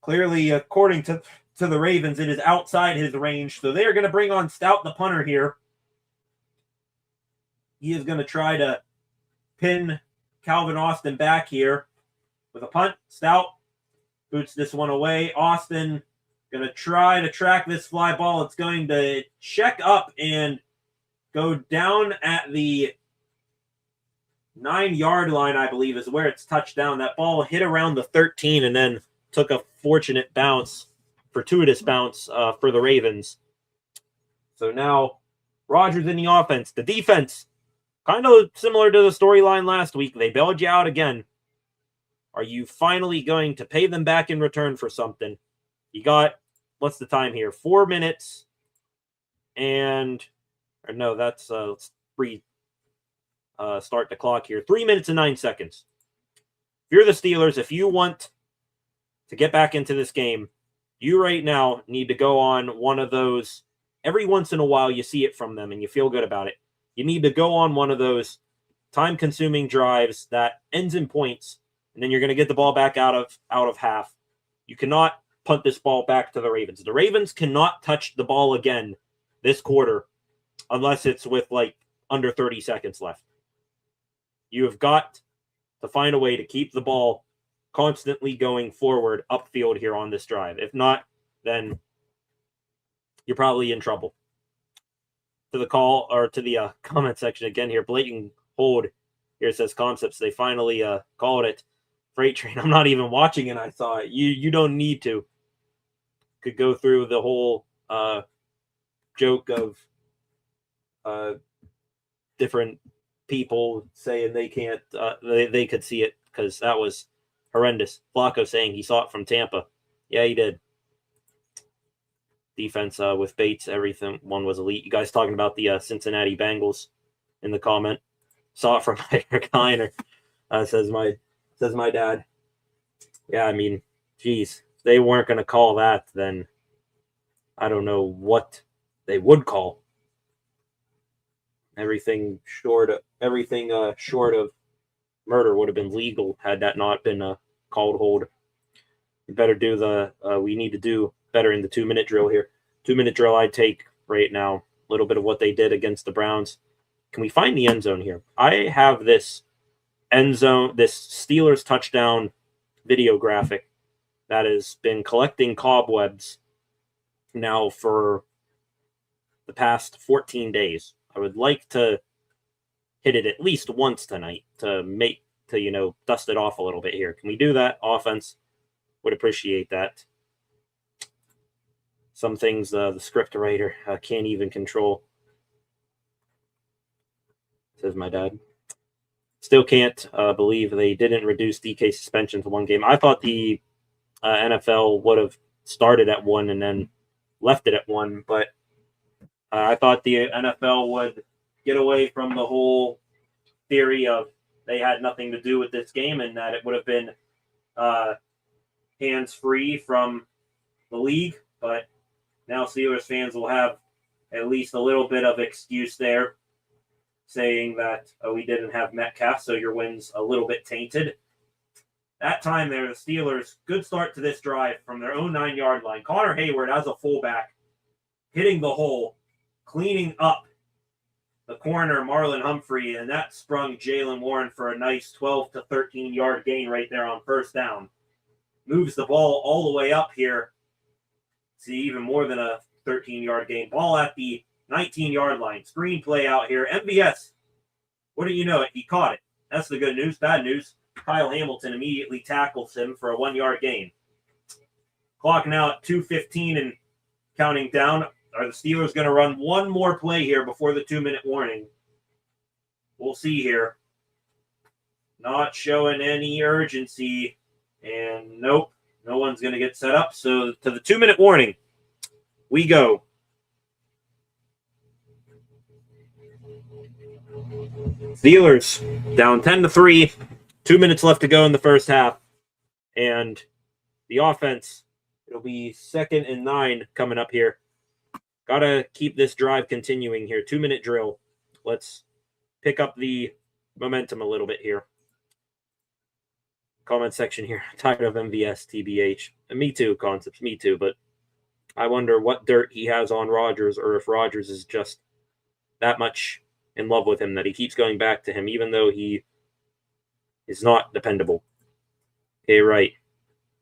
clearly, according to the Ravens, it is outside his range. So they're going to bring on Stout, the punter here. He is going to try to pin Calvin Austin back here with a punt. Stout boots this one away. Austin going to try to track this fly ball. It's going to check up and go down at the 9-yard line, I believe, is where it's touched down. That ball hit around the 13 and then took a fortuitous bounce for the Ravens. So now Rodgers in the offense. The defense, kind of similar to the storyline last week. They bailed you out again. Are you finally going to pay them back in return for something? You got, what's the time here? 4 minutes and, or no, that's, let's start the clock here. 3 minutes and 9 seconds. If you're the Steelers, if you want to get back into this game, you right now need to go on one of those. Every once in a while, you see it from them and you feel good about it. You need to go on one of those time-consuming drives that ends in points, and then you're going to get the ball back out of half. You cannot punt this ball back to the Ravens. The Ravens cannot touch the ball again this quarter unless it's with like under 30 seconds left. You have got to find a way to keep the ball constantly going forward upfield here on this drive. If not, then you're probably in trouble. To the call or to the comment section again here, blatant hold. Here it says Concepts. They finally called it. Freight Train. I'm not even watching it. I saw it. You don't need to. Could go through the whole joke of different people saying they can't. They could see it because that was horrendous. Flacco saying he saw it from Tampa. Yeah, he did. Defense with Bates, everything. One was elite. You guys talking about the Cincinnati Bengals in the comment. Saw it from Eric Heiner. Says my dad. Yeah, I mean, geez, if they weren't going to call that, then I don't know what they would call. Everything short of murder would have been legal had that not been a called hold. We better do we need to do better in the 2-minute drill here. 2-minute drill I'd take right now. A little bit of what they did against the Browns. Can we find the end zone here? I have this end zone, this Steelers touchdown video graphic that has been collecting cobwebs now for the past 14 days. I would like to hit it at least once tonight to dust it off a little bit here. Can we do that? Offense would appreciate that. Some things the script writer can't even control. It says says my dad. Still can't believe they didn't reduce DK suspension to 1 game. I thought the NFL would have started at 1 and then left it at 1, but I thought the NFL would get away from the whole theory of they had nothing to do with this game and that it would have been hands-free from the league. But now Steelers fans will have at least a little bit of excuse there, saying that we didn't have Metcalf, so your win's a little bit tainted. That time there, the Steelers, good start to this drive from their own 9-yard line. Connor Hayward as a fullback, hitting the hole, cleaning up the corner, Marlon Humphrey, and that sprung Jaylen Warren for a nice 12 to 13-yard gain right there on first down. Moves the ball all the way up here. See, even more than a 13-yard gain. Ball at the 19-yard line. Screen play out here. MVS, what do you know it? He caught it. That's the good news. Bad news, Kyle Hamilton immediately tackles him for a 1-yard gain. Clock now at 2:15 and counting down. Are the Steelers going to run one more play here before the 2-minute warning? We'll see here. Not showing any urgency. And nope, no one's going to get set up. So to the 2-minute warning, we go. Steelers down 10-3. 2 minutes left to go in the first half. And the offense, it'll be 2nd and 9 coming up here. Got to keep this drive continuing here. 2-minute drill. Let's pick up the momentum a little bit here. Comment section here. Tired of MVS, TBH. And me too, Concepts. Me too. But I wonder what dirt he has on Rodgers, or if Rodgers is just that much in love with him that he keeps going back to him, even though he is not dependable. Okay, right.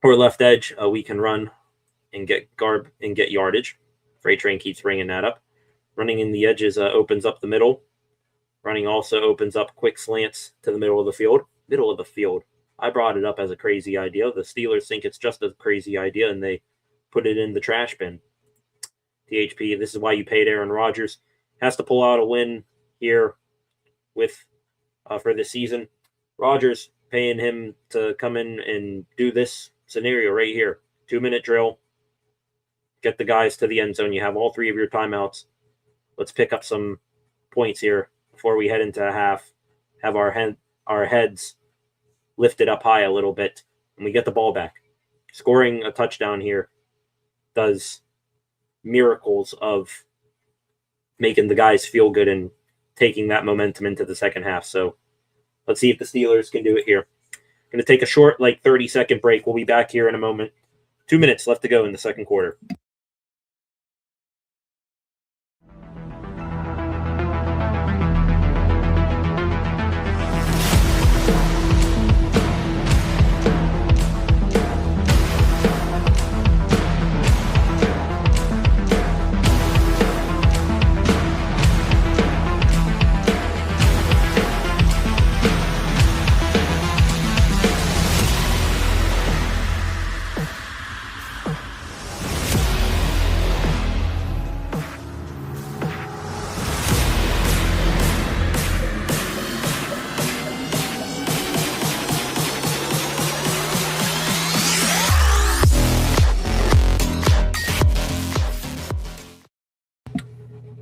Or left edge, we can run and get yardage. Freight train keeps bringing that up. Running in the edges opens up the middle. Running also opens up quick slants to the middle of the field. Middle of the field. I brought it up as a crazy idea. The Steelers think it's just a crazy idea, and they put it in the trash bin. THP, this is why you paid Aaron Rodgers. Has to pull out a win here with for the season. Rodgers paying him to come in and do this scenario right here. 2-minute drill. Get the guys to the end zone. You have all 3 of your timeouts. Let's pick up some points here before we head into a half. Have our heads lifted up high a little bit, and we get the ball back. Scoring a touchdown here does miracles of making the guys feel good and taking that momentum into the second half. So let's see if the Steelers can do it here. Going to take a short, 30-second break. We'll be back here in a moment. 2 minutes left to go in the second quarter.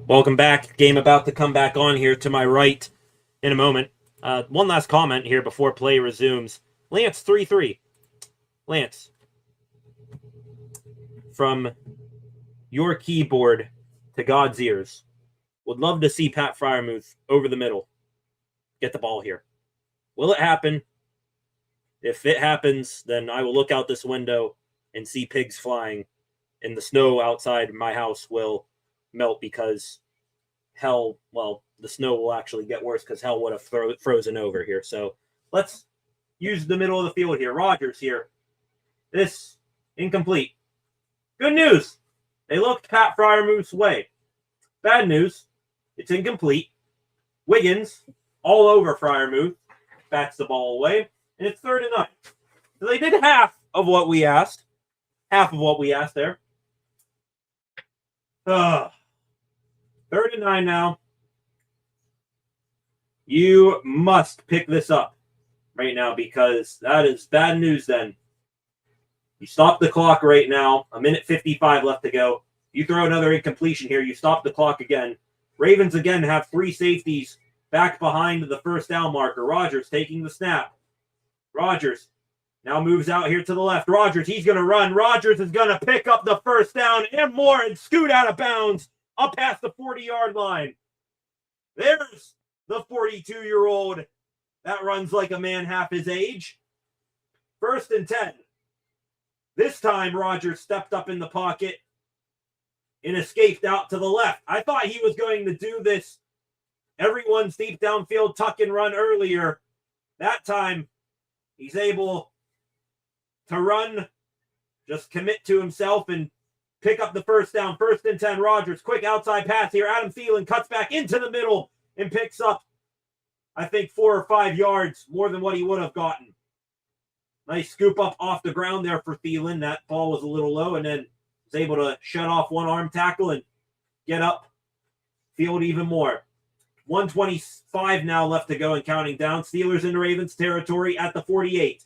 Welcome back. Game about to come back on here to my right in a moment. One last comment here before play resumes. Lance 3-3. Lance, from your keyboard to God's ears, would love to see Pat Freiermuth over the middle. Get the ball here. Will it happen? If it happens, then I will look out this window and see pigs flying, and the snow outside my house will melt because the snow will actually get worse because hell would have frozen over here. So let's use the middle of the field here. Rodgers here. This incomplete. Good news. They looked Pat Freiermuth's way. Bad news. It's incomplete. Wiggins all over Freiermuth. Bats the ball away. And it's 3rd and 9. So they did half of what we asked. Half of what we asked there. 3rd and 9 now. You must pick this up right now because that is bad news then. You stop the clock right now. 1:55 left to go. You throw another incompletion here. You stop the clock again. Ravens again have 3 safeties back behind the first down marker. Rodgers taking the snap. Rodgers now moves out here to the left. Rodgers, he's going to run. Rodgers is going to pick up the first down and more and scoot out of bounds up past the 40-yard line. There's the 42-year-old that runs like a man half his age. 1st and 10. This time, Rodgers stepped up in the pocket and escaped out to the left. I thought he was going to do this everyone's deep downfield tuck and run earlier. That time, he's able to run, just commit to himself and pick up the first down. 1st and 10, Rodgers. Quick outside pass here. Adam Thielen cuts back into the middle and picks up, I think, 4 or 5 yards more than what he would have gotten. Nice scoop up off the ground there for Thielen. That ball was a little low, and then was able to shut off one arm tackle and get up field even more. 1:25 now left to go and counting down. Steelers in the Ravens territory at the 48.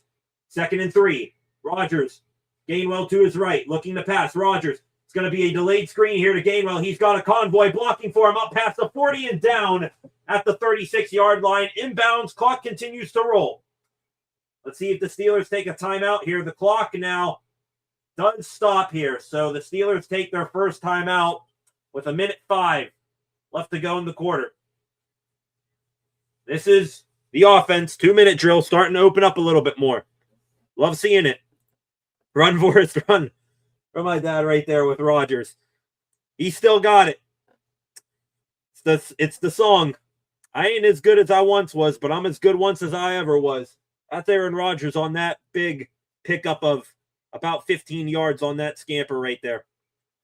2nd and 3. Rodgers. Gainwell to his right, looking to pass. Rodgers. It's going to be a delayed screen here to Gainwell. He's got a convoy blocking for him up past the 40 and down at the 36-yard line. Inbounds. Clock continues to roll. Let's see if the Steelers take a timeout here. The clock now does stop here. So the Steelers take their first timeout with 1:05 left to go in the quarter. This is the offense. 2-minute drill starting to open up a little bit more. Love seeing it. Run, Forrest, run. From my dad right there with Rodgers. He still got it. It's the song. I ain't as good as I once was, but I'm as good once as I ever was. That's Aaron Rodgers on that big pickup of about 15 yards on that scamper right there.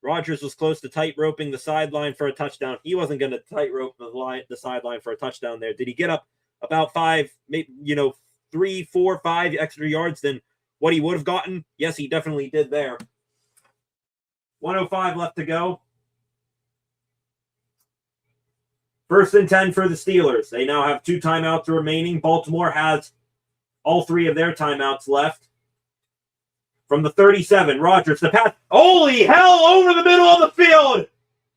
Rodgers was close to tight-roping the sideline for a touchdown. He wasn't going to tight-rope the sideline for a touchdown there. Did he get up about 5, maybe, 3, 4, 5 extra yards than what he would have gotten? Yes, he definitely did there. 1:05 left to go. 1st and 10 for the Steelers. They now have 2 timeouts remaining. Baltimore has all 3 of their timeouts left. From the 37, Rodgers, the pass. Holy hell, over the middle of the field.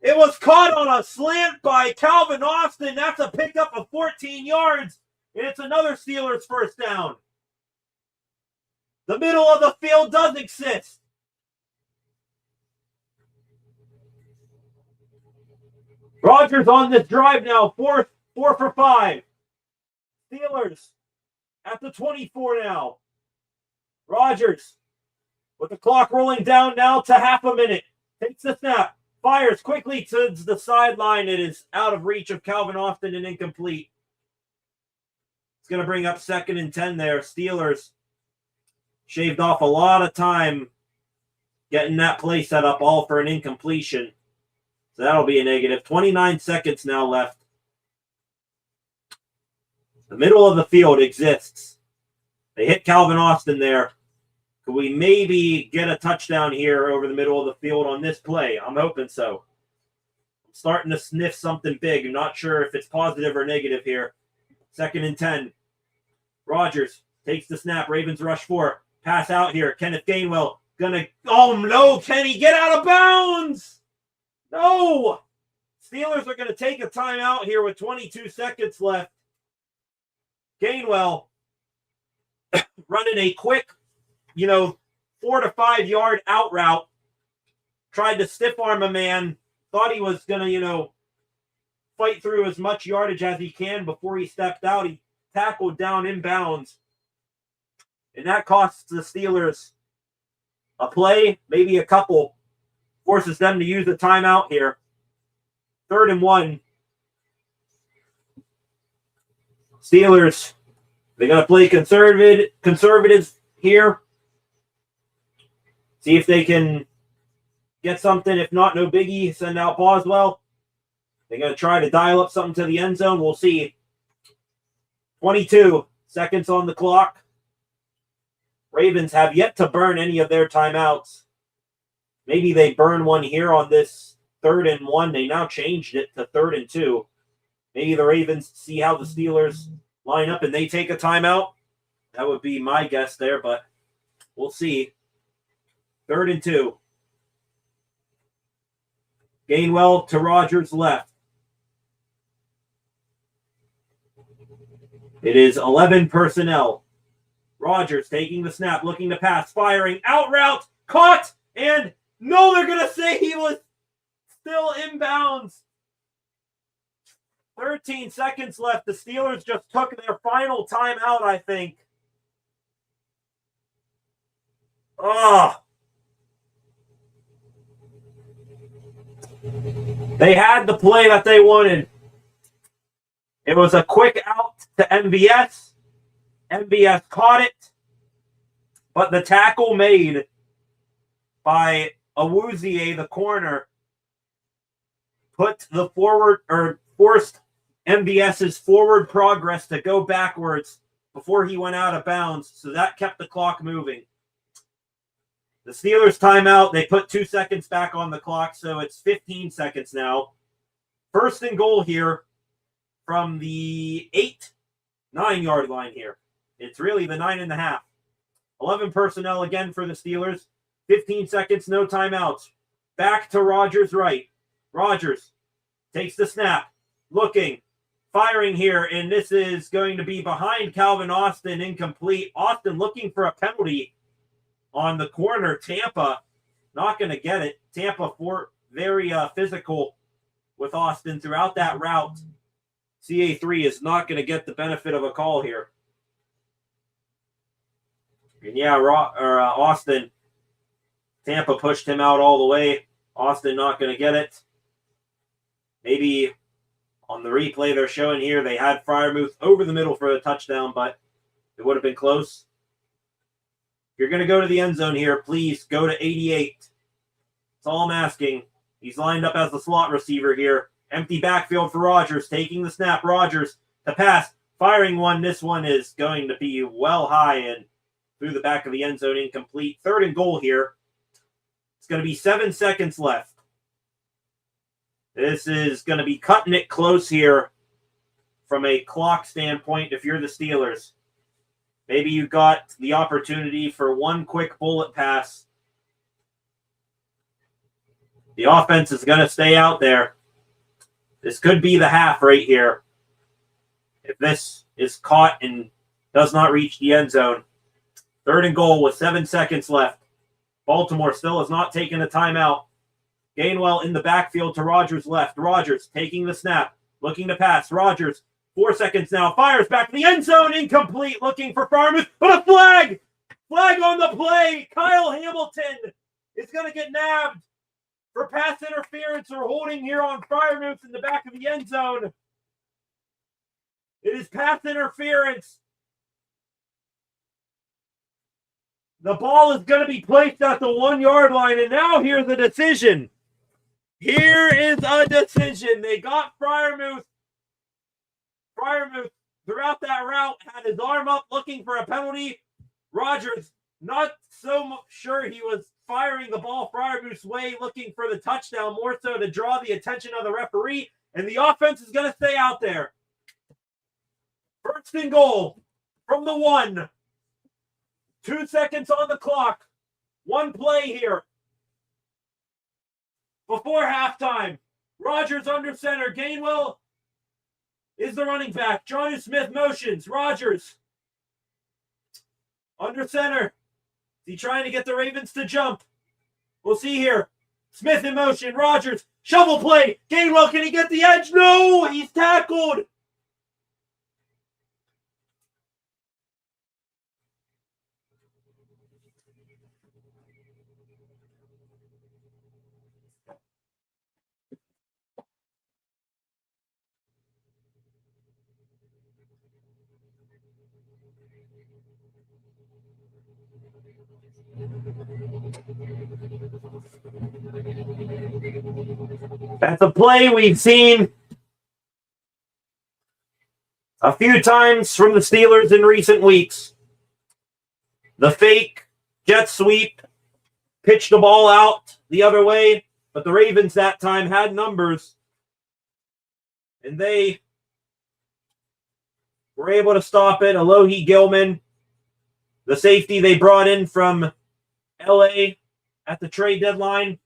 It was caught on a slant by Calvin Austin. That's a pickup of 14 yards, and it's another Steelers first down. The middle of the field does exist. Rodgers on this drive now, 4 for 5. Steelers at the 24 now. Rodgers with the clock rolling down now to half a minute. Takes the snap. Fires quickly to the sideline. It is out of reach of Calvin Austin and incomplete. It's going to bring up 2nd and 10 there. Steelers shaved off a lot of time getting that play set up, all for an incompletion. So that'll be a negative. 29 seconds now left. The middle of the field exists. They hit Calvin Austin there. Could we maybe get a touchdown here over the middle of the field on this play? I'm hoping so. I'm starting to sniff something big. I'm not sure if it's positive or negative here. 2nd and 10. Rodgers takes the snap. Ravens rush 4. Pass out here. Kenneth Gainwell gonna. Oh no, Kenny, get out of bounds! No! Steelers are gonna take a timeout here with 22 seconds left. Gainwell running a quick, 4 to 5 yard out route. Tried to stiff arm a man. Thought he was going to, fight through as much yardage as he can before he stepped out. He tackled down inbounds. And that costs the Steelers a play, maybe a couple. Forces them to use the timeout here. 3rd and 1. Steelers, they're going to play conservatives here. See if they can get something. If not, no biggie. Send out Boswell. They're going to try to dial up something to the end zone. We'll see. 22 seconds on the clock. Ravens have yet to burn any of their timeouts. Maybe they burn one here on this 3rd and 1. They now changed it to 3rd and 2. Maybe the Ravens see how the Steelers line up and they take a timeout. That would be my guess there, but we'll see. 3rd and 2. Gainwell to Rodgers left. It is 11 personnel. Rodgers taking the snap, looking to pass, firing, out route, caught, and no, they're going to say he was still inbounds. 13 seconds left. The Steelers just took their final timeout, I think. Oh. They had the play that they wanted. It was a quick out to MVS. MVS caught it. But the tackle made by Awuzie, the corner, put the forward or forced MVS's forward progress to go backwards before he went out of bounds. So that kept the clock moving. The Steelers timeout, they put 2 seconds back on the clock, so it's 15 seconds now. 1st and goal here from the 9-yard line here. It's really the 9.5. 11 personnel again for the Steelers. 15 seconds, no timeouts. Back to Rodgers right. Rodgers takes the snap, looking, firing here, and this is going to be behind Calvin Austin, incomplete. Austin looking for a penalty on the corner. Tampa not going to get it. Tampa very physical with Austin throughout that route. CA3 is not going to get the benefit of a call here. And yeah, Austin, Tampa pushed him out all the way. Austin not going to get it. Maybe on the replay they're showing here, they had Freiermuth over the middle for a touchdown, but it would have been close. If you're going to go to the end zone here, please go to 88. That's all I'm asking. He's lined up as the slot receiver here. Empty backfield for Rodgers, taking the snap. Rodgers to pass, firing one. This one is going to be well high and through the back of the end zone, incomplete. 3rd and goal here. It's going to be 7 seconds left. This is going to be cutting it close here from a clock standpoint if you're the Steelers. Maybe you got the opportunity for one quick bullet pass. The offense is going to stay out there. This could be the half right here. If this is caught and does not reach the end zone. 3rd and goal with 7 seconds left. Baltimore still has not taken a timeout. Gainwell in the backfield to Rodgers left. Rodgers taking the snap, looking to pass. Rodgers, 4 seconds now, fires back to the end zone, incomplete, looking for Freiermuth, but a flag! Flag on the play! Kyle Hamilton is going to get nabbed for pass interference or holding here on Freiermuth in the back of the end zone. It is pass interference. The ball is going to be placed at the 1-yard line, and now here's the decision. Here is a decision. They got Freiermuth. Freiermuth, throughout that route, had his arm up looking for a penalty. Rodgers, not so sure he was firing the ball Freiermuth's way, looking for the touchdown, more so to draw the attention of the referee, and the offense is going to stay out there. 1st and goal from the 1. 2 seconds on the clock. One play here. Before halftime, Rodgers under center. Gainwell is the running back. Jonnu Smith motions. Rodgers under center. Is he trying to get the Ravens to jump? We'll see here. Smith in motion. Rodgers. Shovel play. Gainwell, can he get the edge? No! He's tackled. That's a play we've seen a few times from the Steelers in recent weeks. The fake jet sweep, pitch the ball out the other way, but the Ravens that time had numbers, and they were able to stop it. Alohi Gilman, the safety they brought in from LA at the trade deadline,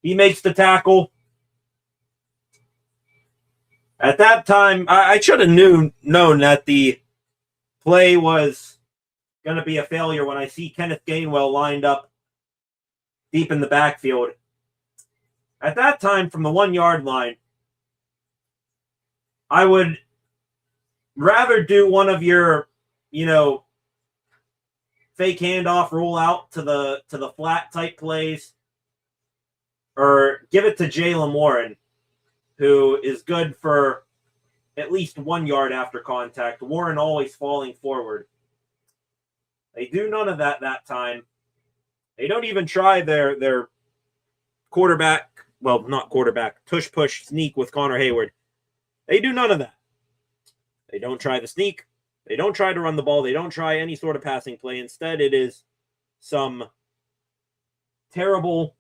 he makes the tackle. At that time, I should have known that the play was going to be a failure when I see Kenneth Gainwell lined up deep in the backfield. At that time, from the 1 yard line, I would rather do one of your, fake handoff roll out to the flat type plays, or give it to Jaylen Warren, who is good for at least 1 yard after contact. Warren always falling forward. They do none of that time. They don't even try their quarterback, well, not quarterback, tush-push sneak with Connor Hayward. They do none of that. They don't try the sneak. They don't try to run the ball. They don't try any sort of passing play. Instead, it is some terrible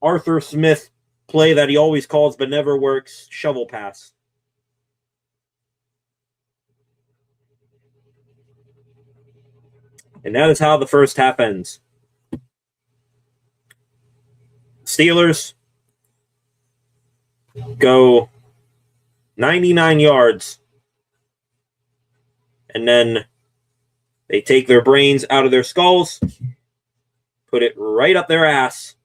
Arthur Smith play that he always calls but never works, shovel pass. And that is how the first half ends. Steelers go 99 yards, and then they take their brains out of their skulls, put it right up their ass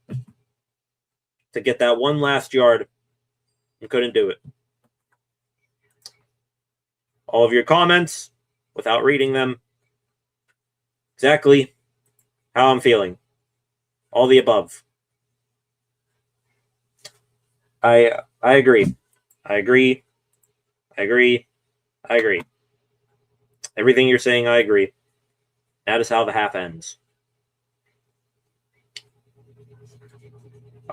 to get that one last yard, and couldn't do it. All of your comments, without reading them, exactly how I'm feeling. All the above. I agree. I agree. Everything you're saying, I agree. That is how the half ends.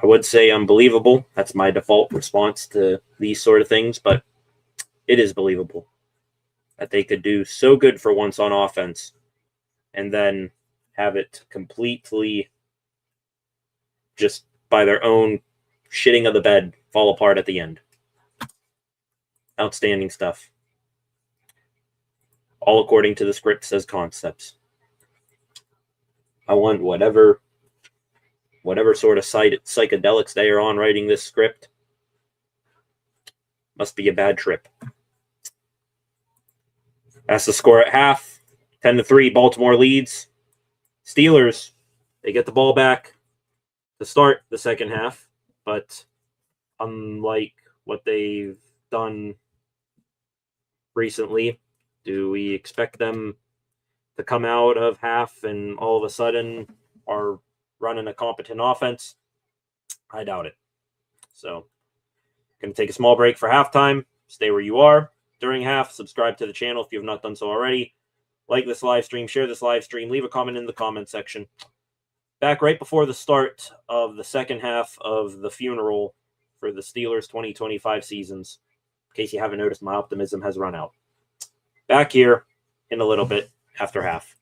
I would say unbelievable. That's my default response to these sort of things, but it is believable that they could do so good for once on offense and then have it completely just by their own shitting of the bed fall apart at the end. Outstanding stuff. All according to the script says concepts. I want whatever sort of psychedelics they are on writing this script. Must be a bad trip. That's the score at half. 10-3, Baltimore leads. Steelers, they get the ball back to start the second half, but unlike what they've done recently, do we expect them to come out of half and all of a sudden are running a competent offense? I doubt it. So, going to take a small break for halftime. Stay where you are during half. Subscribe to the channel if you have not done so already. Like this live stream, share this live stream, leave a comment in the comment section. Back right before the start of the second half of the funeral for the Steelers 2025 seasons. In case you haven't noticed, my optimism has run out. Back here in a little bit after half.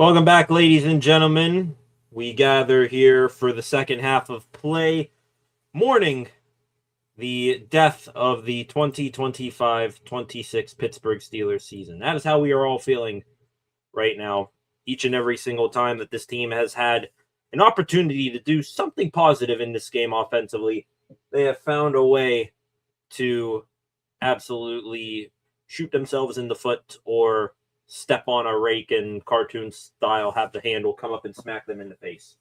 Welcome back, ladies and gentlemen. We gather here for the second half of play, mourning the death of the 2025-26 Pittsburgh Steelers season. That is how we are all feeling right now. Each and every single time that this team has had an opportunity to do something positive in this game offensively, they have found a way to absolutely shoot themselves in the foot or step on a rake and cartoon style have the handle come up and smack them in the face.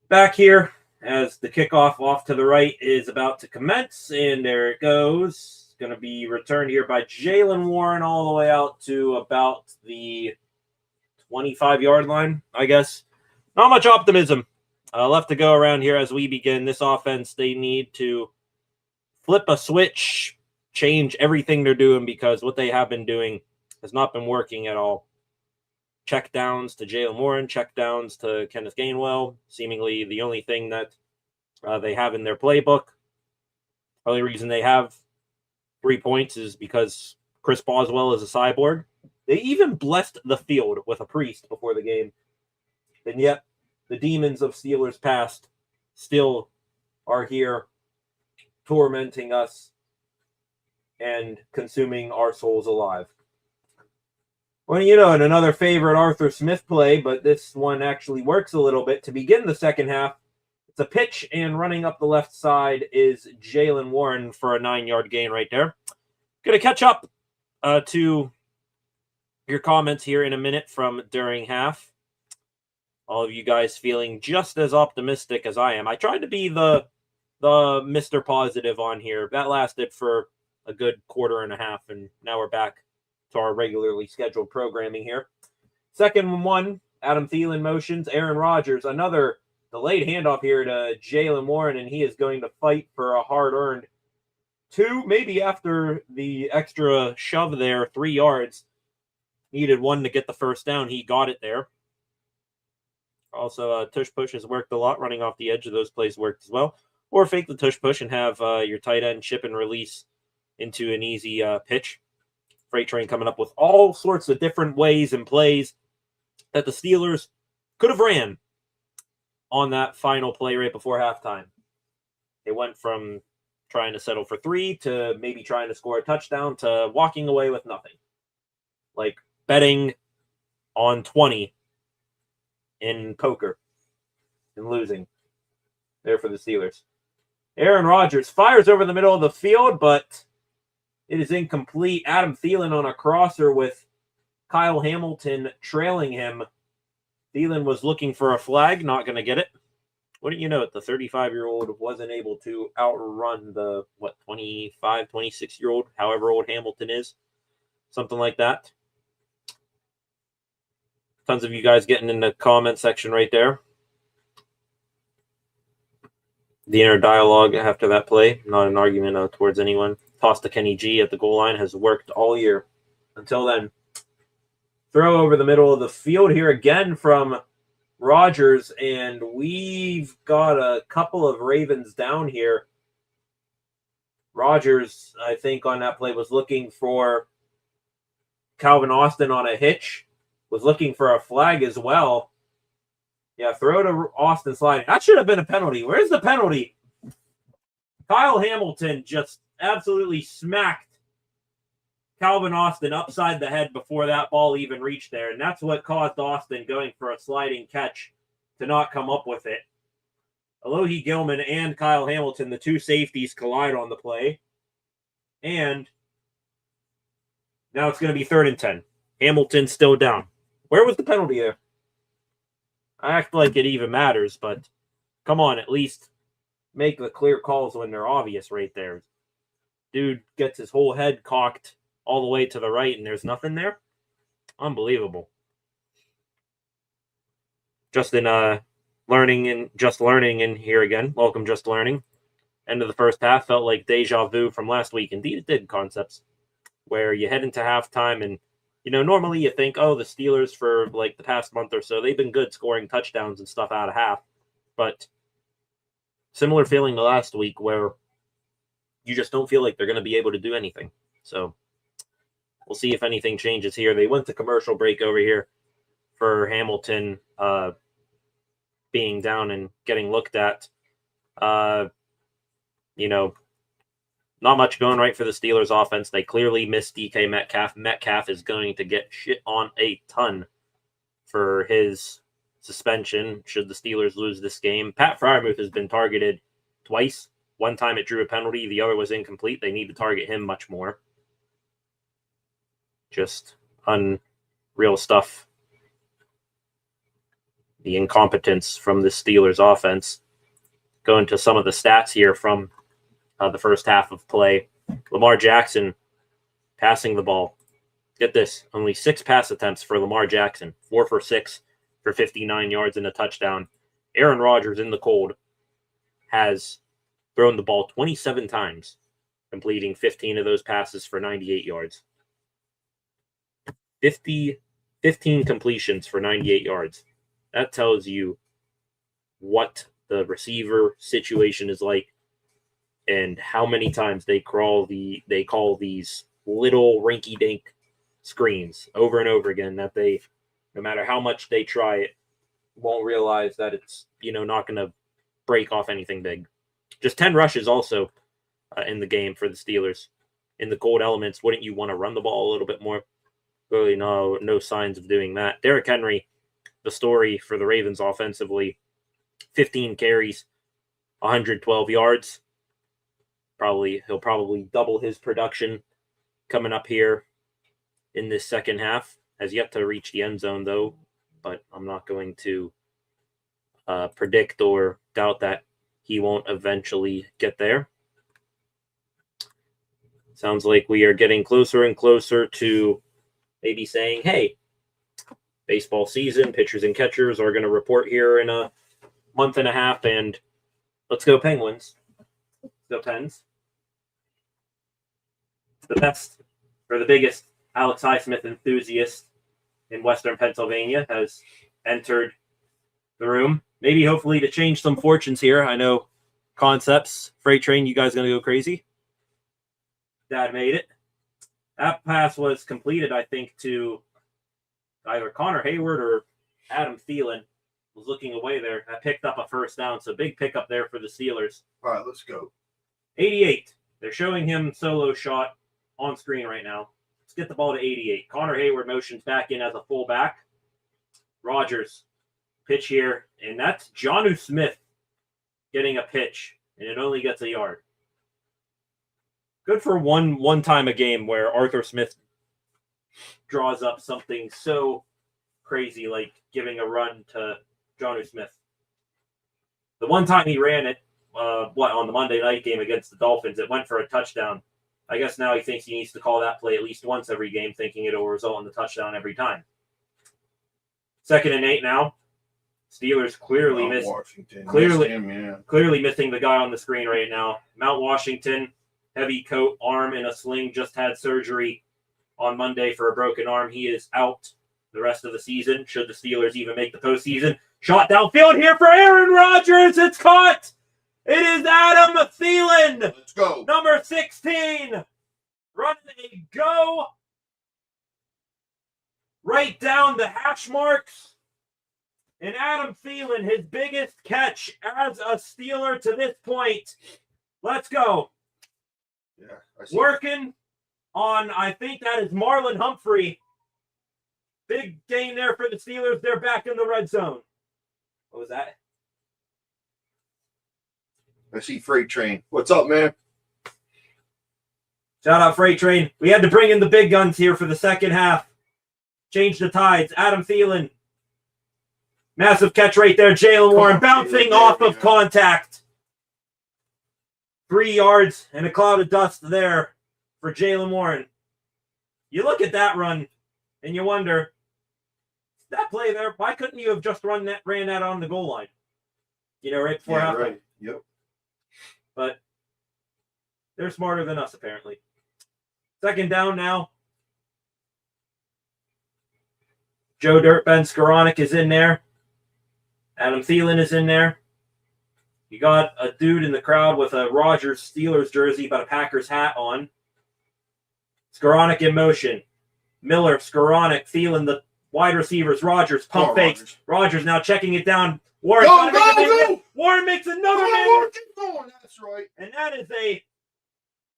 Back here, as the kickoff off to the right is about to commence, and there it goes. It's going to be returned here by Jaylen Warren all the way out to about the 25-yard line, I guess. Not much optimism left to go around here as we begin. This offense, they need to flip a switch, change everything they're doing, because what they have been doing has not been working at all. Check downs to Jaylen Warren, check downs to Kenneth Gainwell, seemingly the only thing that they have in their playbook. The only reason they have 3 points is because Chris Boswell is a cyborg. They even blessed the field with a priest before the game. And yet, the demons of Steelers past still are here tormenting us and consuming our souls alive. Well, you know, and another favorite Arthur Smith play, but this one actually works a little bit. To begin the second half, it's a pitch, and running up the left side is Jaylen Warren for a 9-yard gain right there. Going to catch up to your comments here in a minute from during half. All of you guys feeling just as optimistic as I am. I tried to be the Mr. Positive on here. That lasted for a good quarter and a half, and now we're back to our regularly scheduled programming here. Second one, Adam Thielen motions. Aaron Rodgers, another delayed handoff here to Jaylen Warren, and he is going to fight for a hard-earned 2, maybe after the extra shove there, 3 yards. Needed 1 to get the first down. He got it there. Also, tush push has worked a lot. Running off the edge of those plays worked as well. Or fake the tush push and have your tight end chip and release into an easy pitch. Freight Train coming up with all sorts of different ways and plays that the Steelers could have ran on that final play right before halftime. They went from trying to settle for 3 to maybe trying to score a touchdown to walking away with nothing. Like betting on 20 in poker and losing there for the Steelers. Aaron Rodgers fires over the middle of the field, but it is incomplete. Adam Thielen on a crosser with Kyle Hamilton trailing him. Thielen was looking for a flag, not going to get it. Wouldn't you know it, the 35-year-old wasn't able to outrun the, 25, 26-year-old, however old Hamilton is. Something like that. Tons of you guys getting in the comment section right there. The inner dialogue after that play, not an argument towards anyone. Toss to Kenny G at the goal line has worked all year. Until then, throw over the middle of the field here again from Rodgers, and we've got a couple of Ravens down here. Rodgers, I think, on that play was looking for Calvin Austin on a hitch, was looking for a flag as well. Yeah, throw to Austin sliding. That should have been a penalty. Where's the penalty? Kyle Hamilton just absolutely smacked Calvin Austin upside the head before that ball even reached there. And that's what caused Austin going for a sliding catch to not come up with it. Alohi Gilman and Kyle Hamilton, the 2 safeties, collide on the play. And now it's going to be 3rd and 10. Hamilton still down. Where was the penalty there? I act like it even matters, but come on, at least make the clear calls when they're obvious right there. Dude gets his whole head cocked all the way to the right, and there's nothing there? Unbelievable. Justin, learning in here again. Welcome, Just Learning. End of the first half felt like deja vu from last week. Indeed, it did, Concepts, where you head into halftime and, you know, normally you think, oh, the Steelers for like the past month or so, they've been good scoring touchdowns and stuff out of half. But similar feeling to last week where you just don't feel like they're going to be able to do anything. So we'll see if anything changes here. They went to commercial break over here. for Hamilton being down and getting looked at. Not much going right for the Steelers offense. They clearly missed DK Metcalf. Metcalf is going to get shit on a ton for his suspension should the Steelers lose this game. Pat Freiermuth has been targeted twice. One time it drew a penalty. The other was incomplete. They need to target him much more. Just unreal stuff. The incompetence from the Steelers offense. Going to some of the stats here from the first half of play. Lamar Jackson passing the ball. Get this, only 6 pass attempts for Lamar Jackson. 4 for 6 for 59 yards and a touchdown. Aaron Rodgers in the cold has thrown the ball 27 times, completing 15 of those passes for 98 yards. 15 completions for 98 yards. That tells you what the receiver situation is like and how many times they call these little rinky-dink screens over and over again that they, no matter how much they try it, won't realize that it's, not going to break off anything big. Just 10 rushes also in the game for the Steelers. In the cold elements, wouldn't you want to run the ball a little bit more? Clearly no signs of doing that. Derrick Henry, the story for the Ravens offensively, 15 carries, 112 yards. He'll probably double his production coming up here in this second half. Has yet to reach the end zone, though, but I'm not going to predict or doubt that he won't eventually get there. Sounds like we are getting closer and closer to maybe saying, hey, baseball season, pitchers and catchers are going to report here in a month and a half, and let's go Penguins. Go Pens. The best, or the biggest Alex Highsmith enthusiast in Western Pennsylvania has entered the room. Maybe hopefully to change some fortunes here. I know Concepts, Freight Train, you guys going to go crazy? Dad made it. That pass was completed, I think, to either Connor Hayward or Adam Thielen. Was looking away there. I picked up a first down, so big pickup there for the Steelers. All right, let's go. 88. They're showing him solo shot on screen right now. Let's get the ball to 88. Connor Hayward motions back in as a fullback. Rodgers pitch here, and that's Jonnu Smith getting a pitch, and it only gets a yard. Good for one time a game where Arthur Smith draws up something so crazy like giving a run to Jonnu Smith. The one time he ran it, on the Monday night game against the Dolphins, it went for a touchdown. I guess now he thinks he needs to call that play at least once every game, thinking it'll result in the touchdown every time. 2nd and 8 now. Steelers clearly missing the guy on the screen right now. Mount Washington, heavy coat, arm in a sling, just had surgery on Monday for a broken arm. He is out the rest of the season, should the Steelers even make the postseason. Shot downfield here for Aaron Rodgers. It's caught. It is Adam Thielen. Let's go. Number 16. Running a go right down the hash marks. And Adam Thielen, his biggest catch as a Steeler to this point. Let's go. Yeah, working on, I think that is Marlon Humphrey. Big gain there for the Steelers. They're back in the red zone. What was that? I see Freight Train. What's up, man? Shout out Freight Train. We had to bring in the big guns here for the second half. Change the tides. Adam Thielen. Massive catch right there. Jalen Warren bouncing off of contact. 3 yards and a cloud of dust there for Jalen Warren. You look at that run and you wonder, that play there, why couldn't you have just ran that on the goal line? Right before halftime. Right. Yep. But they're smarter than us, apparently. 2nd down now. Joe Dirtben Skoranek is in there. Adam Thielen is in there. You got a dude in the crowd with a Rodgers Steelers jersey but a Packers hat on. Skoranek in motion. Miller, Skoranek, Thielen, the Wide receivers, Rodgers, pump Go, fakes. Rodgers now checking it down. Warren, Go! Warren makes another Come man. on, Warren, keep going. That's right. And that is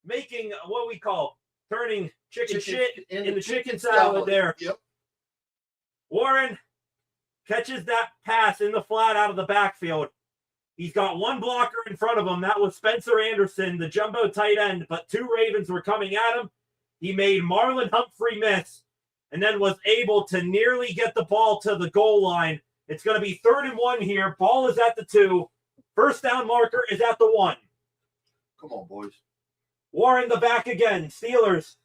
making what we call turning chicken shit into chicken salad there. Yep. Warren catches that pass in the flat out of the backfield. He's got one blocker in front of him. That was Spencer Anderson, the jumbo tight end, but 2 Ravens were coming at him. He made Marlon Humphrey miss and then was able to nearly get the ball to the goal line. It's going to be 3rd and 1 here. Ball is at the 2. First down marker is at the 1. Come on, boys. Warren the back again. Steelers.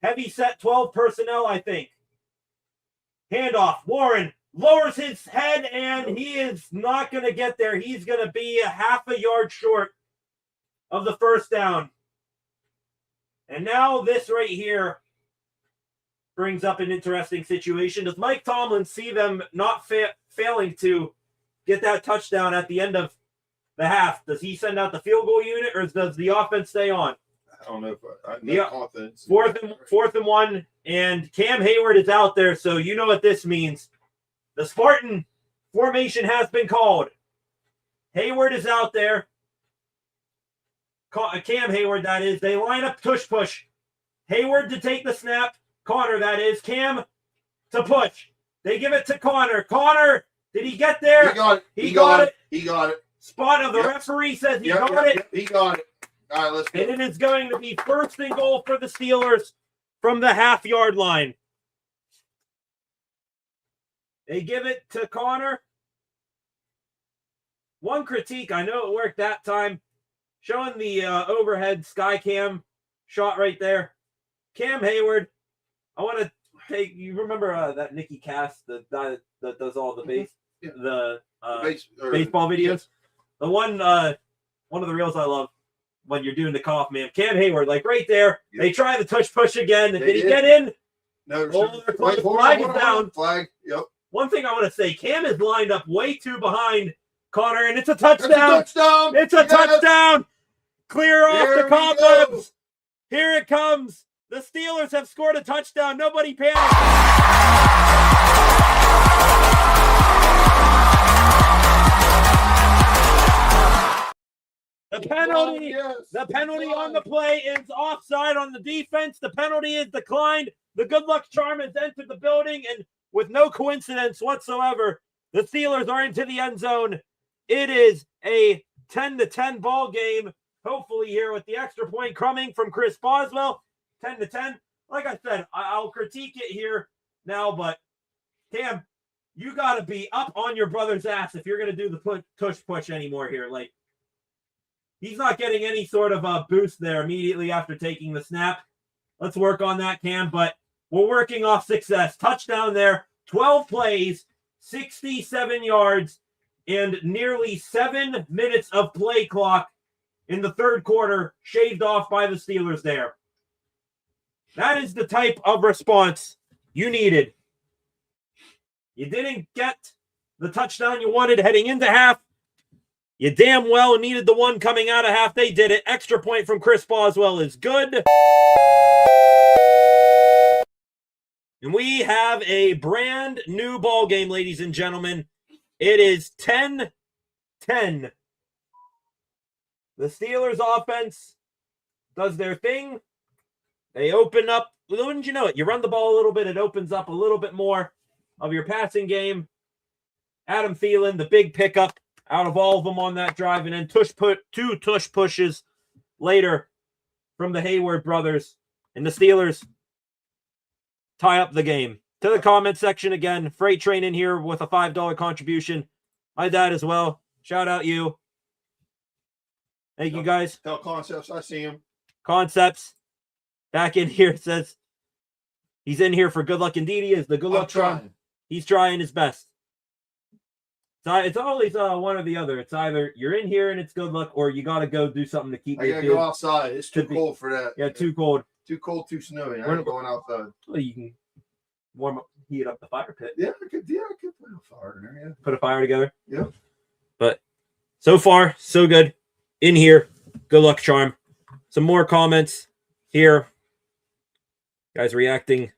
Heavy set 12 personnel, I think. Handoff. Warren lowers his head, and he is not going to get there. He's going to be a half a yard short of the first down. And now this right here brings up an interesting situation. Does Mike Tomlin see them not failing to get that touchdown at the end of the half? Does he send out the field goal unit, or does the offense stay on? I don't know if I have no confidence. 4th and 1, and Cam Hayward is out there, so you know what this means. The Spartan formation has been called. Hayward is out there. Cam Hayward, that is. They line up push. Hayward to take the snap. Connor, that is. Cam to push. They give it to Connor. Connor, did he get there? He got it. He got it. Spot of the referee says he got it. He got it. All right, let's go. And it is going to be 1st and goal for the Steelers from the half-yard line. They give it to Connor. One critique, I know it worked that time, showing the overhead sky cam shot right there. Cam Hayward, I want to take, you remember that Nicky Cass, the guy that does all the baseball videos? The one of the reels I love when you're doing the cough, man. Cam Hayward, like right there, they try the touch push again. Did he get in? No, flag is down. Flag, yep. One thing I want to say, Cam is lined up way too behind Connor, and it's a touchdown. It's a touchdown. Clear off the cobwebs. Here it comes. The Steelers have scored a touchdown. Nobody panic. The penalty on the play is offside on the defense. The penalty is declined. The good luck charm has entered the building, and with no coincidence whatsoever, the Steelers are into the end zone. It is a 10-10 ball game, hopefully here with the extra point coming from Chris Boswell. 10-10. Like I said, I'll critique it here now, but Cam, you got to be up on your brother's ass if you're going to do the push anymore here. Like, he's not getting any sort of a boost there immediately after taking the snap. Let's work on that, Cam, but we're working off success. Touchdown there, 12 plays, 67 yards, and nearly 7 minutes of play clock in the third quarter shaved off by the Steelers there. That is the type of response you needed. You didn't get the touchdown you wanted heading into half. You damn well needed the one coming out of half. They did it. Extra point from Chris Boswell is good. And we have a brand new ball game, ladies and gentlemen. It is 10-10. The Steelers offense does their thing. They open up. Wouldn't you know it? You run the ball a little bit, it opens up a little bit more of your passing game. Adam Thielen, the big pickup out of all of them on that drive, and then two tush pushes later from the Hayward brothers. And the Steelers tie up the game. To the comment section again, Freight Train in here with a $5 contribution. My dad as well. Shout out you. Thank you guys. Tell Concepts, I see him. Concepts. Back in here, it says he's in here for good luck. Indeed, he is. The good luck trying. He's trying his best. It's always one or the other. It's either you're in here and it's good luck, or you got to go do something to keep I got to go outside. It's too cold for that. Yeah, too cold. Too cold, too snowy. I ain't going outside. Well, you can heat up the fire pit. Yeah, I could put a fire in there, yeah. Put a fire together. Yeah. But so far, so good. In here, good luck charm. Some more comments here. Guys reacting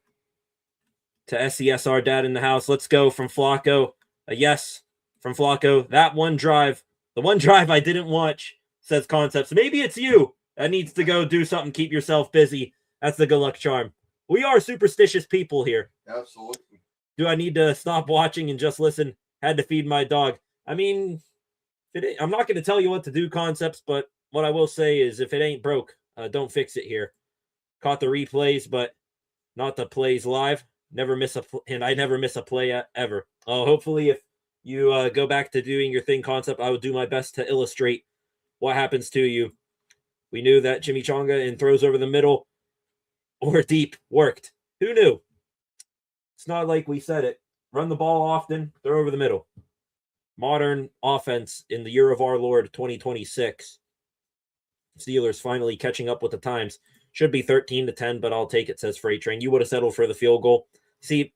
to SESR Dad in the house. Let's go from Flacco. A yes from Flacco. That one drive, the one drive I didn't watch, says Concepts. Maybe it's you that needs to go do something, keep yourself busy. That's the good luck charm. We are superstitious people here. Absolutely. Do I need to stop watching and just listen? Had to feed my dog. I mean, I'm not going to tell you what to do, Concepts, but what I will say is if it ain't broke, don't fix it here. Caught the replays, but not the plays live. Never miss and I never miss a play ever. Hopefully, if you go back to doing your thing, Concept, I will do my best to illustrate what happens to you. We knew that chimichanga and throws over the middle or deep worked. Who knew? It's not like we said it. Run the ball often, throw over the middle. Modern offense in the year of our Lord 2026. Steelers finally catching up with the times. Should be 13-10, but I'll take it, says Freight Train. You would have settled for the field goal. See,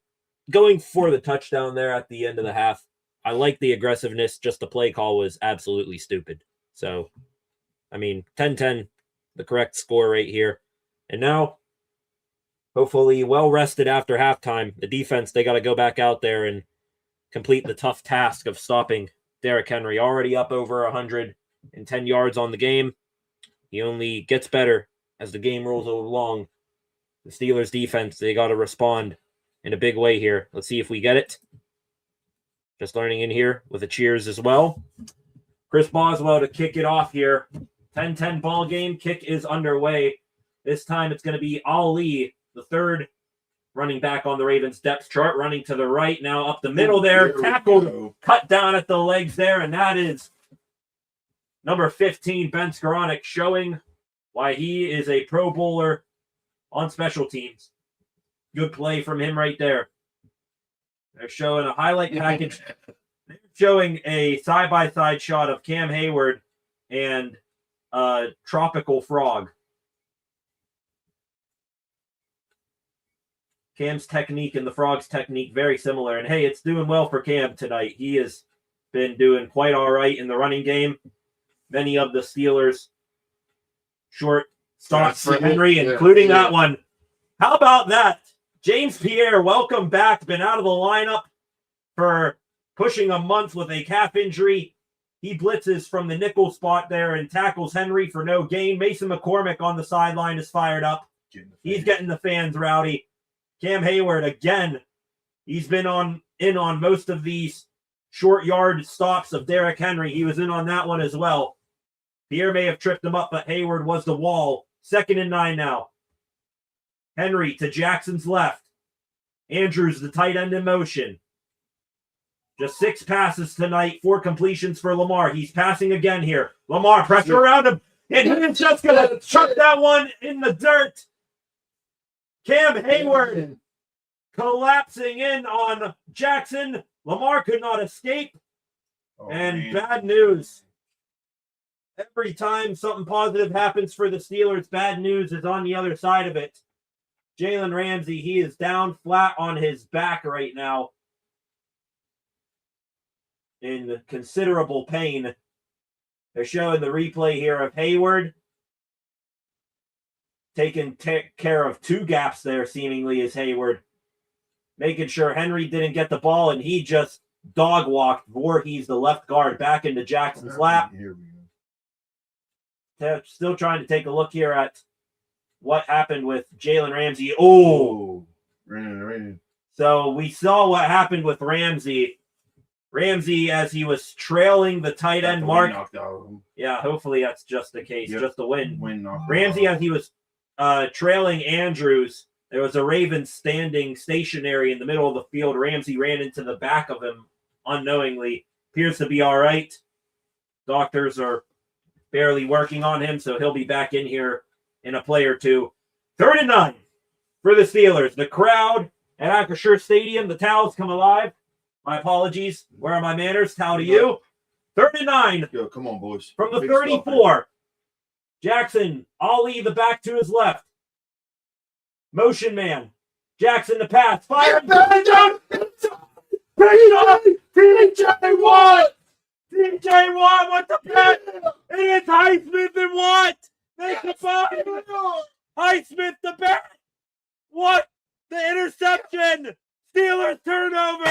going for the touchdown there at the end of the half, I like the aggressiveness. Just the play call was absolutely stupid. So, I mean, 10-10, the correct score right here. And now, hopefully well-rested after halftime, the defense, they got to go back out there and complete the tough task of stopping Derrick Henry. Already up over 110 yards on the game. He only gets better as the game rolls along. The Steelers defense, they got to respond in a big way here. Let's see if we get it. Just learning in here with the cheers as well. Chris Boswell to kick it off here. 10-10 ball game. Kick is underway. This time it's going to be Ali, the third running back on the Ravens depth chart, running to the right. Now up the middle there. Tackled, cut down at the legs there, and that is number 15, Ben Skoranek, showing why he is a Pro Bowler on special teams. Good play from him right there. They're showing a highlight package. They're showing a side-by-side shot of Cam Hayward and Tropical Frog. Cam's technique and the Frog's technique very similar. And, hey, it's doing well for Cam tonight. He has been doing quite all right in the running game. Many of the Steelers' short stops for Henry, including that one. How about that? James Pierre, welcome back. Been out of the lineup for pushing a month with a calf injury. He blitzes from the nickel spot there and tackles Henry for no gain. Mason McCormick on the sideline is fired up. He's getting the fans rowdy. Cam Hayward, again, he's been in on most of these short yard stops of Derrick Henry. He was in on that one as well. Pierre may have tripped him up, but Hayward was the wall. 2nd and 9 now. Henry to Jackson's left. Andrews, the tight end in motion. Just 6 passes tonight, 4 completions for Lamar. He's passing again here. Lamar, pressure around him, and he's just going to chuck that one in the dirt. Cam Hayward collapsing in on Jackson. Lamar could not escape. Bad news. Every time something positive happens for the Steelers, bad news is on the other side of it. Jalen Ramsey, he is down flat on his back right now in considerable pain. They're showing the replay here of Hayward taking care of 2 gaps there, seemingly, is Hayward. Making sure Henry didn't get the ball, and he just dog-walked Voorhees, the left guard, back into Jackson's lap. Still trying to take a look here at what happened with Jalen Ramsey. So we saw what happened with Ramsey. Ramsey, as he was trailing the tight end mark. Yeah, hopefully that's just the case, just a win. Ramsey, as he was trailing Andrews, there was a Raven standing stationary in the middle of the field. Ramsey ran into the back of him unknowingly. Appears to be all right. Doctors are barely working on him, so he'll be back in here in a play or two. 3rd and 9 for the Steelers. The crowd at Acrisure Stadium, the towels come alive. My apologies. Where are my manners? Towel to you. 3rd and 9. Yo, come on, boys. From the 34. Jackson, Ali, the back to his left. Motion man. Jackson, the pass. Fire. TJ Watt! TJ Watt with the pass! And it's Highsmith and Watt! Make the ball! Highsmith the back! What? The interception! Steelers turnover.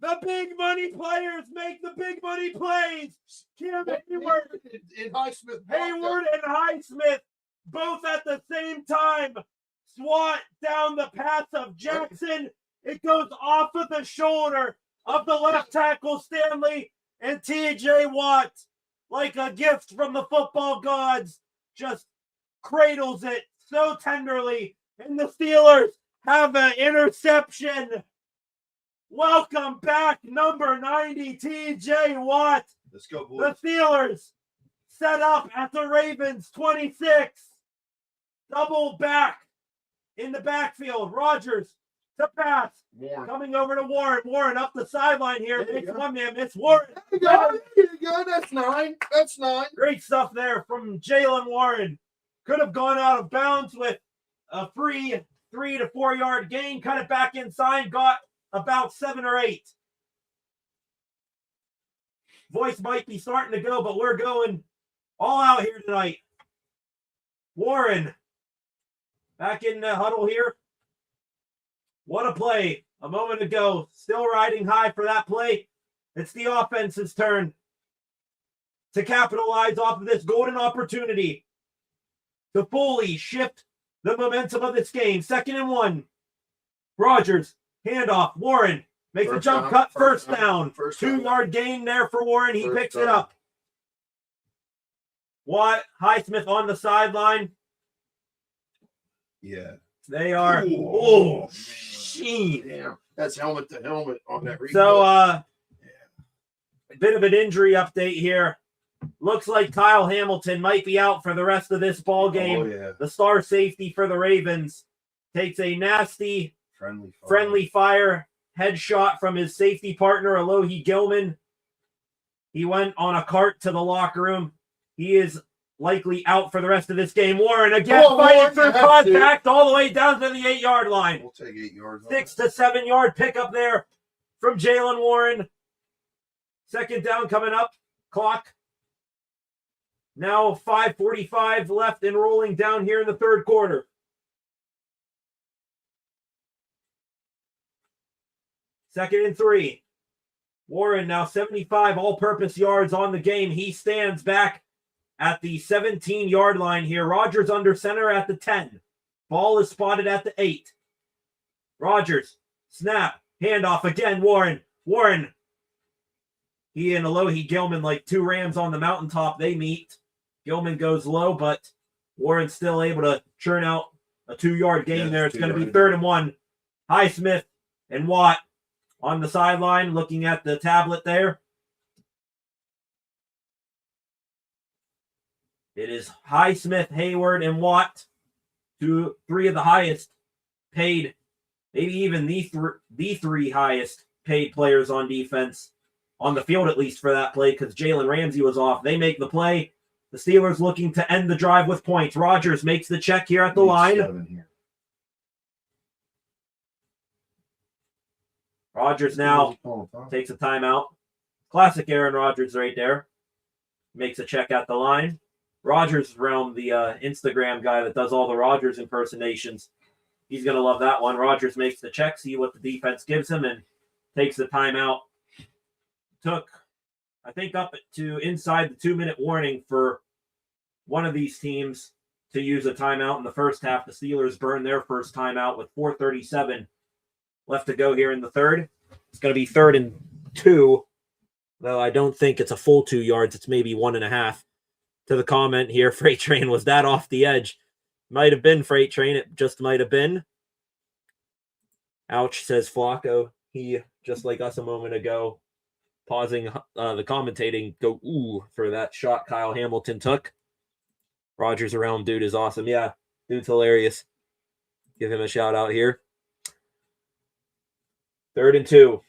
The big money players make the big money plays. Hayward and Highsmith. and Highsmith both at the same time swat down the pass of Jackson. It goes off of the shoulder of the left tackle Stanley, and T.J. Watt, like a gift from the football gods, just cradles it so tenderly, and the Steelers have an interception. Welcome back, number 90, T.J. Watt. Let's go, boys. The Steelers set up at the Ravens 26. Double back in the backfield. Rodgers to pass. Warren. Coming over to Warren. Warren up the sideline here. Makes one man miss. Warren. There you go. There you go. That's 9. That's 9. Great stuff there from Jalen Warren. Could have gone out of bounds with a free 3 to 4 yard gain. Cut it back inside. Got about 7 or 8. Voice might be starting to go, but we're going all out here tonight. Warren back in the huddle here. What a play a moment ago. Still riding high for that play. It's the offense's turn to capitalize off of this golden opportunity to fully shift the momentum of this game. 2nd and 1. Rodgers, handoff. Warren makes a jump cut. First down. 2 yard gain there for Warren. He picks it up. Watt, Highsmith on the sideline. Yeah. They are. Oh, sheen. Damn. That's helmet to helmet on that replay. So, a bit of an injury update here. Looks like Kyle Hamilton might be out for the rest of this ball game. Oh, yeah. The star safety for the Ravens takes a nasty friendly fire headshot from his safety partner, Alohi Gilman. He went on a cart to the locker room. He is likely out for the rest of this game. Warren again fighting through contact all the way down to the 8 yard line. We'll take 8 yards. 6 to 7 yard pickup there from Jalen Warren. 2nd down coming up. Clock. Now 5:45 left and rolling down here in the 3rd quarter. Second and 3. Warren now 75 all-purpose yards on the game. He stands back at the 17 yard line here. Rodgers under center at the 10. Ball is spotted at the 8. Rodgers, snap, handoff again. Warren. He and Alohi Gilman like 2 rams on the mountaintop. They meet. Gilman goes low, but Warren's still able to churn out a 2 yard gain there. It's going to be 3rd and 1. Highsmith and Watt on the sideline looking at the tablet there. It is Highsmith, Hayward, and Watt, 3 of the highest paid, maybe even the 3 highest paid players on defense, on the field at least for that play, because Jalen Ramsey was off. They make the play. The Steelers looking to end the drive with points. Rodgers makes the check here at the line. Rodgers now takes a timeout. Classic Aaron Rodgers right there. Makes a check at the line. Rodgers around the Instagram guy that does all the Rodgers impersonations. He's going to love that one. Rodgers makes the check, see what the defense gives him, and takes the timeout. Took, I think, up to inside the 2-minute warning for one of these teams to use a timeout in the first half. The Steelers burned their first timeout with 4:37 left to go here in the 3rd. It's going to be 3rd and 2, though I don't think it's a full 2 yards. It's maybe 1.5. To the comment here, Freight Train, was that off the edge? Might have been, Freight Train. It just might have been. Ouch, says Flacco. He, just like us a moment ago, pausing the commentating, go, ooh, for that shot Kyle Hamilton took. Rodgers around dude is awesome. Yeah, dude's hilarious. Give him a shout out here. 3rd and 2.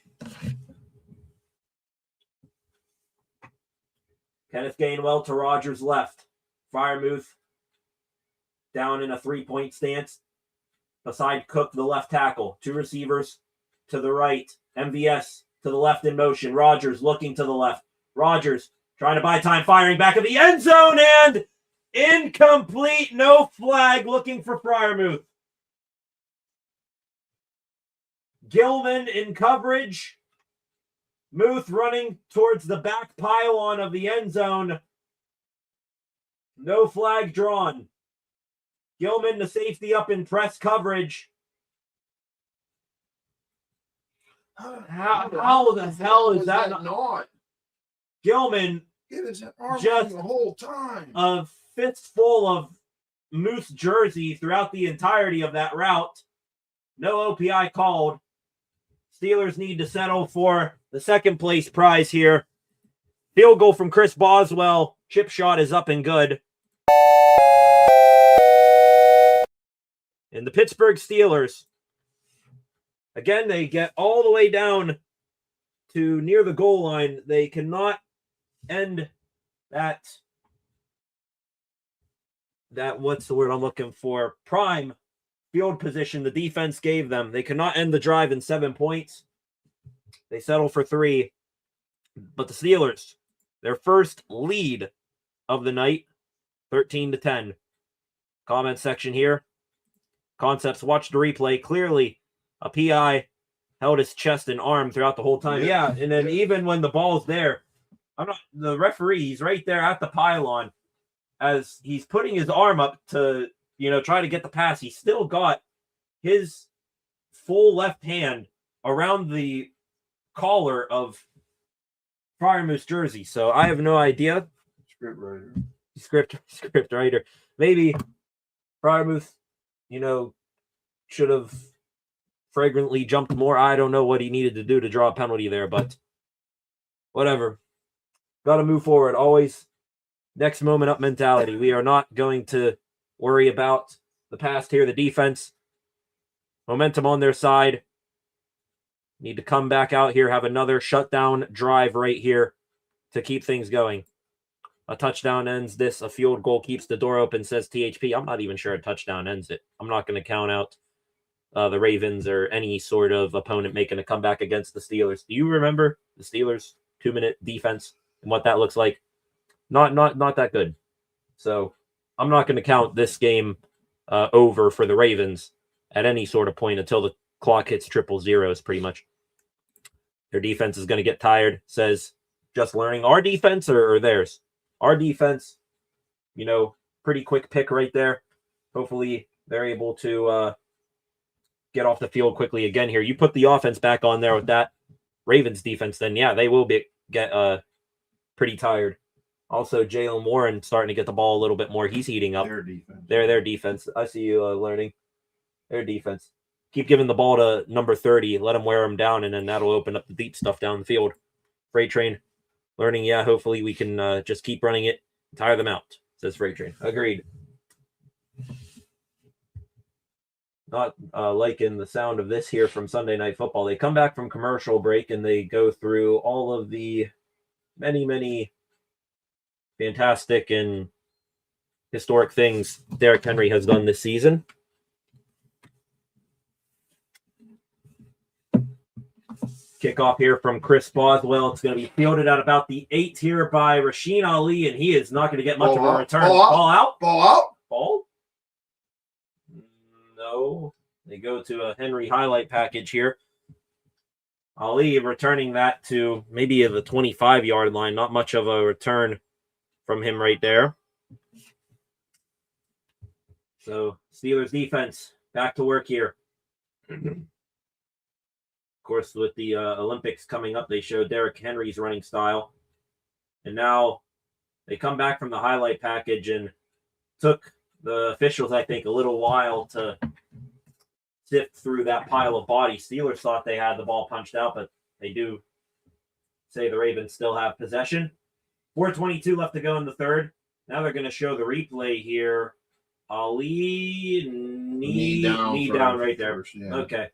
Kenneth Gainwell to Rodgers left. Freiermuth down in a 3-point stance. Beside Cook, the left tackle. 2 receivers to the right. MVS to the left in motion. Rodgers looking to the left. Rodgers Trying to buy time, firing back of the end zone, and incomplete, no flag, looking for Freiermuth. Gilman in coverage. Muth running towards the back pylon of the end zone. No flag drawn. Gilman, the safety up in press coverage. How the hell is that not? Gilman Get his arm just the whole time. A fistful of Moose jersey throughout the entirety of that route. No OPI called. Steelers need to settle for the second place prize here. Field goal from Chris Boswell. Chip shot is up and good. And the Pittsburgh Steelers, again, they get all the way down to near the goal line. They cannot end that what's the word I'm looking for? Prime field position the defense gave them. They cannot end the drive in 7 points. They settle for 3. But the Steelers, their first lead of the night, 13-10. Comment section here. Concepts, watch the replay. Clearly, a PI held his chest and arm throughout the whole time. Yeah, and then even when the ball's there, the referee, he's right there at the pylon as he's putting his arm up to, try to get the pass. He still got his full left hand around the collar of Freiermuth's jersey. So I have no idea. Script writer. Maybe Freiermuth, should have fragrantly jumped more. I don't know what he needed to do to draw a penalty there, but whatever. Got to move forward. Always next moment up mentality. We are not going to worry about the past here. The defense, momentum on their side. Need to come back out here, have another shutdown drive right here to keep things going. A touchdown ends this. A field goal keeps the door open, says THP. I'm not even sure a touchdown ends it. I'm not going to count out the Ravens or any sort of opponent making a comeback against the Steelers. Do you remember the Steelers' 2-minute defense and what that looks like? Not that good. So I'm not going to count this game over for the Ravens at any sort of point until the clock hits 000 pretty much. Their defense is going to get tired, says just learning. Our defense or theirs? Our defense, pretty quick pick right there. Hopefully they're able to get off the field quickly again here. You put the offense back on there with that Ravens defense, then yeah, they will get pretty tired. Also, Jalen Warren starting to get the ball a little bit more. He's heating up. Their defense. Their defense. I see you learning. Their defense. Keep giving the ball to number 30. Let him wear him down, and then that'll open up the deep stuff down the field. Freight Train. Learning, yeah, hopefully we can just keep running it, tire them out, says Freight Train. Agreed. Not liking the sound of this here from Sunday Night Football. They come back from commercial break, and they go through all of the many, many fantastic and historic things Derrick Henry has done this season. Kickoff here from Chris Boswell. It's going to be fielded at about the 8 here by Rasheen Ali, and he is not going to get much of a return. Ball out? Ball out? Ball? No. They go to a Henry highlight package here. Ali returning that to maybe the 25-yard line. Not much of a return from him right there. So Steelers defense back to work here. Of course, with the Olympics coming up, they showed Derrick Henry's running style. And now they come back from the highlight package and took the officials, I think, a little while to sift through that pile of bodies. Steelers thought they had the ball punched out, but they do say the Ravens still have possession. 4:22 left to go in the third. Now they're going to show the replay here. Ali, knee down right there. Yeah. Okay.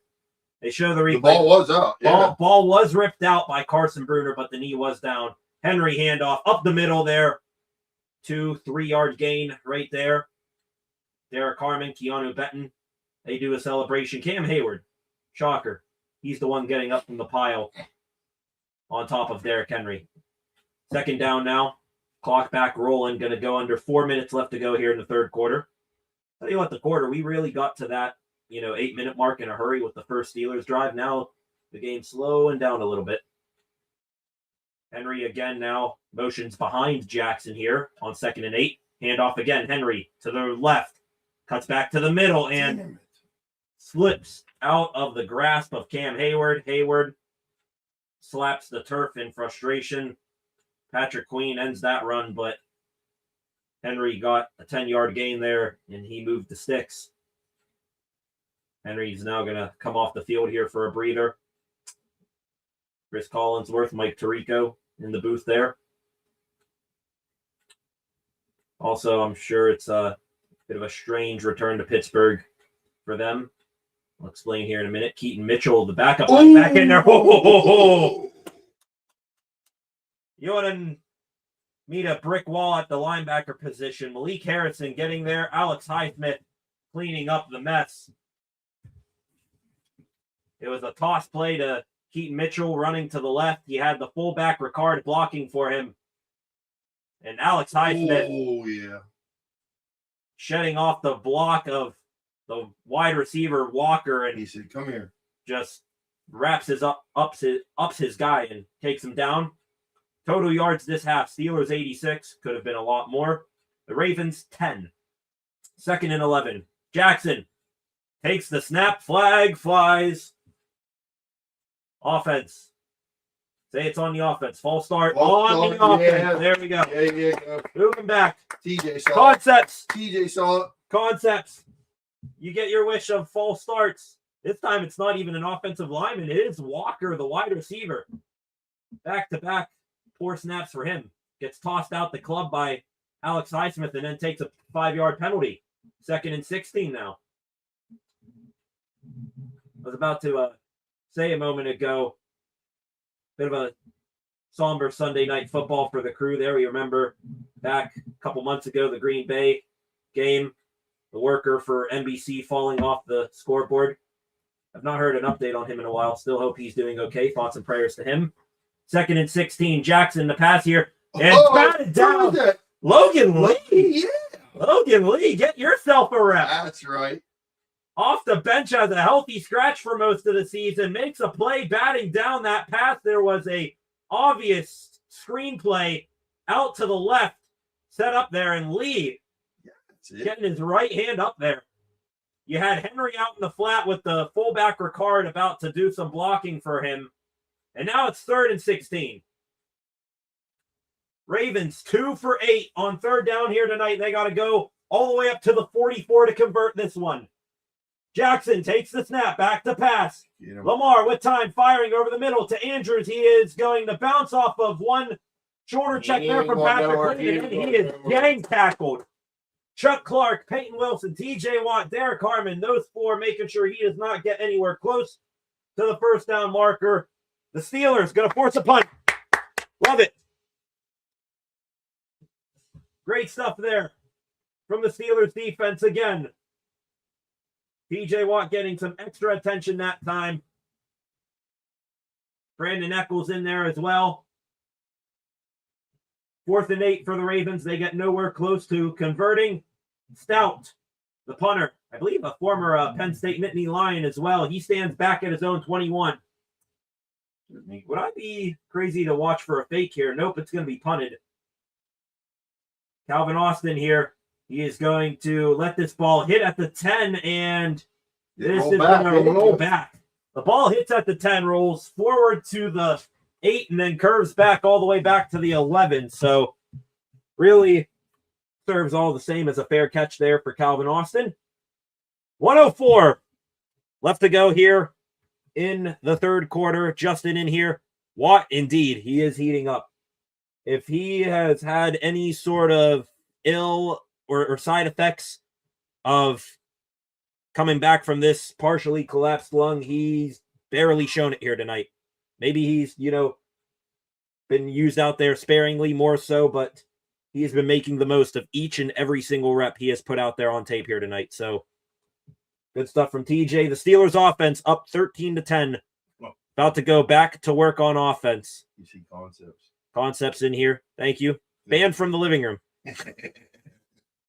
They show the replay. The ball was out. Yeah. Ball was ripped out by Carson Bruner, but the knee was down. Henry handoff up the middle there. 2-3 yard gain right there. Derek Harmon, Keanu Benton. They do a celebration. Cam Hayward, shocker. He's the one getting up from the pile on top of Derrick Henry. Second down now. Clock back rolling. Going to go under 4 minutes left to go here in the third quarter. Tell you what, the quarter, we really got to that, 8-minute mark in a hurry with the first Steelers drive. Now the game's slowing down a little bit. Henry again now motions behind Jackson here on 2nd and 8. Handoff again. Henry to the left. Cuts back to the middle and slips out of the grasp of Cam Hayward. Hayward slaps the turf in frustration. Patrick Queen ends that run, but Henry got a 10-yard gain there, and he moved the sticks. Henry's now going to come off the field here for a breather. Chris Collinsworth, Mike Tirico in the booth there. Also, I'm sure it's a bit of a strange return to Pittsburgh for them. I'll explain here in a minute. Keaton Mitchell, the backup, back in there. You want to meet a brick wall at the linebacker position. Malik Harrison getting there. Alex Highsmith cleaning up the mess. It was a toss play to Keaton Mitchell running to the left. He had the fullback Ricard blocking for him. And Alex Highsmith shedding off the block of the wide receiver Walker, and he said, "Come here." Just wraps ups his guy and takes him down. Total yards this half: Steelers 86, could have been a lot more. The Ravens 10. 2nd and 11. Jackson takes the snap. Flag flies. Offense. Say it's on the offense. False start on the offense. Yeah. There we go. Yeah. Moving back. TJ saw Concepts. it. TJ saw it. Concepts. You get your wish of false starts. This time it's not even an offensive lineman. It is Walker, the wide receiver. Back-to-back poor snaps for him. Gets tossed out the club by Alex Highsmith and then takes a 5-yard penalty. 2nd and 16 now. I was about to say a moment ago, bit of a somber Sunday night football for the crew there. We remember back a couple months ago, the Green Bay game, the worker for NBC falling off the scoreboard. I've not heard an update on him in a while. Still hope he's doing okay. Thoughts and prayers to him. 2nd and 16. Jackson, the pass here. And batted down. Logan Lee. Yeah. Logan Lee, get yourself a rep. That's right. Off the bench has a healthy scratch for most of the season. Makes a play batting down that pass. There was a obvious screenplay out to the left set up there. And Lee getting his right hand up there. You had Henry out in the flat with the fullback Ricard about to do some blocking for him. And now it's 3rd and 16. Ravens 2 for 8 on 3rd down here tonight. They got to go all the way up to the 44 to convert this one. Jackson takes the snap, back to pass. Lamar with time, firing over the middle to Andrews. He is going to bounce off of one shoulder check there from Patrick Queen, and he is gang tackled. Chuck Clark, Peyton Wilson, TJ Watt, Derek Harmon, those four making sure he does not get anywhere close to the first down marker. The Steelers going to force a punt. Love it. Great stuff there from the Steelers defense again. TJ Watt getting some extra attention that time. Brandon Eccles in there as well. 4th and 8 for the Ravens. They get nowhere close to converting. Stout, the punter, I believe a former Penn State Nittany Lion as well. He stands back at his own 21. Would I be crazy to watch for a fake here? Nope, it's going to be punted. Calvin Austin here. He is going to let this ball hit at the 10, and this is going to roll back. The ball hits at the 10, rolls forward to the 8, and then curves back all the way back to the 11. So really serves all the same as a fair catch there for Calvin Austin. 1:04 left to go here in the third quarter. Justin in here. Watt, indeed, he is heating up. If he has had any sort of ill or side effects of coming back from this partially collapsed lung, he's barely shown it here tonight. Maybe he's, been used out there sparingly more so, but he has been making the most of each and every single rep he has put out there on tape here tonight. So good stuff from TJ. The Steelers offense up 13-10. About to go back to work on offense. You see concepts. Concepts in here. Thank you. Banned from the living room.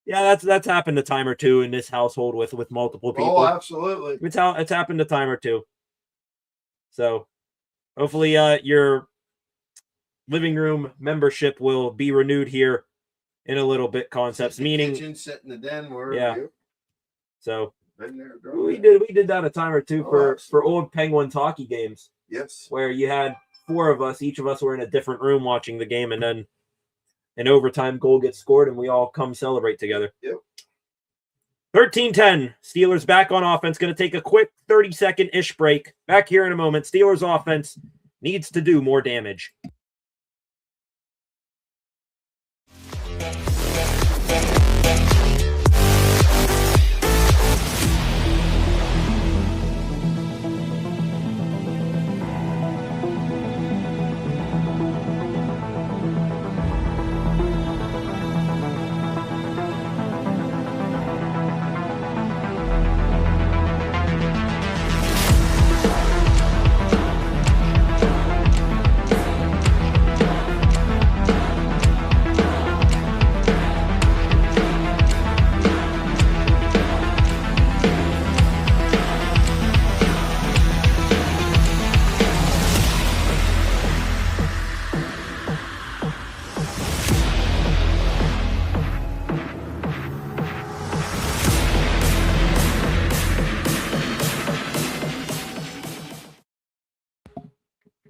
Yeah, that's happened a time or two in this household with multiple people. Oh, absolutely. It's happened a time or two. So hopefully your living room membership will be renewed here in a little bit. Concepts, meaning kitchen, sit in the den, wherever you. So Been there, we did that a time or two for old Penguins hockey games. Yes. Where you had 4 of us, each of us were in a different room watching the game, and then an overtime goal gets scored, and we all come celebrate together. Yep. 13-10. Steelers back on offense. Going to take a quick 30-second-ish break. Back here in a moment. Steelers offense needs to do more damage.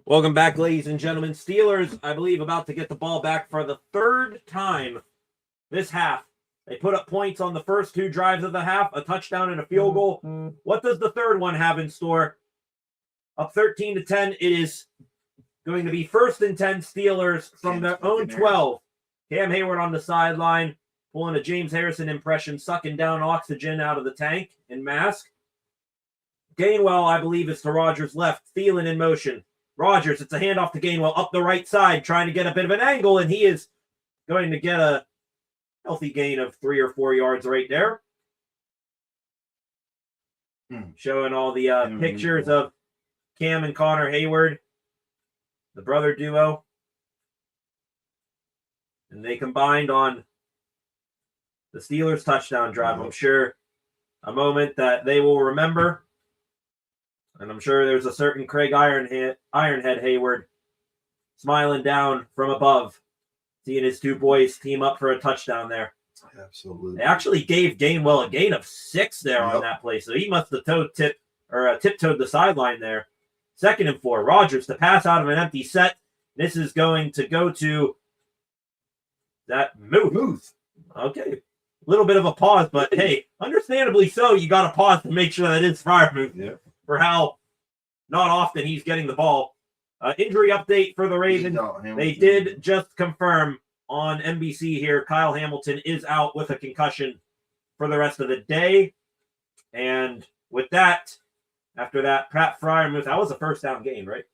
Welcome back, ladies and gentlemen. Steelers, I believe, about to get the ball back for the 3rd time this half. They put up points on the first 2 drives of the half, a touchdown and a field goal. What does the 3rd one have in store? Up 13-10, it is going to be 1st and 10 Steelers from their own 12. Cam Hayward on the sideline, pulling a James Harrison impression, sucking down oxygen out of the tank and mask. Gainwell, I believe, is to Rodgers' left. Thielen in motion. Rodgers, it's a handoff to Gainwell up the right side, trying to get a bit of an angle, and he is going to get a healthy gain of 3 or 4 yards right there. Showing all the pictures of Cam and Connor Hayward, the brother duo. And they combined on the Steelers' touchdown drive. I'm sure a moment that they will remember. And I'm sure there's a certain Craig Ironhead Hayward smiling down from above, seeing his 2 boys team up for a touchdown there. Absolutely. They actually gave Gainwell a gain of 6 there on that play, so he must have tiptoed the sideline there. 2nd and 4. Rodgers to pass out of an empty set. This is going to go to that Muth. Okay. A little bit of a pause, but hey, understandably so, you got to pause to make sure that it's Freiermuth. Yeah. For how not often he's getting the ball. Injury update for the Ravens. They did just confirm on NBC here, Kyle Hamilton is out with a concussion for the rest of the day. And with that, after that, Pat Freiermuth, that was a 1st down game, right?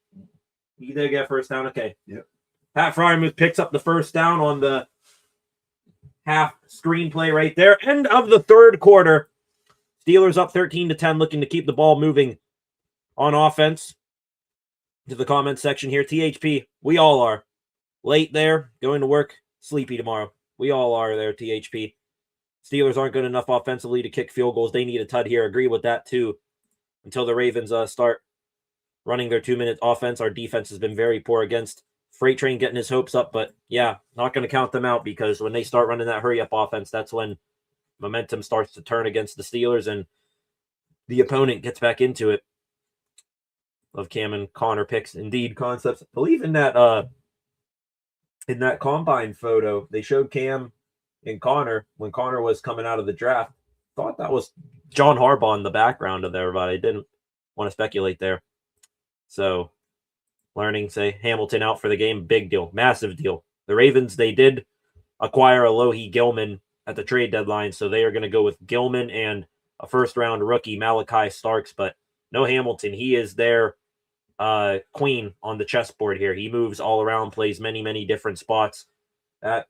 He did get 1st down, okay. Yep. Pat Freiermuth picks up the 1st down on the half screenplay right there. End of the 3rd quarter. Steelers up 13-10, looking to keep the ball moving on offense. To the comment section here. THP, we all are. Late there, going to work, sleepy tomorrow. We all are there, THP. Steelers aren't good enough offensively to kick field goals. They need a tud here. Agree with that, too. Until the Ravens start running their 2-minute offense. Our defense has been very poor against Freight Train getting his hopes up. But, yeah, not going to count them out because when they start running that hurry-up offense, that's when momentum starts to turn against the Steelers and the opponent gets back into it. Love Cam and Connor picks. Indeed, Concepts. I believe in that combine photo, they showed Cam and Connor when Connor was coming out of the draft. Thought that was John Harbaugh in the background of there, but I didn't want to speculate there. So, learning, say, Hamilton out for the game, big deal, massive deal. The Ravens, they did acquire Alohi Gilman at the trade deadline, so they are going to go with Gilman and a 1st-round rookie, Malachi Starks, but no Hamilton. He is their queen on the chessboard here. He moves all around, plays many, many different spots. That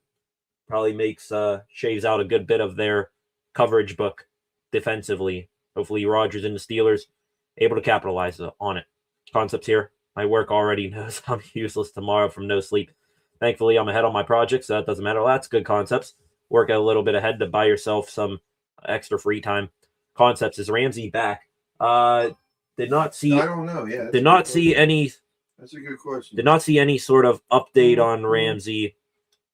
probably makes shaves out a good bit of their coverage book defensively. Hopefully Rodgers and the Steelers able to capitalize on it. Concepts here. My work already knows I'm useless tomorrow from no sleep. Thankfully, I'm ahead on my project, so that doesn't matter. Well, that's good concepts. Work a little bit ahead to buy yourself some extra free time. Concepts, is Ramsey back? Did not see. I don't know. Yeah. Did not see any. That's a good question. Did not see any sort of update on Ramsey.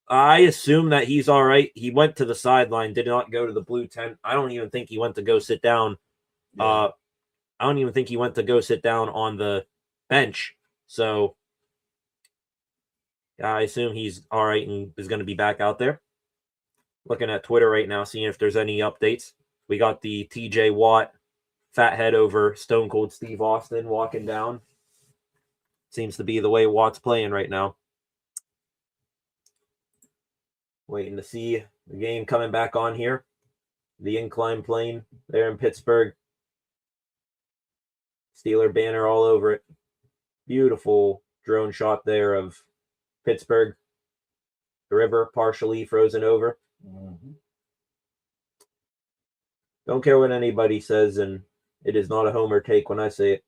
I assume that he's all right. He went to the sideline, did not go to the blue tent. I don't even think he went to go sit down. I don't even think he went to go sit down on the bench. So I assume he's all right and is going to be back out there. Looking at Twitter right now, seeing if there's any updates. We got the TJ Watt fathead over Stone Cold Steve Austin walking down. Seems to be the way Watt's playing right now. Waiting to see the game coming back on here. The incline plane there in Pittsburgh. Steeler banner all over it. Beautiful drone shot there of Pittsburgh. The river partially frozen over. Mm-hmm. Don't care what anybody says, and it is not a homer take when I say it.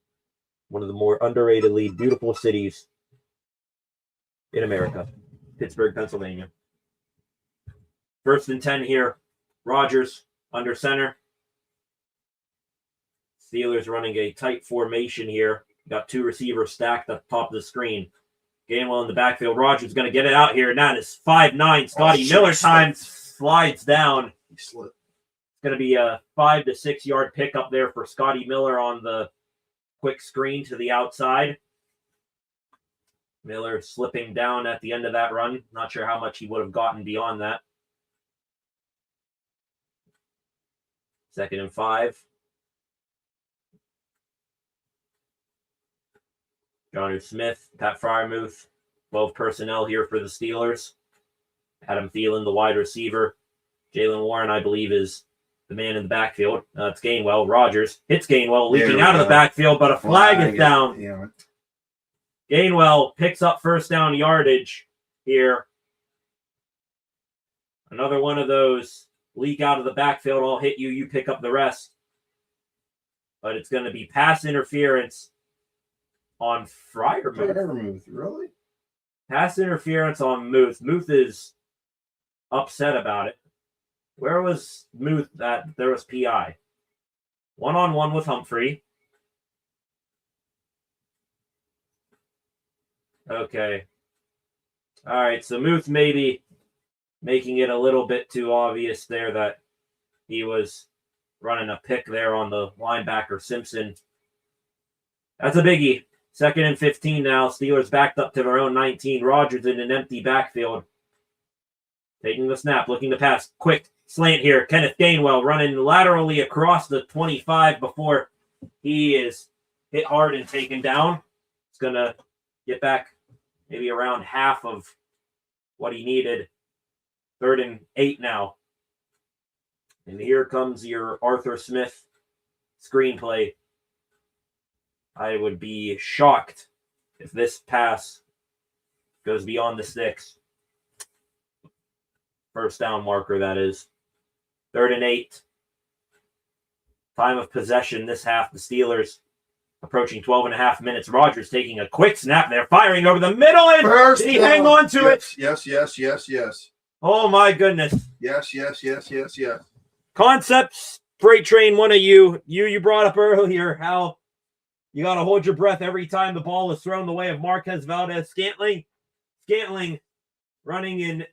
One of the more underratedly beautiful cities in America. Pittsburgh, Pennsylvania. 1st and 10 here. Rodgers under center. Steelers running a tight formation here. Got 2 receivers stacked at the top of the screen. Gainwell in the backfield. Rodgers going to get it out here. And that is 5'9". Scotty Miller time slides down. He slipped. It's going to be a 5 to 6 yard pickup there for Scotty Miller on the quick screen to the outside. Miller slipping down at the end of that run. Not sure how much he would have gotten beyond that. 2nd and 5. Jonnu Smith, Pat Freiermuth, 12 personnel here for the Steelers. Adam Thielen, the wide receiver. Jaylen Warren, I believe, is the man in the backfield. It's Gainwell. Rodgers hits Gainwell, leaping out of the backfield, but a flag is down. Yeah. Gainwell picks up 1st down yardage here. Another one of those leak out of the backfield. I'll hit you. You pick up the rest. But it's going to be pass interference on Freiermuth. Really? Pass interference on Muth. Muth is upset about it. Where was Muth that there was PI? 1-on-1 with Humphrey. Okay. All right, so Muth maybe making it a little bit too obvious there that he was running a pick there on the linebacker Simpson. That's a biggie. 2nd and 15 now. Steelers backed up to their own 19. Rodgers in an empty backfield. Taking the snap, looking to pass. Quick slant here. Kenneth Gainwell running laterally across the 25 before he is hit hard and taken down. It's going to get back maybe around half of what he needed. 3rd and 8 now. And here comes your Arthur Smith screenplay. I would be shocked if this pass goes beyond the 6. 1st down marker, that is. 3rd and 8. Time of possession this half. The Steelers approaching 12 and a half minutes. Rodgers taking a quick snap there, firing over the middle. And did he hang on to it? Yes. Oh, my goodness. Yes. Concepts, Freight Train, one of you brought up earlier how you got to hold your breath every time the ball is thrown the way of Marquez Valdez-Scantling. Scantling running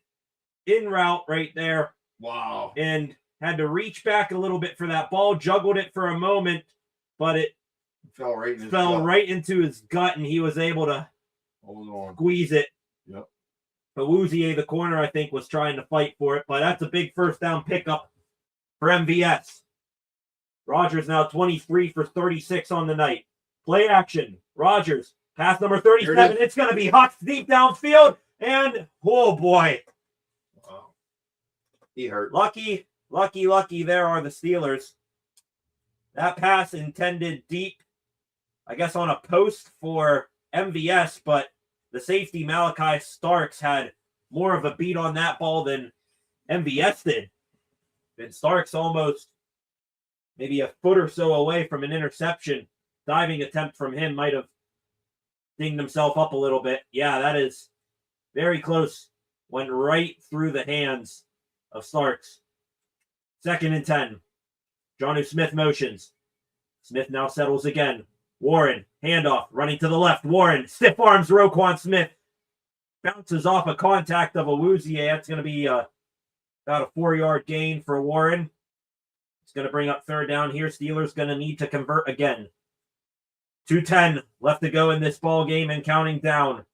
in route right there. Wow. And had to reach back a little bit for that ball, juggled it for a moment, but it fell right into his gut, and he was able to squeeze it. Yep. But Wouzier, the corner, I think, was trying to fight for it, but that's a big 1st down pickup for MVS. Rodgers now 23 for 36 on the night. Play action. Rodgers, pass number 37. It's going to be hucked deep downfield. And, oh, boy. Wow. He hurt. Lucky there are the Steelers. That pass intended deep, I guess, on a post for MVS, but the safety Malachi Starks had more of a beat on that ball than MVS did. And Starks almost maybe a foot or so away from an interception. Diving attempt from him might have dinged himself up a little bit. Yeah, that is Very close. Went right through the hands of Starks. 2nd and 10. Jonnu Smith motions. Smith now settles again. Warren, handoff, running to the left. Warren, stiff arms Roquan Smith. Bounces off a contact of Awuzie. That's going to be about a 4-yard gain for Warren. It's going to bring up 3rd down here. Steelers going to need to convert again. 2:10 left to go in this ball game and counting down.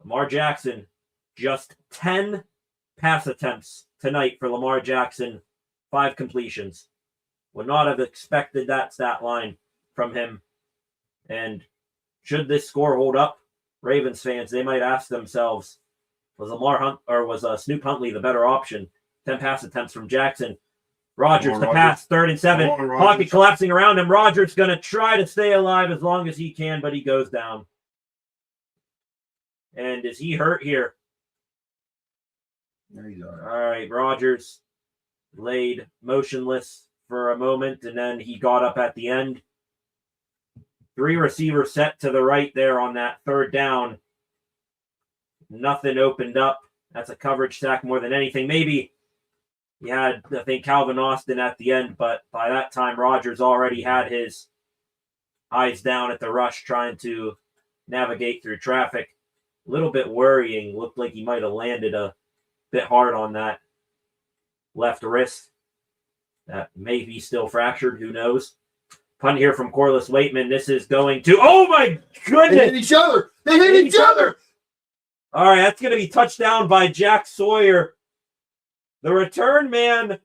Lamar Jackson, just 10 pass attempts tonight for Lamar Jackson. 5 completions. Would not have expected that stat line from him. And should this score hold up, Ravens fans, they might ask themselves, was Snoop Huntley the better option? 10 pass attempts from Jackson. Rodgers, the pass, 3rd and 7. Pocket collapsing around him. Rodgers going to try to stay alive as long as he can, but he goes down. And is he hurt here? There he's all right. All right, Rodgers laid motionless for a moment, and then he got up at the end. 3 receivers set to the right there on that 3rd down. Nothing opened up. That's a coverage sack more than anything. Maybe he had, I think, Calvin Austin at the end, but by that time, Rodgers already had his eyes down at the rush trying to navigate through traffic. A little bit worrying. Looked like he might have landed a bit hard on that left wrist. That may be still fractured. Who knows? Punt here from Corliss Waitman. This is going to... Oh, my goodness! They hit each other! They hit each other! All right, that's going to be touchdown by Jack Sawyer. The return man...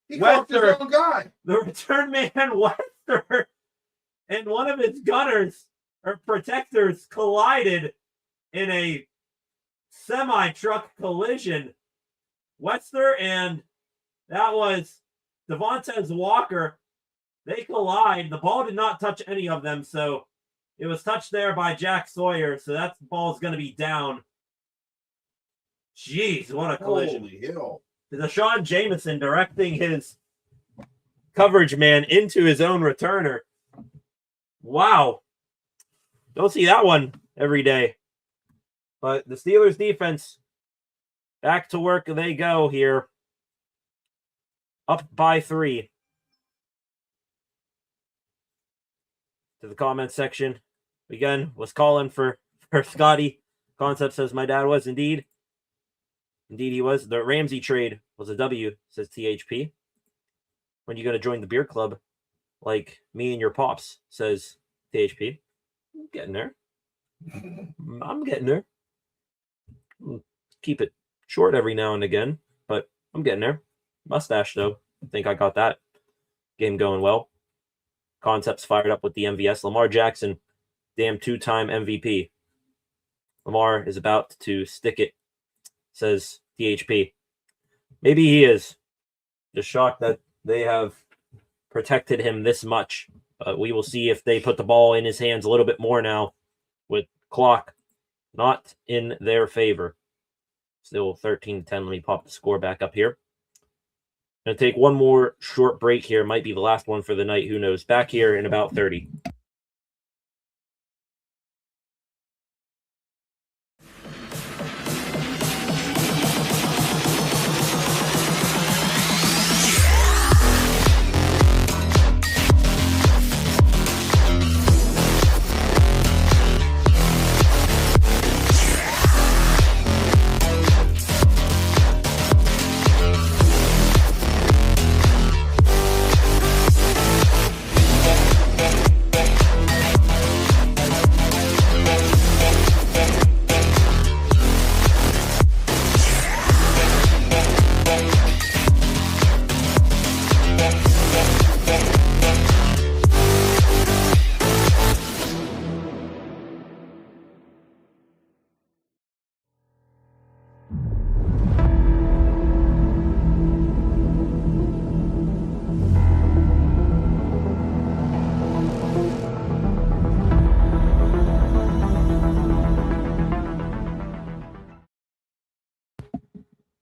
He caught his own guy. The return man, Wester, and one of his gunners, or protectors, collided in a semi-truck collision. Wester and that was Devontae Walker. They collide. The ball did not touch any of them, so it was touched there by Jack Sawyer, so that ball's going to be down. Jeez, what a collision. Holy hell. Deshaun Jameson directing his coverage man into his own returner. Wow. Don't see that one every day. But the Steelers defense, back to work they go here. Up by 3. To the comment section. Again, was calling for Scotty. Concept says my dad was indeed. Indeed he was. The Ramsey trade was a W, says THP. When you going to join the beer club like me and your pops, says THP. I'm getting there. I'm getting there. Keep it short every now and again, but I'm getting there. Mustache, though. I think I got that game going well. Concepts fired up with the MVS. Lamar Jackson, damn 2-time MVP. Lamar is about to stick it, says THP. Maybe he is. Just shocked that they have protected him this much. We will see if they put the ball in his hands a little bit more now with clock not in their favor. Still 13-10. Let me pop the score back up here. Going to take one more short break here. Might be the last one for the night. Who knows? Back here in about 30.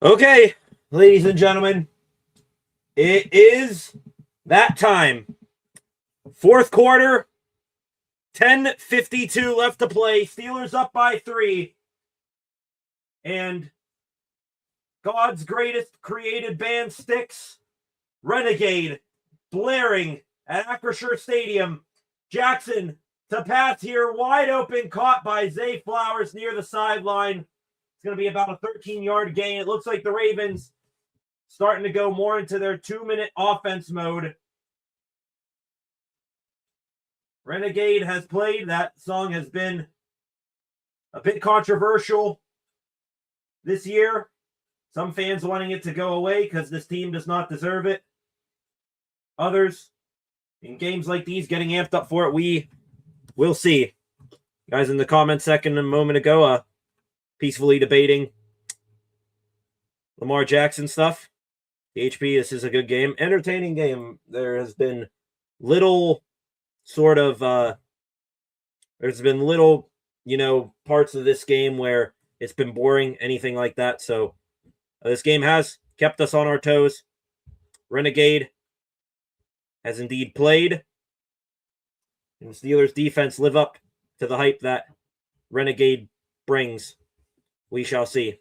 Okay, ladies and gentlemen, it is that time. Fourth quarter, 10:52 left to play. Steelers up by 3. And God's greatest created band Styx, Renegade, blaring at Acrisure Stadium. Jackson to pass here, wide open, caught by Zay Flowers near the sideline. It's going to be about a 13-yard gain. It looks like the Ravens starting to go more into their 2-minute offense mode. Renegade has played. That song has been a bit controversial this year. Some fans wanting it to go away because this team does not deserve it. Others, in games like these, getting amped up for it. We'll see. Guys in the comment section a moment ago, peacefully debating Lamar Jackson stuff. HP, this is a good game. Entertaining game. There has been little sort of, there's been little, parts of this game where it's been boring, anything like that. So this game has kept us on our toes. Renegade has indeed played. And the Steelers defense live up to the hype that Renegade brings. We shall see.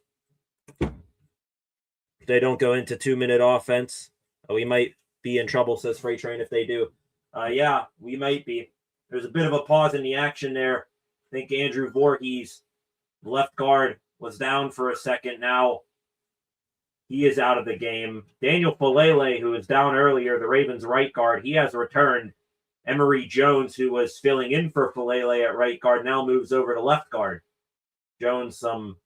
If they don't go into 2-minute offense, we might be in trouble, says Freight Train, if they do. Yeah, we might be. There's a bit of a pause in the action there. I think Andrew Voorhees, left guard, was down for a second. Now he is out of the game. Daniel Falele, who was down earlier, the Ravens' right guard, he has returned. Emory Jones, who was filling in for Falele at right guard, now moves over to left guard. Jones, some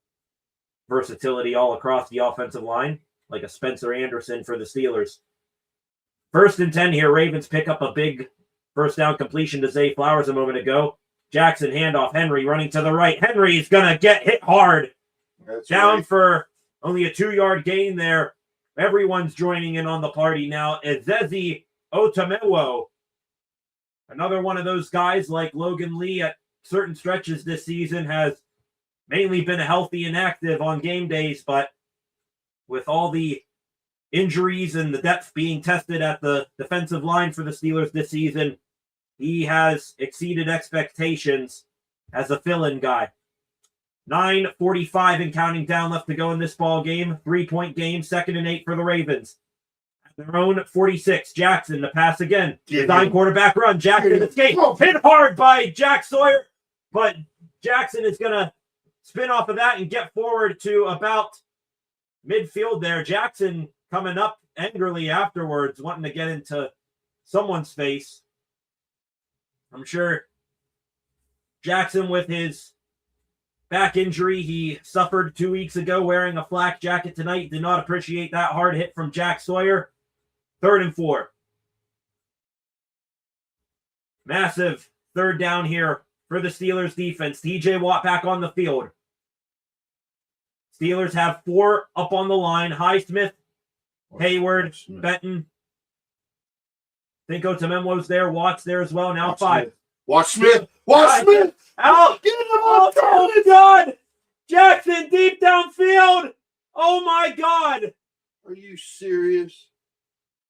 versatility all across the offensive line, like a Spencer Anderson for the Steelers. 1st and 10 here. Ravens pick up a big first down completion to Zay Flowers a moment ago. Jackson handoff. Henry running to the right. Henry's going to get hit hard. That's down right. for only a 2-yard gain there. Everyone's joining in on the party now. Ezezi Otamewo, another one of those guys like Logan Lee at certain stretches this season, has mainly been healthy and active on game days, but with all the injuries and the depth being tested at the defensive line for the Steelers this season, he has exceeded expectations as a fill-in guy. 9:45 and counting down left to go in this ball game. 3-point game, 2nd and 8 for the Ravens. At their own 46, Jackson to pass again. Design quarterback run. Jackson escapes. Hit hard by Jack Sawyer, but Jackson is going to spin off of that and get forward to about midfield there. Jackson coming up angrily afterwards, wanting to get into someone's face. I'm sure Jackson, with his back injury he suffered 2 weeks ago wearing a flak jacket tonight, did not appreciate that hard hit from Jack Sawyer. 3rd and 4. Massive 3rd down here for the Steelers defense. TJ Watt back on the field. Steelers have 4 up on the line. Highsmith, Hayward, Benton. Think Otamemo's there. Watt's there as well. Now 5. Watch Smith. Watch Smith. Out. Get him Oh, my God. Jackson deep downfield. Oh, my God. Are you serious?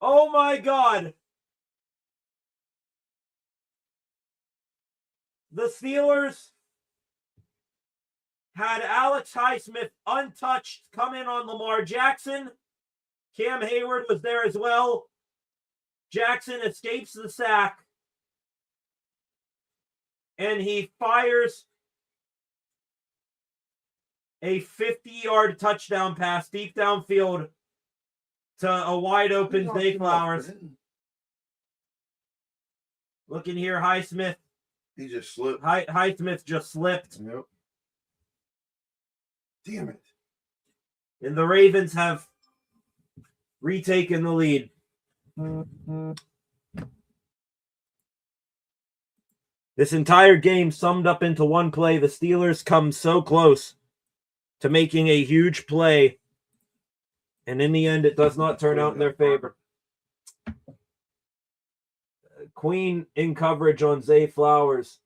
Oh, my God. The Steelers had Alex Highsmith untouched come in on Lamar Jackson. Cam Hayward was there as well. Jackson escapes the sack. And he fires a 50-yard touchdown pass deep downfield to a wide open Zay Flowers. Looking here, Highsmith. He just slipped. Highsmith just slipped. Yep. Damn it. And the Ravens have retaken the lead. This entire game summed up into one play. The Steelers come so close to making a huge play, and in the end, it does not turn out in their favor. Queen in coverage on Zay Flowers.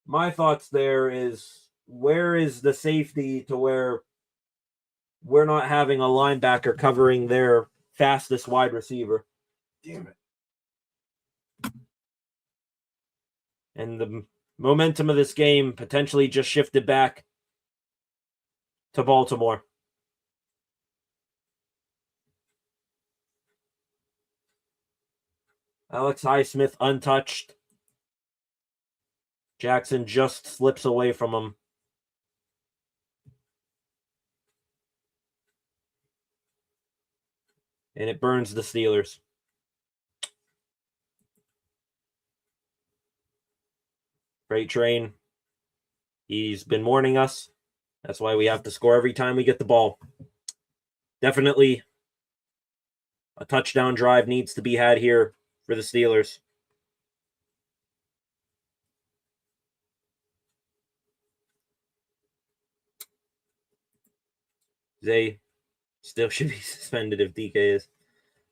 My thoughts there is, where is the safety to where we're not having a linebacker covering their fastest wide receiver? Damn it. And the momentum of this game potentially just shifted back to Baltimore. Alex Highsmith untouched. Jackson just slips away from him. And it burns the Steelers. Freight train. He's been warning us. That's why we have to score every time we get the ball. Definitely a touchdown drive needs to be had here for the Steelers. They still should be suspended if DK is.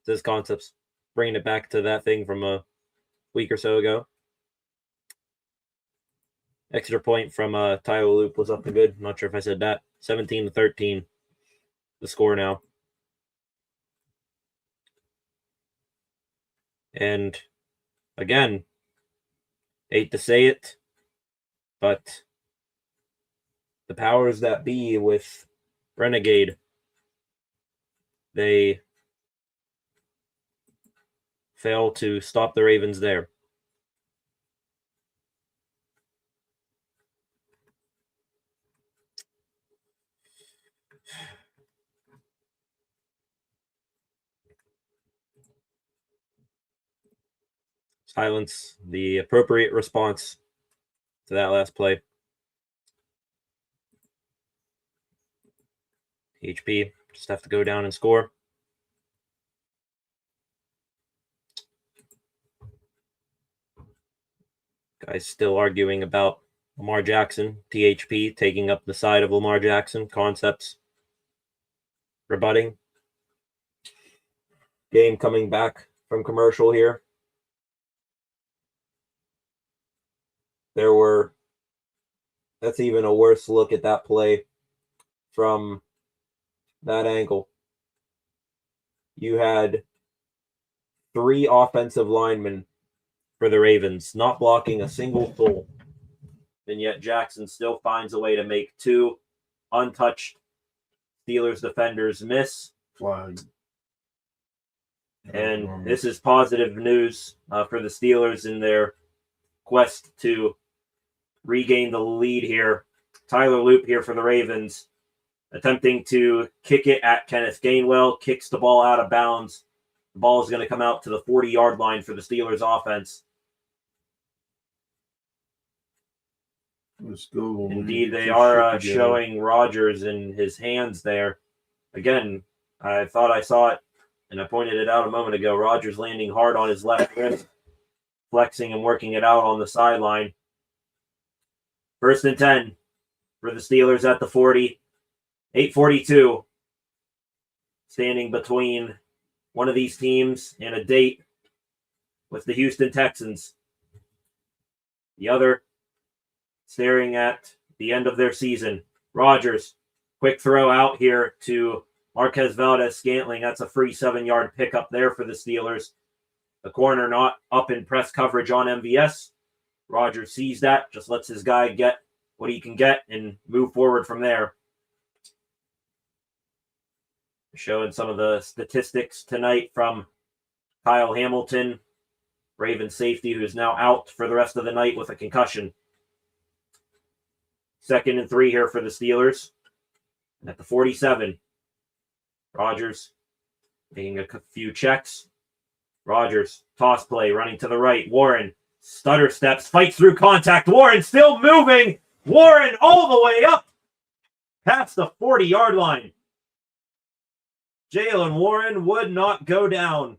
Says Concepts. Bringing it back to that thing from a week or so ago. Extra point from Tyler Loop was up and good. Not sure if I said that. 17-13. The score now. And again, hate to say it, but the powers that be with Renegade, they fail to stop the Ravens there. Silence, the appropriate response to that last play. HP just have to go down and score. Guys still arguing about Lamar Jackson. THP taking up the side of Lamar Jackson. Concepts rebutting. Game coming back from commercial here. That's even a worse look at that play from that angle. You had 3 offensive linemen for the Ravens not blocking a single soul. And yet Jackson still finds a way to make 2 untouched Steelers defenders miss. Flag. And this is positive news for the Steelers in their quest to regain the lead here. Tyler Loop here for the Ravens, attempting to kick it at Kenneth Gainwell, kicks the ball out of bounds. The ball is going to come out to the 40-yard line for the Steelers offense. Let's go. Indeed, they are showing Rodgers in his hands there. Again, I thought I saw it, and I pointed it out a moment ago. Rodgers landing hard on his left wrist, flexing and working it out on the sideline. 1st and 10 for the Steelers at the 40. 8:42. Standing between one of these teams and a date with the Houston Texans. The other staring at the end of their season. Rodgers, quick throw out here to Marquez Valdez-Scantling. That's a free 7-yard pickup there for the Steelers. The corner not up in press coverage on MVS. Rodgers sees that, just lets his guy get what he can get and move forward from there. Showing some of the statistics tonight from Kyle Hamilton, Ravens safety, who is now out for the rest of the night with a concussion. 2nd and 3 here for the Steelers. At the 47, Rodgers making a few checks. Rodgers, toss play, running to the right. Warren, stutter steps, fights through contact. Warren still moving. Warren all the way up past the 40-yard line. Jalen Warren would not go down.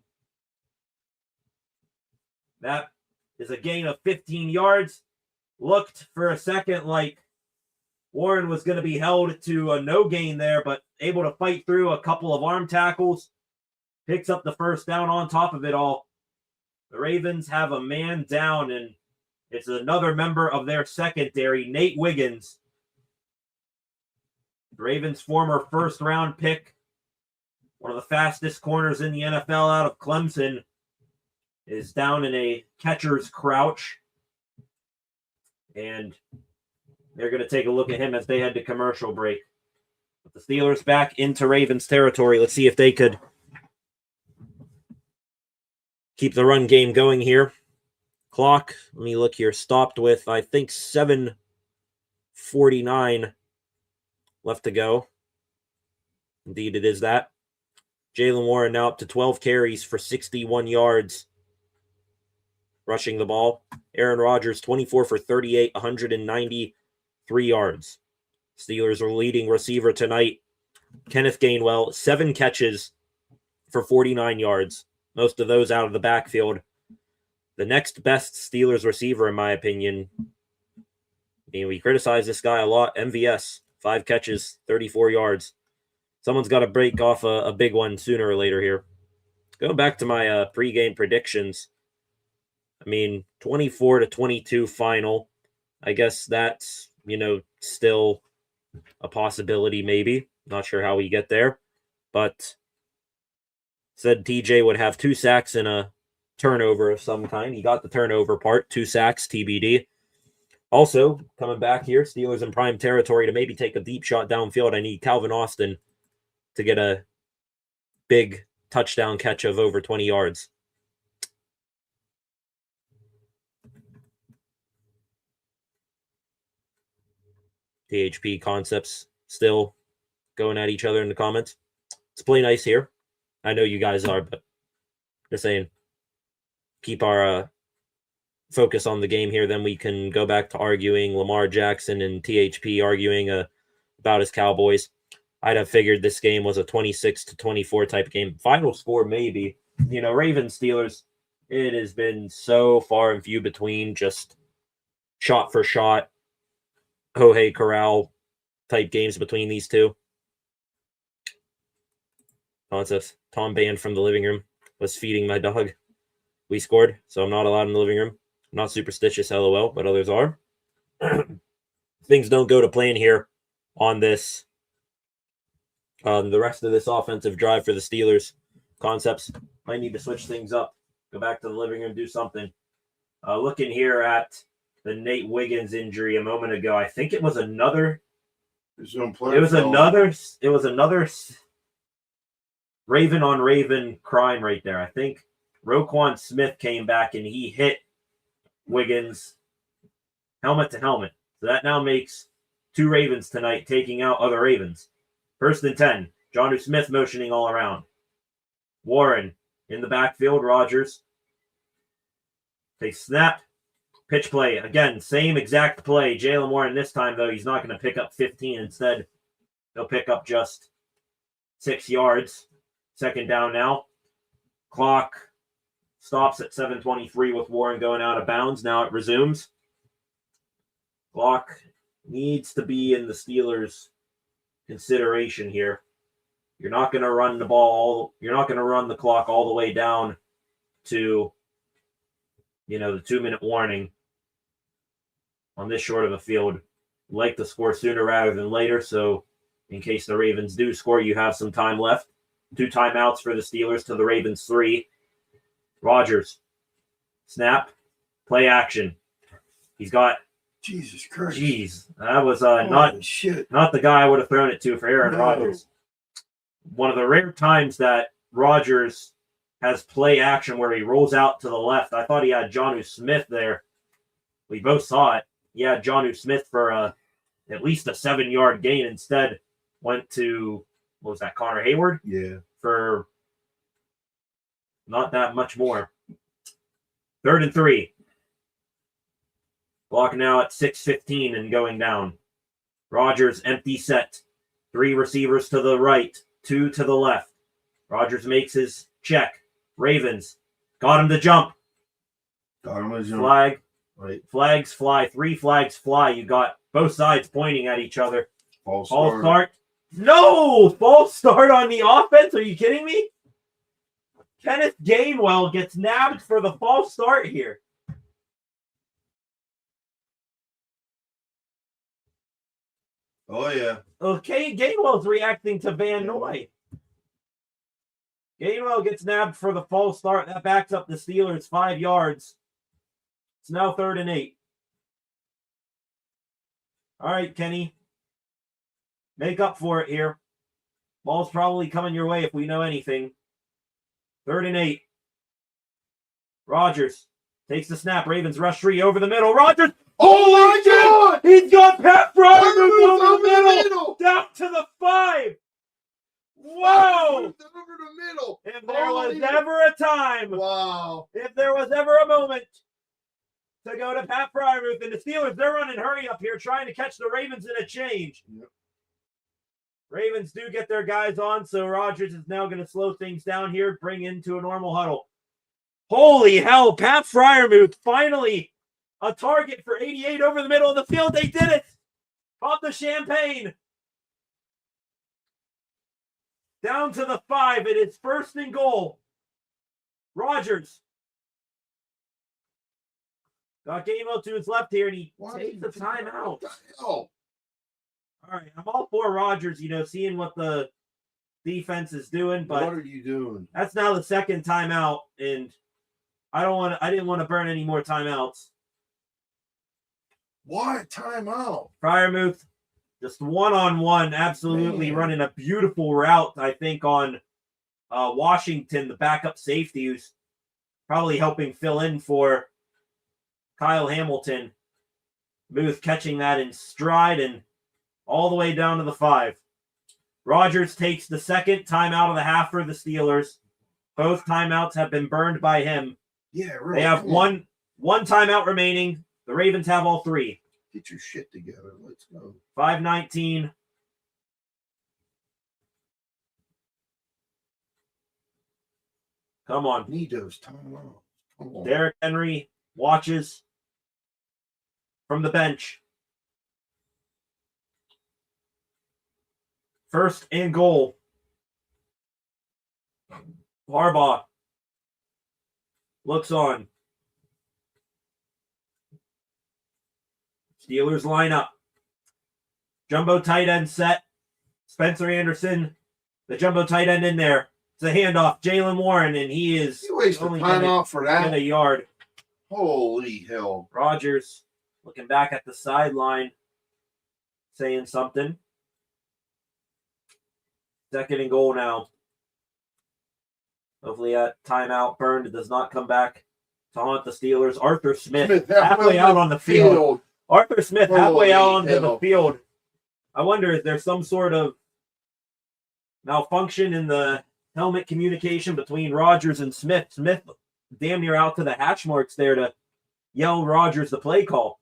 That is a gain of 15 yards. Looked for a second like Warren was going to be held to a no gain there, but able to fight through a couple of arm tackles. Picks up the 1st down on top of it all. The Ravens have a man down, and it's another member of their secondary, Nate Wiggins. The Ravens' former 1st-round pick, one of the fastest corners in the NFL out of Clemson, is down in a catcher's crouch. And they're going to take a look at him as they head to commercial break. But the Steelers back into Ravens territory. Let's see if they could keep the run game going here. Clock, let me look here, stopped with, I think, 7:49 left to go. Indeed, it is that. Jaylen Warren now up to 12 carries for 61 yards rushing the ball. Aaron Rodgers, 24 for 38, 193 yards. Steelers are leading receiver tonight. Kenneth Gainwell, 7 catches for 49 yards. Most of those out of the backfield. The next best Steelers receiver, in my opinion, we criticize this guy a lot, MVS, 5 catches, 34 yards. Someone's got to break off a big one sooner or later here. Going back to my pregame predictions, 24-22 final. I guess that's, still a possibility maybe. Not sure how we get there. But said TJ would have 2 sacks and a turnover of some kind. He got the turnover part, 2 sacks, TBD. Also, coming back here, Steelers in prime territory to maybe take a deep shot downfield. I need Calvin Austin to get a big touchdown catch of over 20 yards. THP concepts still going at each other in the comments. Let's play nice here. I know you guys are, but just saying, keep our focus on the game here. Then we can go back to arguing Lamar Jackson and THP arguing about his Cowboys. I'd have figured this game was a 26-24 type game. Final score, maybe. Ravens, Steelers, it has been so far and few between, just shot for shot, Ho-Hey Corral type games between these two. Concepts. Tom banned from the living room was feeding my dog. We scored, so I'm not allowed in the living room. I'm not superstitious, LOL, but others are. Things don't go to plan here on this. The rest of this offensive drive for the Steelers. Concepts might need to switch things up. Go back to the living room, do something. Looking here at the Nate Wiggins injury a moment ago. I think it was another. It was another Raven on Raven crime right there. I think Roquan Smith came back and he hit Wiggins helmet to helmet. So that now makes 2 Ravens tonight taking out other Ravens. 1st and 10. Jonnu Smith motioning all around. Warren in the backfield. Rodgers takes snap. Pitch play. Again, same exact play. Jaylen Warren this time, though, he's not going to pick up 15. Instead, he'll pick up just 6 yards. 2nd down now. Clock stops at 7:23 with Warren going out of bounds. Now it resumes. Clock needs to be in the Steelers' consideration here. You're not going to run the ball. You're not going to run the clock all the way down to, the 2-minute warning on this short of a field. You like to score sooner rather than later, so in case the Ravens do score, you have some time left. 2 timeouts for the Steelers to the Ravens 3. Rodgers. Snap. Play action. He's got... Jesus Christ. Jeez. That was not the guy I would have thrown it to for Aaron Rodgers. One of the rare times that Rodgers has play action where he rolls out to the left. I thought he had Jonnu Smith there. We both saw it. He had Jonnu Smith for at least a 7-yard gain. Instead, went to, what was that, Connor Hayward? Yeah. For not that much more. 3rd and 3. Clock now at 6:15 and going down. Rodgers empty set. 3 receivers to the right, 2 to the left. Rodgers makes his check. Ravens got him to jump. Flag. Right. Flags fly. 3 flags fly. You got both sides pointing at each other. False start. No! False start on the offense? Are you kidding me? Kenneth Gainwell gets nabbed for the false start here. Oh, yeah. Okay, Gainwell's reacting to Van Noy. Gainwell gets nabbed for the false start. That backs up the Steelers 5 yards. It's now 3rd and 8. All right, Kenny. Make up for it here. Ball's probably coming your way if we know anything. 3rd and 8. Rodgers takes the snap. Ravens rush 3 over the middle. Rodgers. Oh my God! He's got Pat Fryer over the middle. Down to the 5. Whoa! Over the middle. If there was ever a time. Wow. If there was ever a moment to go to Pat Fryermuth, and the Steelers, they're running hurry up here trying to catch the Ravens in a change. Yep. Ravens do get their guys on, so Rodgers is now going to slow things down here, bring into a normal huddle. Holy hell, Pat Fryermuth finally a target for 88 over the middle of the field. They did it. Pop the champagne. Down to the 5. It is 1st and goal. Rodgers got Gainwell to his left here, and he takes the timeout. What the hell? All right, I'm all for Rodgers, seeing what the defense is doing, but What are you doing? that's now the 2nd timeout, and I didn't want to burn any more timeouts. Why a timeout? Fryermuth, just one-on-one, absolutely running a beautiful route, I think, on Washington, the backup safety, who's probably helping fill in for Kyle Hamilton. Muth catching that in stride and all the way down to the 5. Rodgers takes the 2nd timeout of the half for the Steelers. Both timeouts have been burned by him. Yeah, really. They have one timeout remaining. The Ravens have all 3. Get your shit together. Let's go. 5:19. Come on. Need those timeouts. Come on. Derrick Henry watches from the bench. 1st and goal. Harbaugh looks on. Steelers line up. Jumbo tight end set. Spencer Anderson, the jumbo tight end in there. It's a handoff. Jalen Warren, and he is You wasted only time gonna off for that. get a yard. Holy hell. Rodgers looking back at the sideline, saying something. 2nd and goal now. Hopefully that timeout burned. It does not come back to haunt the Steelers. Arthur Smith halfway out on the field. Arthur Smith halfway out onto the field. I wonder if there's some sort of malfunction in the helmet communication between Rodgers and Smith. Smith damn near out to the hatch marks there to yell Rodgers the play call.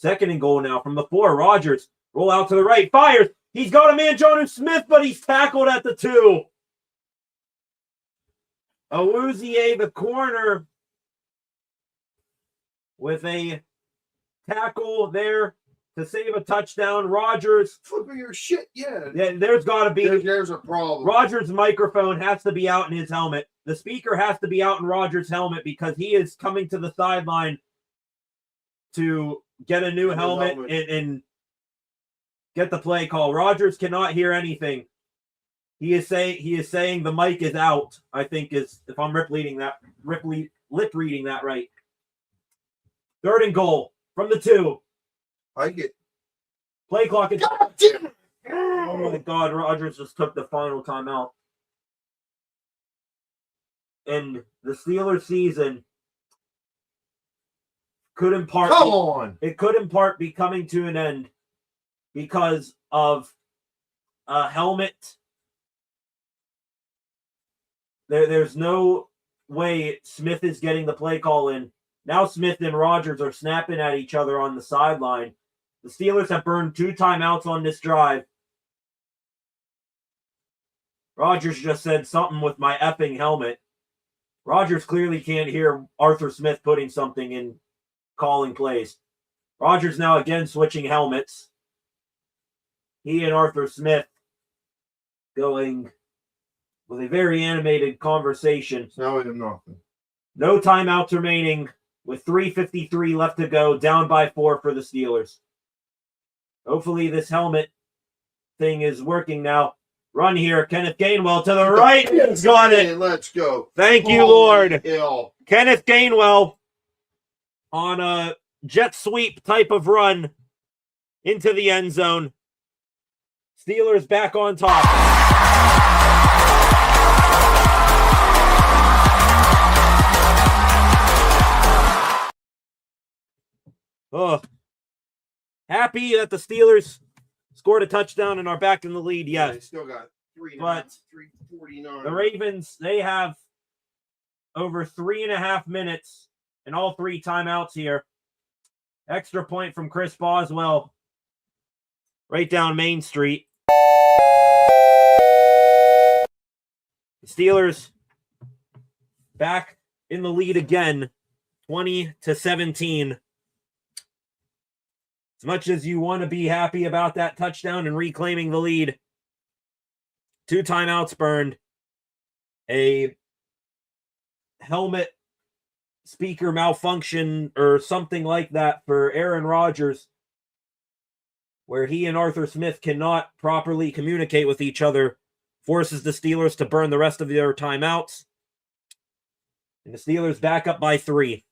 2nd and goal now from the 4. Rodgers roll out to the right. Fires. He's got a man, Jonnu Smith, but he's tackled at the 2. Awuzie, the corner, with a tackle there to save a touchdown. Rodgers. Flipping your shit, yeah. There's got to be. There's a problem. Rodgers' microphone has to be out in his helmet. The speaker has to be out in Rodgers' helmet because he is coming to the sideline to get a new helmet and get the play call. Rodgers cannot hear anything. He is saying the mic is out, I think, is if I'm lip reading that right. 3rd and goal from the 2. I get Play clock is. God damn it. Oh my God, Rodgers just took the final timeout. And the Steelers season could in part be coming to an end because of a helmet. There's no way Smith is getting the play call in. Now Smith and Rodgers are snapping at each other on the sideline. The Steelers have burned 2 timeouts on this drive. Rodgers just said something with my effing helmet. Rodgers clearly can't hear Arthur Smith putting something in calling plays. Rodgers now again switching helmets. He and Arthur Smith going with a very animated conversation. Now we have nothing. No timeouts remaining with 3:53 left to go, down by 4 for the Steelers. Hopefully this helmet thing is working now. Run here, Kenneth Gainwell to the right. He's got it. Let's go. Thank you, Lord. Hell. Kenneth Gainwell on a jet sweep type of run into the end zone. Steelers back on top. Oh, happy that the Steelers scored a touchdown and are back in the lead. Yeah, Yes, they still got 3:49. the Ravens, they have over 3.5 minutes and all 3 timeouts here. Extra point from Chris Boswell right down Main Street. The Steelers back in the lead again, 20-17. As much as you want to be happy about that touchdown and reclaiming the lead, 2 timeouts burned, a helmet speaker malfunction or something like that for Aaron Rodgers, where he and Arthur Smith cannot properly communicate with each other, forces the Steelers to burn the rest of their timeouts. And the Steelers back up by 3.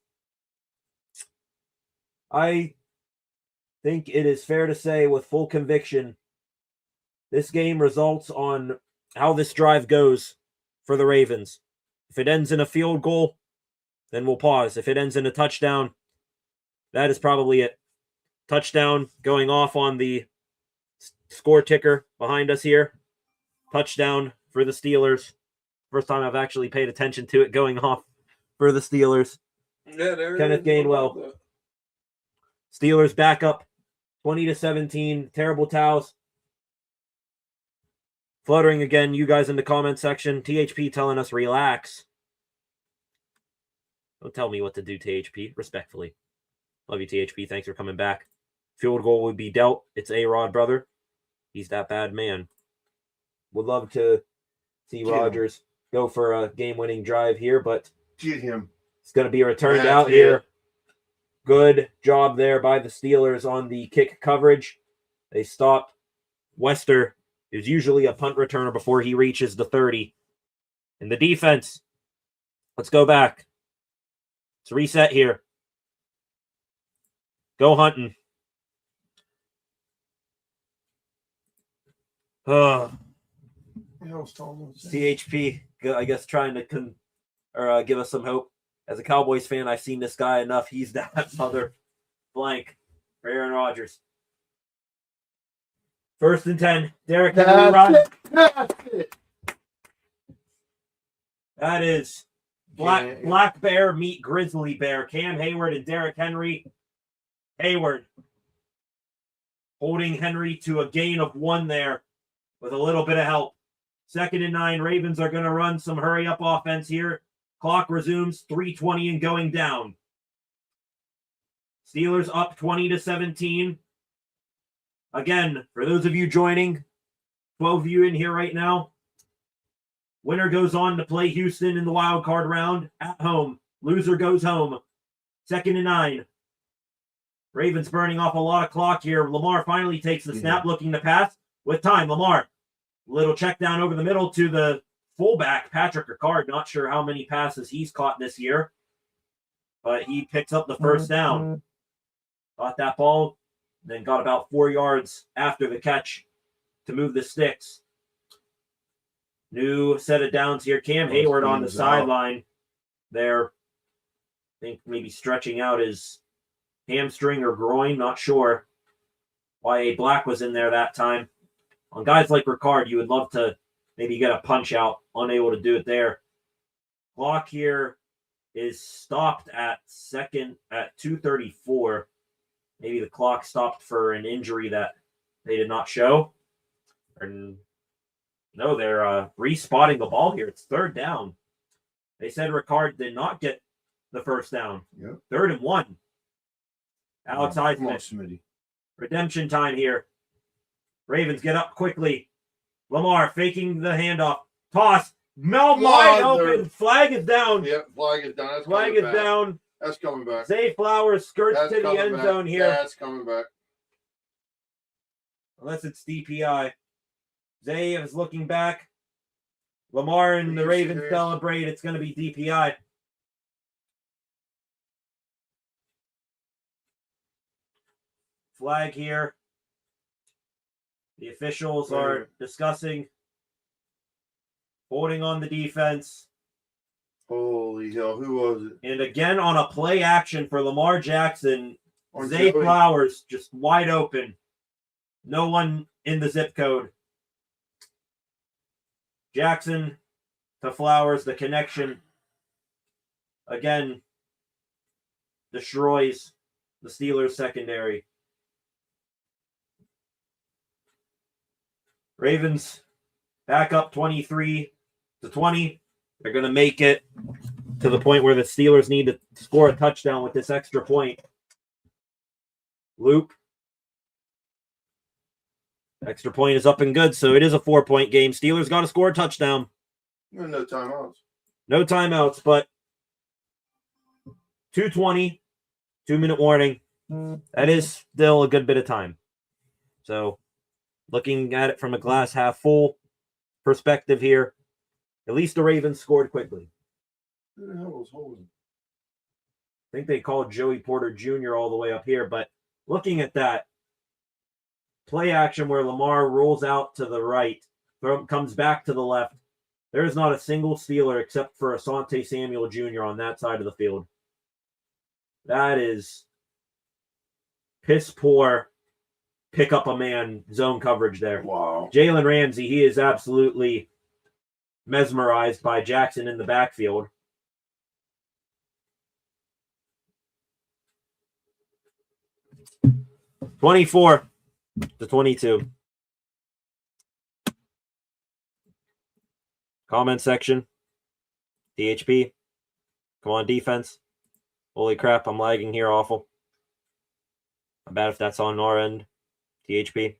I think it is fair to say with full conviction, this game results on how this drive goes for the Ravens. If it ends in a field goal, then we'll pause. If it ends in a touchdown, that is probably it. Touchdown going off on the score ticker behind us here. Touchdown for the Steelers. First time I've actually paid attention to it going off for the Steelers. Yeah, there Kenneth Gainwell. Steelers back up 20-17. Terrible towels. Fluttering again, you guys in the comment section. THP telling us relax. Don't tell me what to do, THP. Respectfully. Love you, THP. Thanks for coming back. Field goal would be dealt. It's A-Rod, brother. He's that bad man. Would love to see Rodgers go for a game-winning drive here, but get him. It's going to be returned out here. Good job there by the Steelers on the kick coverage. They stopped Wester, who's usually a punt returner, before he reaches the 30. And the defense, let's go back. Let's reset here. Go hunting. CHP, I guess, trying to give us some hope. As a Cowboys fan, I've seen this guy enough. He's that mother blank for Aaron Rodgers. 1st and 10. Derrick Henry run. That's it. That is Black Bear meet Grizzly Bear. Cam Hayward and Derrick Henry. Hayward holding Henry to a gain of 1 there with a little bit of help. 2nd and 9. Ravens are going to run some hurry-up offense here. Clock resumes, 3:20 and going down. Steelers up 20-17. Again, for those of you joining, 12 of you in here right now, winner goes on to play Houston in the wild card round at home. Loser goes home. 2nd and 9. Ravens burning off a lot of clock here. Lamar finally takes the snap, looking to pass with time. Lamar, little check down over the middle to the fullback, Patrick Ricard. Not sure how many passes he's caught this year, but he picks up the first down. Got that ball, then got about 4 yards after the catch to move the sticks. New set of downs here. Cam Hayward on the sideline there. I think maybe stretching out his hamstring or groin. Not sure why A. Black was in there that time. On guys like Ricard, you would love to maybe get a punch out. Unable to do it there. Clock here is stopped at 2:34. Maybe the clock stopped for an injury that they did not show. No, they're respotting the ball here. It's 3rd down. They said Ricard did not get the first down. Yep. 3rd and 1. Alex Highsmith. Redemption time here. Ravens get up quickly. Lamar faking the handoff. Toss. Mel wide open. Flag is down. Yep, flag is down. Flag is down. That's coming back. Zay Flowers skirts to the end zone here. That's coming back. Unless it's DPI. Zay is looking back. Lamar and the Ravens celebrate. It's going to be DPI. Flag here. The officials are discussing holding on the defense. Holy hell, who was it? And again on a play action for Lamar Jackson. On Zay Joey? Flowers just wide open. No one in the zip code. Jackson to Flowers, the connection. Again, destroys the Steelers secondary. Ravens back up 23-20. They're going to make it to the point where the Steelers need to score a touchdown with this extra point. Loop. Extra point is up and good, so it is a 4-point game. Steelers got to score a touchdown. No timeouts. No timeouts, but 2:20, 2-minute warning. That is still a good bit of time. So, looking at it from a glass half full perspective here, at least the Ravens scored quickly. Who the hell was holding? I think they called Joey Porter Jr. all the way up here, but looking at that play action where Lamar rolls out to the right, comes back to the left, there is not a single Steeler except for Asante Samuel Jr. on that side of the field. That is piss poor pick up a man zone coverage there. Wow. Jalen Ramsey, he is absolutely mesmerized by Jackson in the backfield. (24-22). Comment section. DHP. Come on, defense. Holy crap, I'm lagging here awful. Not bad if that's on our end. THP.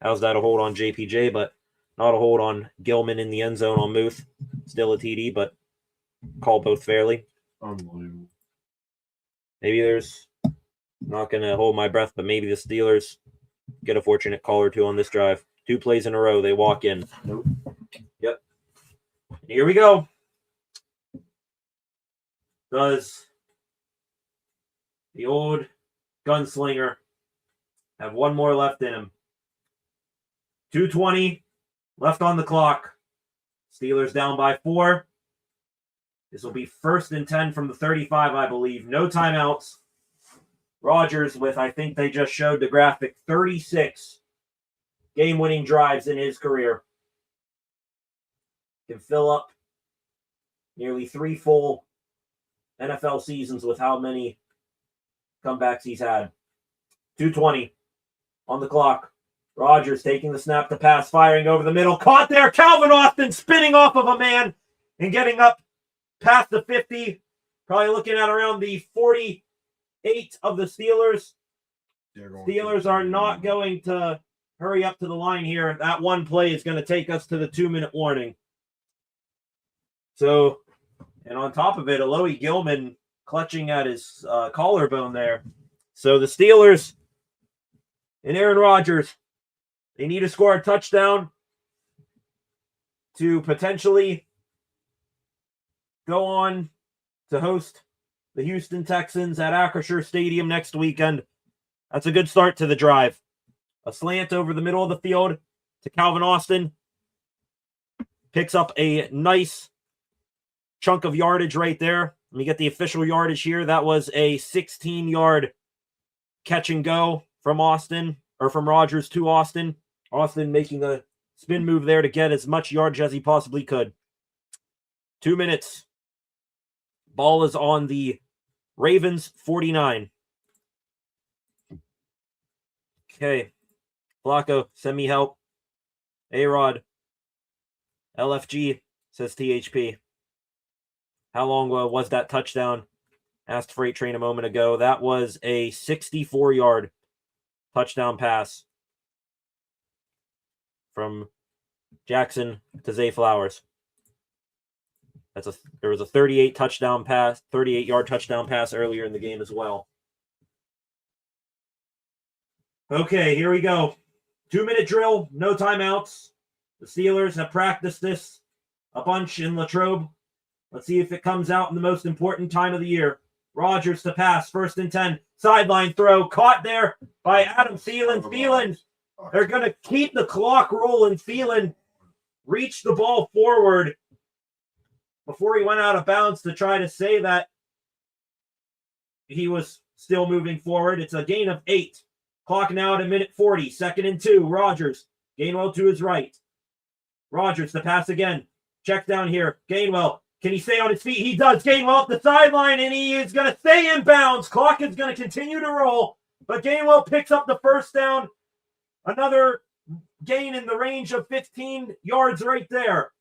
How's that a hold on JPJ, but not a hold on Gilman in the end zone on Muth. Still a TD, but call both fairly. Unbelievable. Maybe there's, not going to hold my breath, but maybe the Steelers get a fortunate call or two on this drive. 2 plays in a row, they walk in. Nope. Yep. Here we go. Does the old gunslinger have one more left in him? 2:20 left on the clock. Steelers down by 4. This will be 1st and 10 from the 35, I believe. No timeouts. Rodgers with, I think they just showed the graphic, 36 game-winning drives in his career. Can fill up nearly 3 full NFL seasons with how many comebacks he's had. 2:20 on the clock. Rodgers taking the snap to pass, firing over the middle. Caught there. Calvin Austin spinning off of a man and getting up past the 50. Probably looking at around the 48 of the Steelers. Steelers are not going to hurry up to the line here. That one play is going to take us to the 2-minute warning. So, and on top of it, Alohi Gilman clutching at his collarbone there. So the Steelers and Aaron Rodgers, they need to score a touchdown to potentially go on to host the Houston Texans at Acrisure Stadium next weekend. That's a good start to the drive. A slant over the middle of the field to Calvin Austin. Picks up a nice chunk of yardage right there. Let me get the official yardage here. That was a 16-yard catch and go from Austin, or from Rodgers to Austin. Austin making a spin move there to get as much yardage as he possibly could. 2 minutes. Ball is on the Ravens 49. Okay. Flacco, send me help. A-Rod. LFG, says THP. How long was that touchdown? Asked Freight Train a moment ago. That was a 64-yard touchdown pass from Jackson to Zay Flowers. There was a 38-yard touchdown pass earlier in the game as well. Okay, here we go. 2-minute drill, no timeouts. The Steelers have practiced this a bunch in Latrobe. Let's see if it comes out in the most important time of the year. Rodgers to pass, 1st and 10. Sideline throw, caught there by Adam Thielen. Thielen They're going to keep the clock rolling. Thielen reached the ball forward before he went out of bounds to try to say that he was still moving forward. It's a gain of 8. Clock now at a minute 40. 2nd and 2. Rodgers. Gainwell to his right. Rodgers, the pass again. Check down here. Gainwell. Can he stay on his feet? He does. Gainwell up the sideline, and he is going to stay in bounds. Clock is going to continue to roll, but Gainwell picks up the first down. Another gain in the range of 15 yards right there.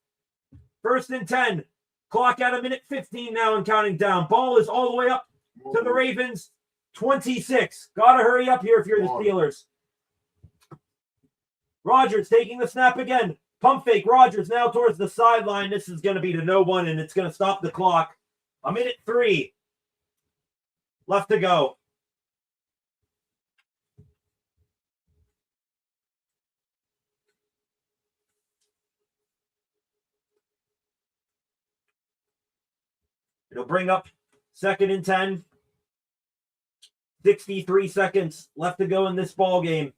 1st and 10. Clock at a minute 15 now and counting down. Ball is all the way up to the Ravens. 26. Got to hurry up here if you're the Steelers. Rodgers taking the snap again. Pump fake. Rodgers now towards the sideline. This is going to be to no one, and it's going to stop the clock. A minute 3 left to go. It'll bring up 2nd and 10. 63 seconds left to go in this ball game.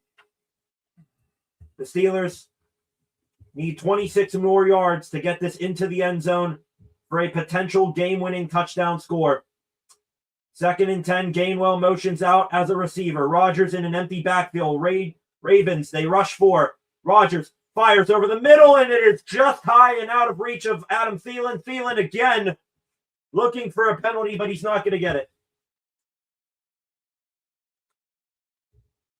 The Steelers need 26 more yards to get this into the end zone for a potential game-winning touchdown score. 2nd and 10, Gainwell motions out as a receiver. Rodgers in an empty backfield. Ravens, they rush for. Rodgers fires over the middle, and it is just high and out of reach of Adam Thielen. Thielen again looking for a penalty, but he's not going to get it.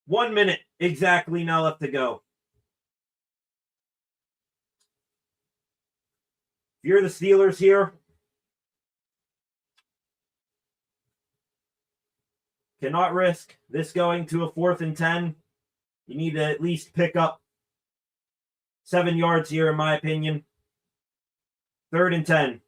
1 minute exactly now left to go. If you're the Steelers here, cannot risk this going to a 4th and 10. You need to at least pick up 7 yards here, in my opinion. 3rd and 10.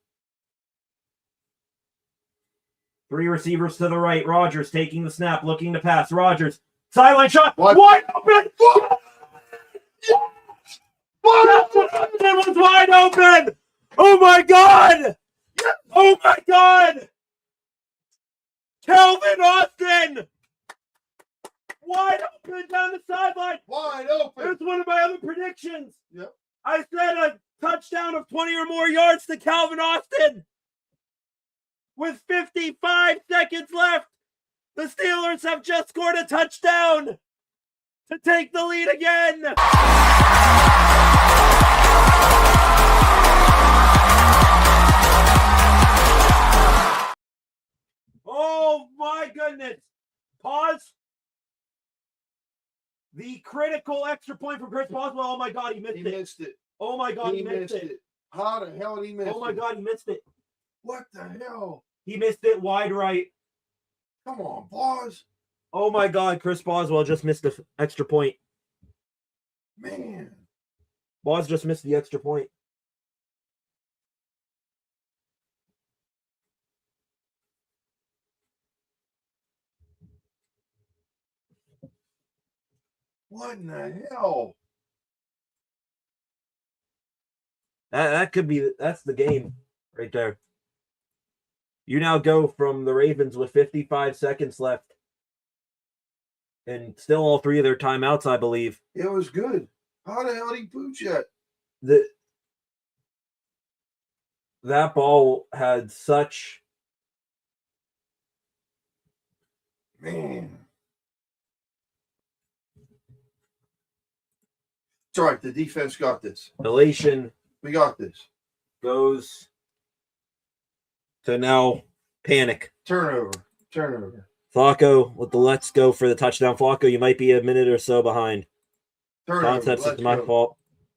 3 receivers to the right. Rodgers taking the snap, looking to pass. Rodgers, sideline shot. Wide open. It was wide open. Oh my God! Oh my God! Calvin Austin! Wide open down the sideline. Wide open. That's one of my other predictions. Yep. I said a touchdown of 20 or more yards to Calvin Austin. With 55 seconds left, the Steelers have just scored a touchdown to take the lead again. Oh my goodness. Pause. The critical extra point for Chris Boswell. Oh my God, he missed it. Oh my God, he missed it. How the hell did he miss it? Oh my God, he missed it. What the hell? He missed it wide right. Come on, boss. Oh my God, Chris Boswell just missed the extra point. Man. Bos just missed the extra point. What in the hell? That could be, that's the game right there. You now go from the Ravens with 55 seconds left. And still all 3 of their timeouts, I believe. It was good. How the hell did he pooch yet? That ball had such... Man. It's all right. The defense got this. Elation. We got this. Goes to now panic. Turnover. Flacco with the let's go for the touchdown. Flacco, you might be a minute or so behind. Turnover. Concepts, it's my fault.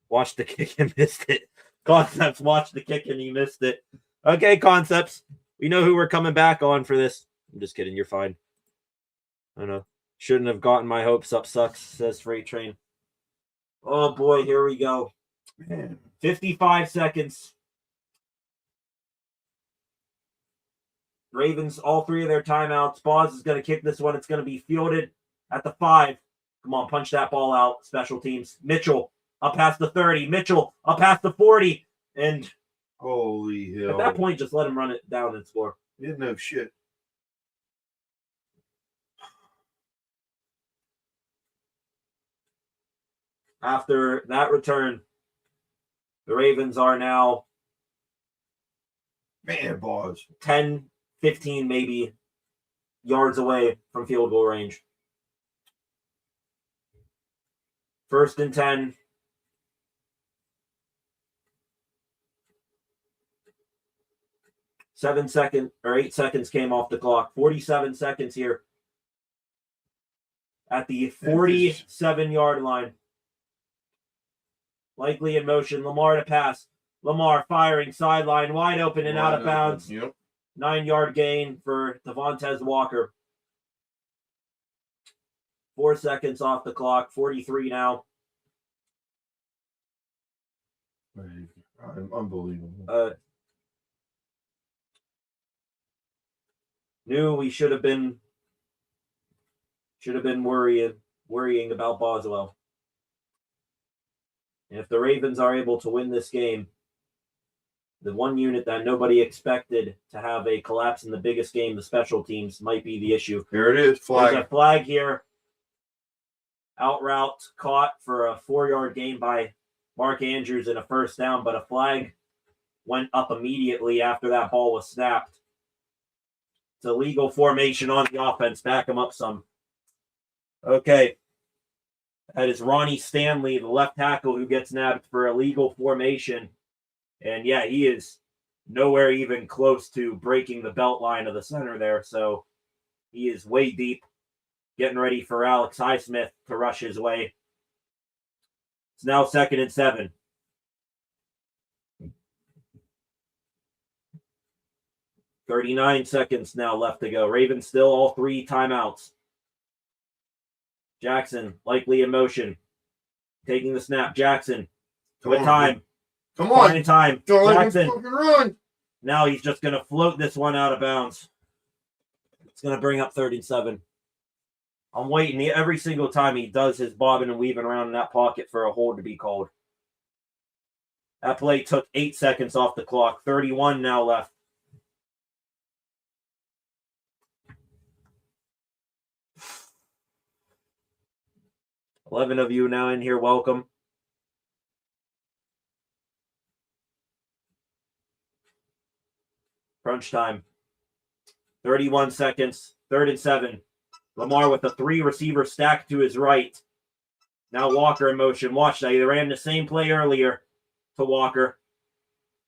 Watched the kick and missed it. Concepts watched the kick and he missed it. Okay, Concepts. We know who we're coming back on for this. I'm just kidding. You're fine. I know. Shouldn't have gotten my hopes up. Sucks, says Freight Train. Oh, boy. Here we go. Man. 55 seconds. Ravens, all 3 of their timeouts. Boz is going to kick this one. It's going to be fielded at the 5. Come on, punch that ball out. Special teams. Mitchell up past the 30. Mitchell up past the 40. And holy hell. At that point, just let him run it down and score. You didn't know shit. After that return, the Ravens are now Man, boss. 10, 15 maybe yards away from field goal range. 1st and 10. Eight seconds came off the clock. 47 seconds here at the 47-yard line. Likely in motion. Lamar to pass. Lamar firing sideline, wide open and out of bounds. Yep. 9-yard gain for Devontae Walker. 4 seconds off the clock. 43 now. Unbelievable. Knew we should have been worrying about Boswell. And if the Ravens are able to win this game, the one unit that nobody expected to have a collapse in the biggest game, the special teams, might be the issue. Here it is, flag. There's a flag here. Out route caught for a 4-yard gain by Mark Andrews and a 1st down, but a flag went up immediately after that ball was snapped. It's a legal formation on the offense. Back him up some. Okay. That is Ronnie Stanley, the left tackle, who gets nabbed for illegal formation. And yeah, he is nowhere even close to breaking the belt line of the center there. So he is way deep, getting ready for Alex Highsmith to rush his way. It's now 2nd and 7. .39 seconds now left to go. Ravens still all 3 timeouts. Jackson likely in motion. Taking the snap. Jackson with time. Come on. Finding time. Don't let him Jackson. fucking run. Now he's just going to float this one out of bounds. It's going to bring up 3rd and 7. I'm waiting every single time he does his bobbing and weaving around in that pocket for a hold to be called. That play took 8 seconds off the clock. 31 now left. $11 of you now in here. Welcome. Crunch time. 31 seconds. 3rd and 7. Lamar with a 3-receiver stack to his right. Now Walker in motion. Watch that. He ran the same play earlier to Walker.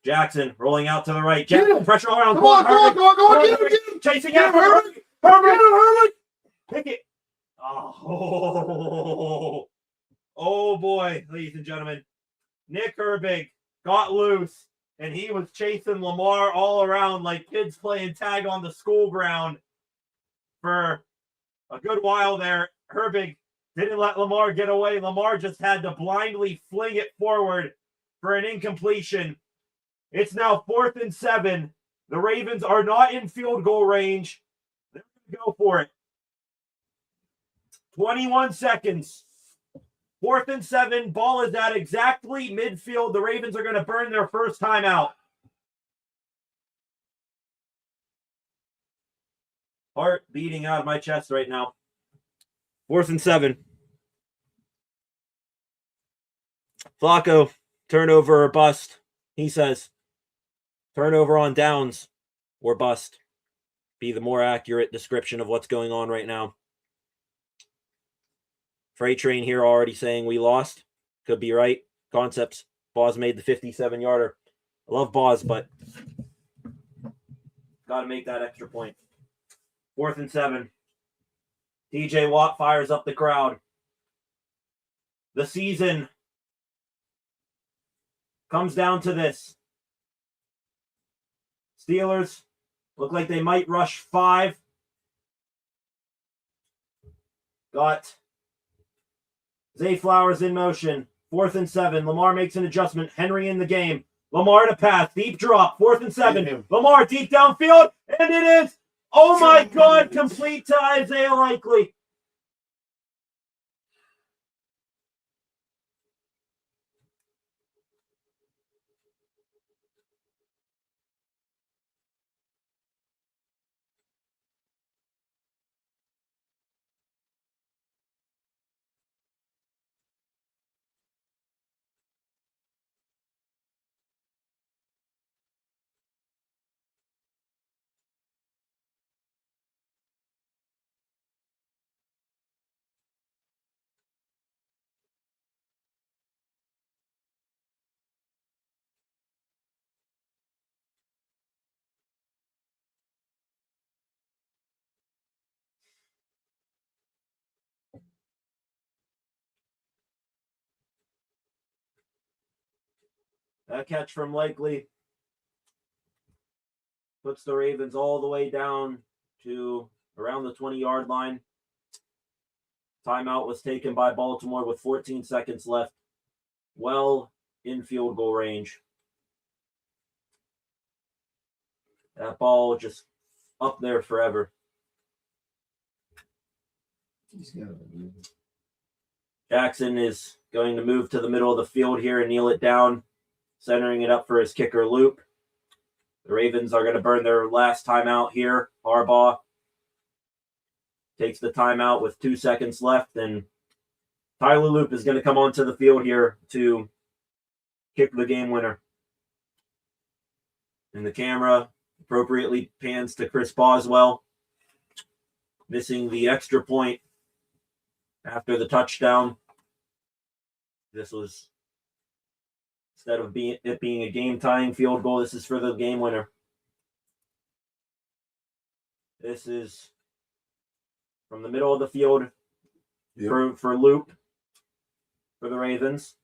Jackson rolling out to the right. Jackson, pressure around. Come on, get him. Chasing after Herbert. Pick it. Oh boy, ladies and gentlemen. Nick Herbig got loose, and he was chasing Lamar all around like kids playing tag on the school ground for a good while there. Herbig didn't let Lamar get away. Lamar just had to blindly fling it forward for an incompletion. It's now 4th and 7. The Ravens are not in field goal range. They're going to go for it. 21 seconds. 4th and 7. Ball is at exactly midfield. The Ravens are going to burn their first timeout. Heart beating out of my chest right now. 4th and 7. Flacco, turnover or bust. He says, turnover on downs or bust. Be the more accurate description of what's going on right now. Freight train here already saying we lost. Could be right. Concepts. Boz made the 57-yarder. I love Boz, but got to make that extra point. 4th and 7. TJ Watt fires up the crowd. The season comes down to this. Steelers look like they might rush 5. Got Zay Flowers in motion. 4th and 7. Lamar makes an adjustment. Henry in the game. Lamar to pass. Deep drop. 4th and 7. Lamar deep downfield. And it is, oh my God, complete to Isaiah Likely. That catch from Likely puts the Ravens all the way down to around the 20-yard line. Timeout was taken by Baltimore with 14 seconds left. Well in field goal range. That ball just up there forever. Jackson is going to move to the middle of the field here and kneel it down, centering it up for his kicker Loop. The Ravens are going to burn their last timeout here. Harbaugh takes the timeout with 2 seconds left, and Tyler Loop is going to come onto the field here to kick the game winner. And the camera appropriately pans to Chris Boswell, missing the extra point after the touchdown. This was, instead of it being a game-tying field goal, this is for the game winner. This is from the middle of the field for Loop for the Ravens.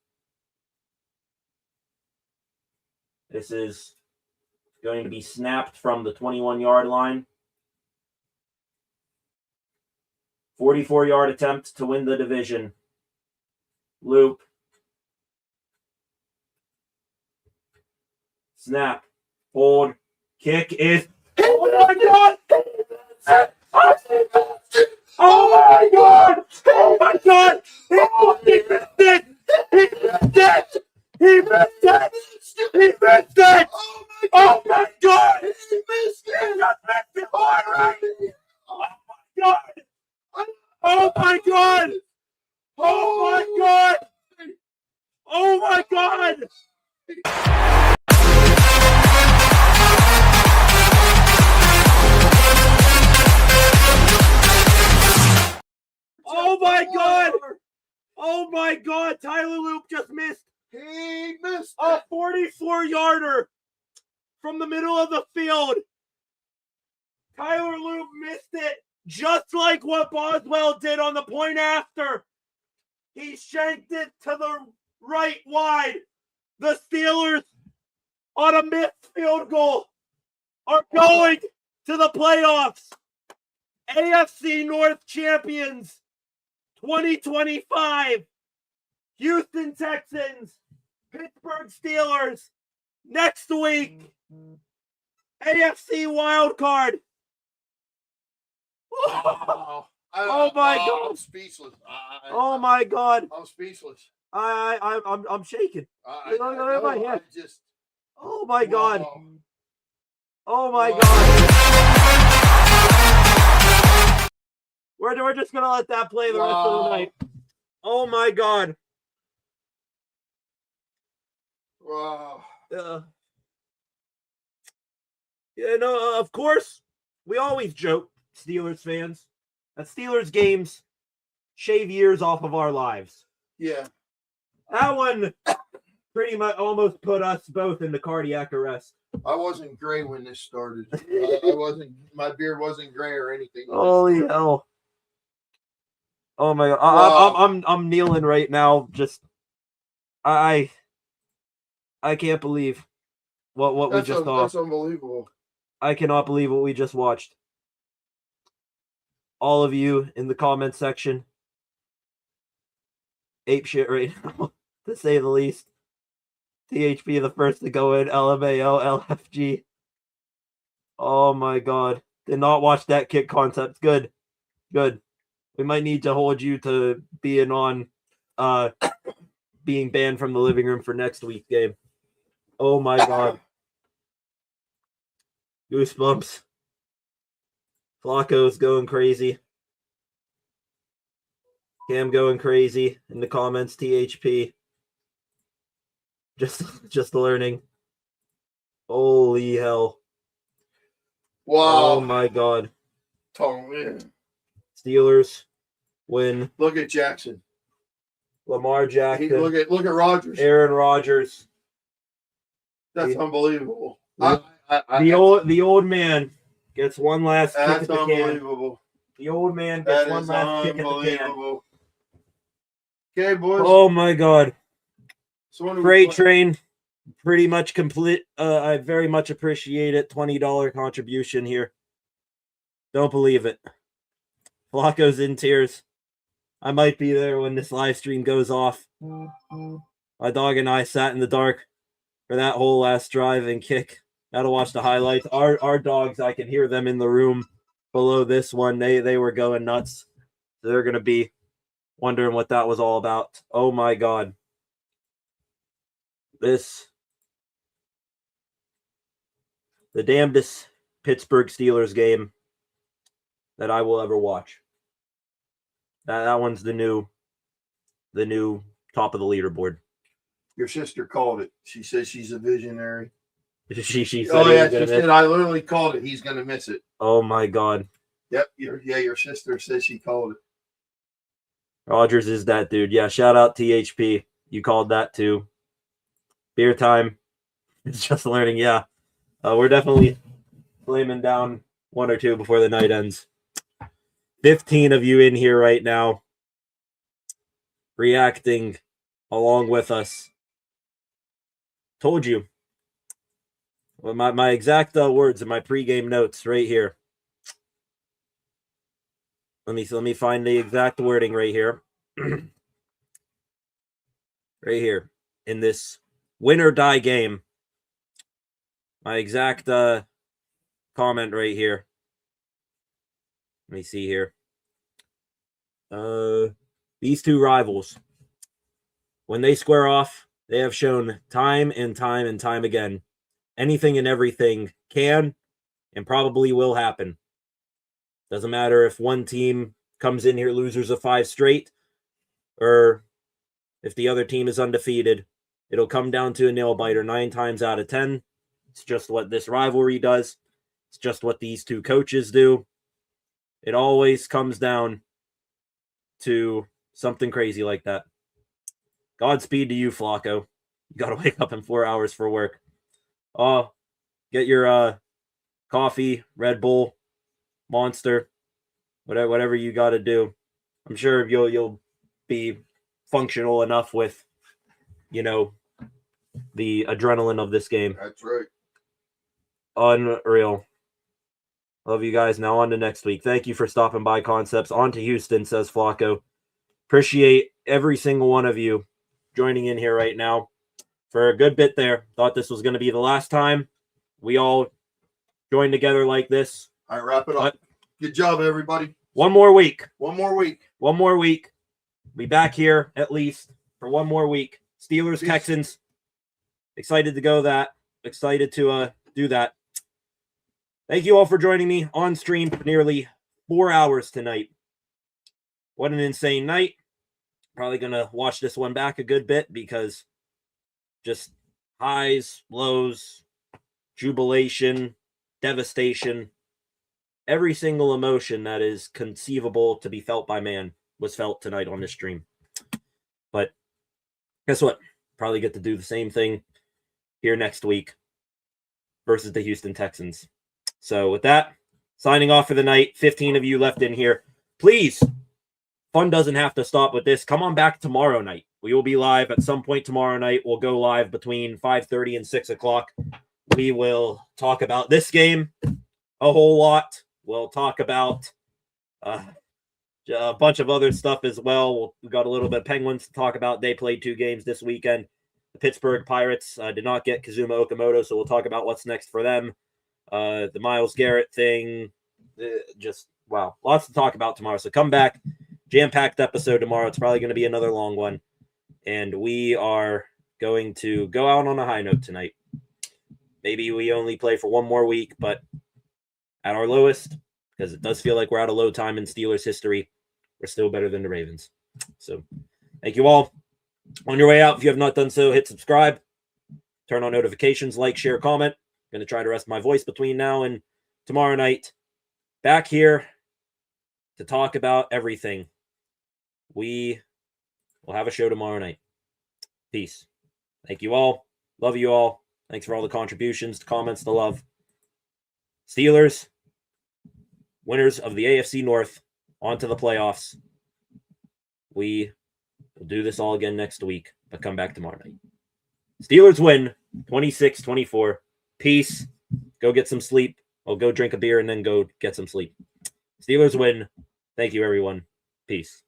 This is going to be snapped from the 21-yard line. 44-yard attempt to win the division. Loop. Snap. Hold. Kick is... Oh my God! Oh my God! Oh my God! He missed it! He missed it! He missed it! He missed it! Oh my God! He missed it! He just missed it hard, right? Oh my God! Oh my God! Oh my God! Oh my God! Oh my God! Oh my God! Tyler Loop just missed. He missed a 44-yarder from the middle of the field. Tyler Loop missed it, just like what Boswell did on the point after. He shanked it to the right wide. The Steelers, on a missed field goal, are going to the playoffs. AFC North champions 2025. Houston Texans, Pittsburgh Steelers, next week. AFC wildcard. Oh my God! I'm speechless. Oh my God! I'm speechless. I'm shaking. I my head. just. Oh my God! Wow. Oh my God! We're just gonna let that play the rest of the night. Oh my God! Wow. Of course, we always joke, Steelers fans, that Steelers games shave years off of our lives. Yeah. That one pretty much almost put us both into cardiac arrest. I wasn't gray when this started. I wasn't. My beard wasn't gray or anything. Holy hell! Oh my God! Wow. I'm kneeling right now. Just I can't believe what we just saw. That's unbelievable. I cannot believe what we just watched. All of you in the comment section, ape shit right now, to say the least. THP the first to go in, LMAO, LFG. Oh my God. Did not watch that kick concept. Good. Good. We might need to hold you to being on being banned from the living room for next week's game. Oh my God. Goosebumps. Flacco's going crazy. Cam going crazy in the comments. THP. Just learning. Holy hell. Wow. Oh my God. Totally. Steelers win. Look at Jackson. Lamar Jackson. Look at Rodgers. Aaron Rodgers. That's unbelievable. The old man gets one last kick at the can. That's unbelievable. The old man gets one last kick at the can. Okay, boys. Oh my God. Freight train pretty much complete. I very much appreciate it. $20 contribution here. Don't believe it. Flacco's in tears. I might be there when this live stream goes off. My dog and I sat in the dark for that whole last drive and kick. Gotta watch the highlights. Our dogs, I can hear them in the room below this one. They were going nuts. They're gonna be wondering what that was all about. Oh my God. The damnedest Pittsburgh Steelers game that I will ever watch. That one's the new top of the leaderboard. Your sister called it. She says she's a visionary. She said oh yeah, she said I literally called it. He's gonna miss it. Oh my God. Yep. Your sister says she called it. Rogers is that dude. Yeah. Shout out THP. You called that too. Beer time. It's just learning. Yeah. We're definitely flaming down one or two before the night ends. 15 of you in here right now, reacting along with us. Told you. Well, my exact words in my pregame notes right here. Let me find the exact wording right here. Right here in this win or die game. My exact comment right here. Let me see here. These two rivals, when they square off, they have shown time and time and time again, anything and everything can and probably will happen. Doesn't matter if one team comes in here losers of 5 straight, or if the other team is undefeated. It'll come down to a nail biter 9 times out of 10. It's just what this rivalry does. It's just what these two coaches do. It always comes down to something crazy like that. Godspeed to you, Flacco. You got to wake up in 4 hours for work. Get your coffee, Red Bull, Monster, whatever you got to do. I'm sure you'll be functional enough with, the adrenaline of this game. That's right. Unreal. Love you guys. Now on to next week. Thank you for stopping by, Concepts. On to Houston, says Flacco. Appreciate every single one of you joining in here right now for a good bit there. Thought this was going to be the last time we all join together like this. All right, wrap it up. Good job, everybody. One more week. One more week. One more week. Be back here at least for one more week. Steelers, Peace. Texans. Excited to go that. Excited to do that. Thank you all for joining me on stream for nearly 4 hours tonight. What an insane night. Probably going to watch this one back a good bit because just highs, lows, jubilation, devastation, every single emotion that is conceivable to be felt by man was felt tonight on this stream. But guess what? Probably get to do the same thing here next week versus the Houston Texans. So with that, signing off for the night. 15 of you left in here. Please, fun doesn't have to stop with this. Come on back tomorrow night. We will be live at some point tomorrow night. We'll go live between 5:30 and 6 o'clock. We will talk about this game a whole lot. We'll talk about a bunch of other stuff as well. We've got a little bit of Penguins to talk about. They played 2 games this weekend. The Pittsburgh Pirates did not get Kazuma Okamoto, so we'll talk about what's next for them. The Myles Garrett thing. Just, wow. Lots to talk about tomorrow. So come back. Jam-packed episode tomorrow. It's probably going to be another long one. And we are going to go out on a high note tonight. Maybe we only play for one more week, but at our lowest, because it does feel like we're at a low time in Steelers history, we're still better than the Ravens. So thank you all. On your way out, if you have not done so, hit subscribe, turn on notifications, like, share, comment. I'm going to try to rest my voice between now and tomorrow night. Back here to talk about everything. We will have a show tomorrow night. Peace. Thank you all. Love you all. Thanks for all the contributions, the comments, the love. Steelers, winners of the AFC North, on to the playoffs. We will do this all again next week, but come back tomorrow night. Steelers win 26-24. Peace. Go get some sleep. I'll go drink a beer and then go get some sleep. Steelers win. Thank you, everyone. Peace.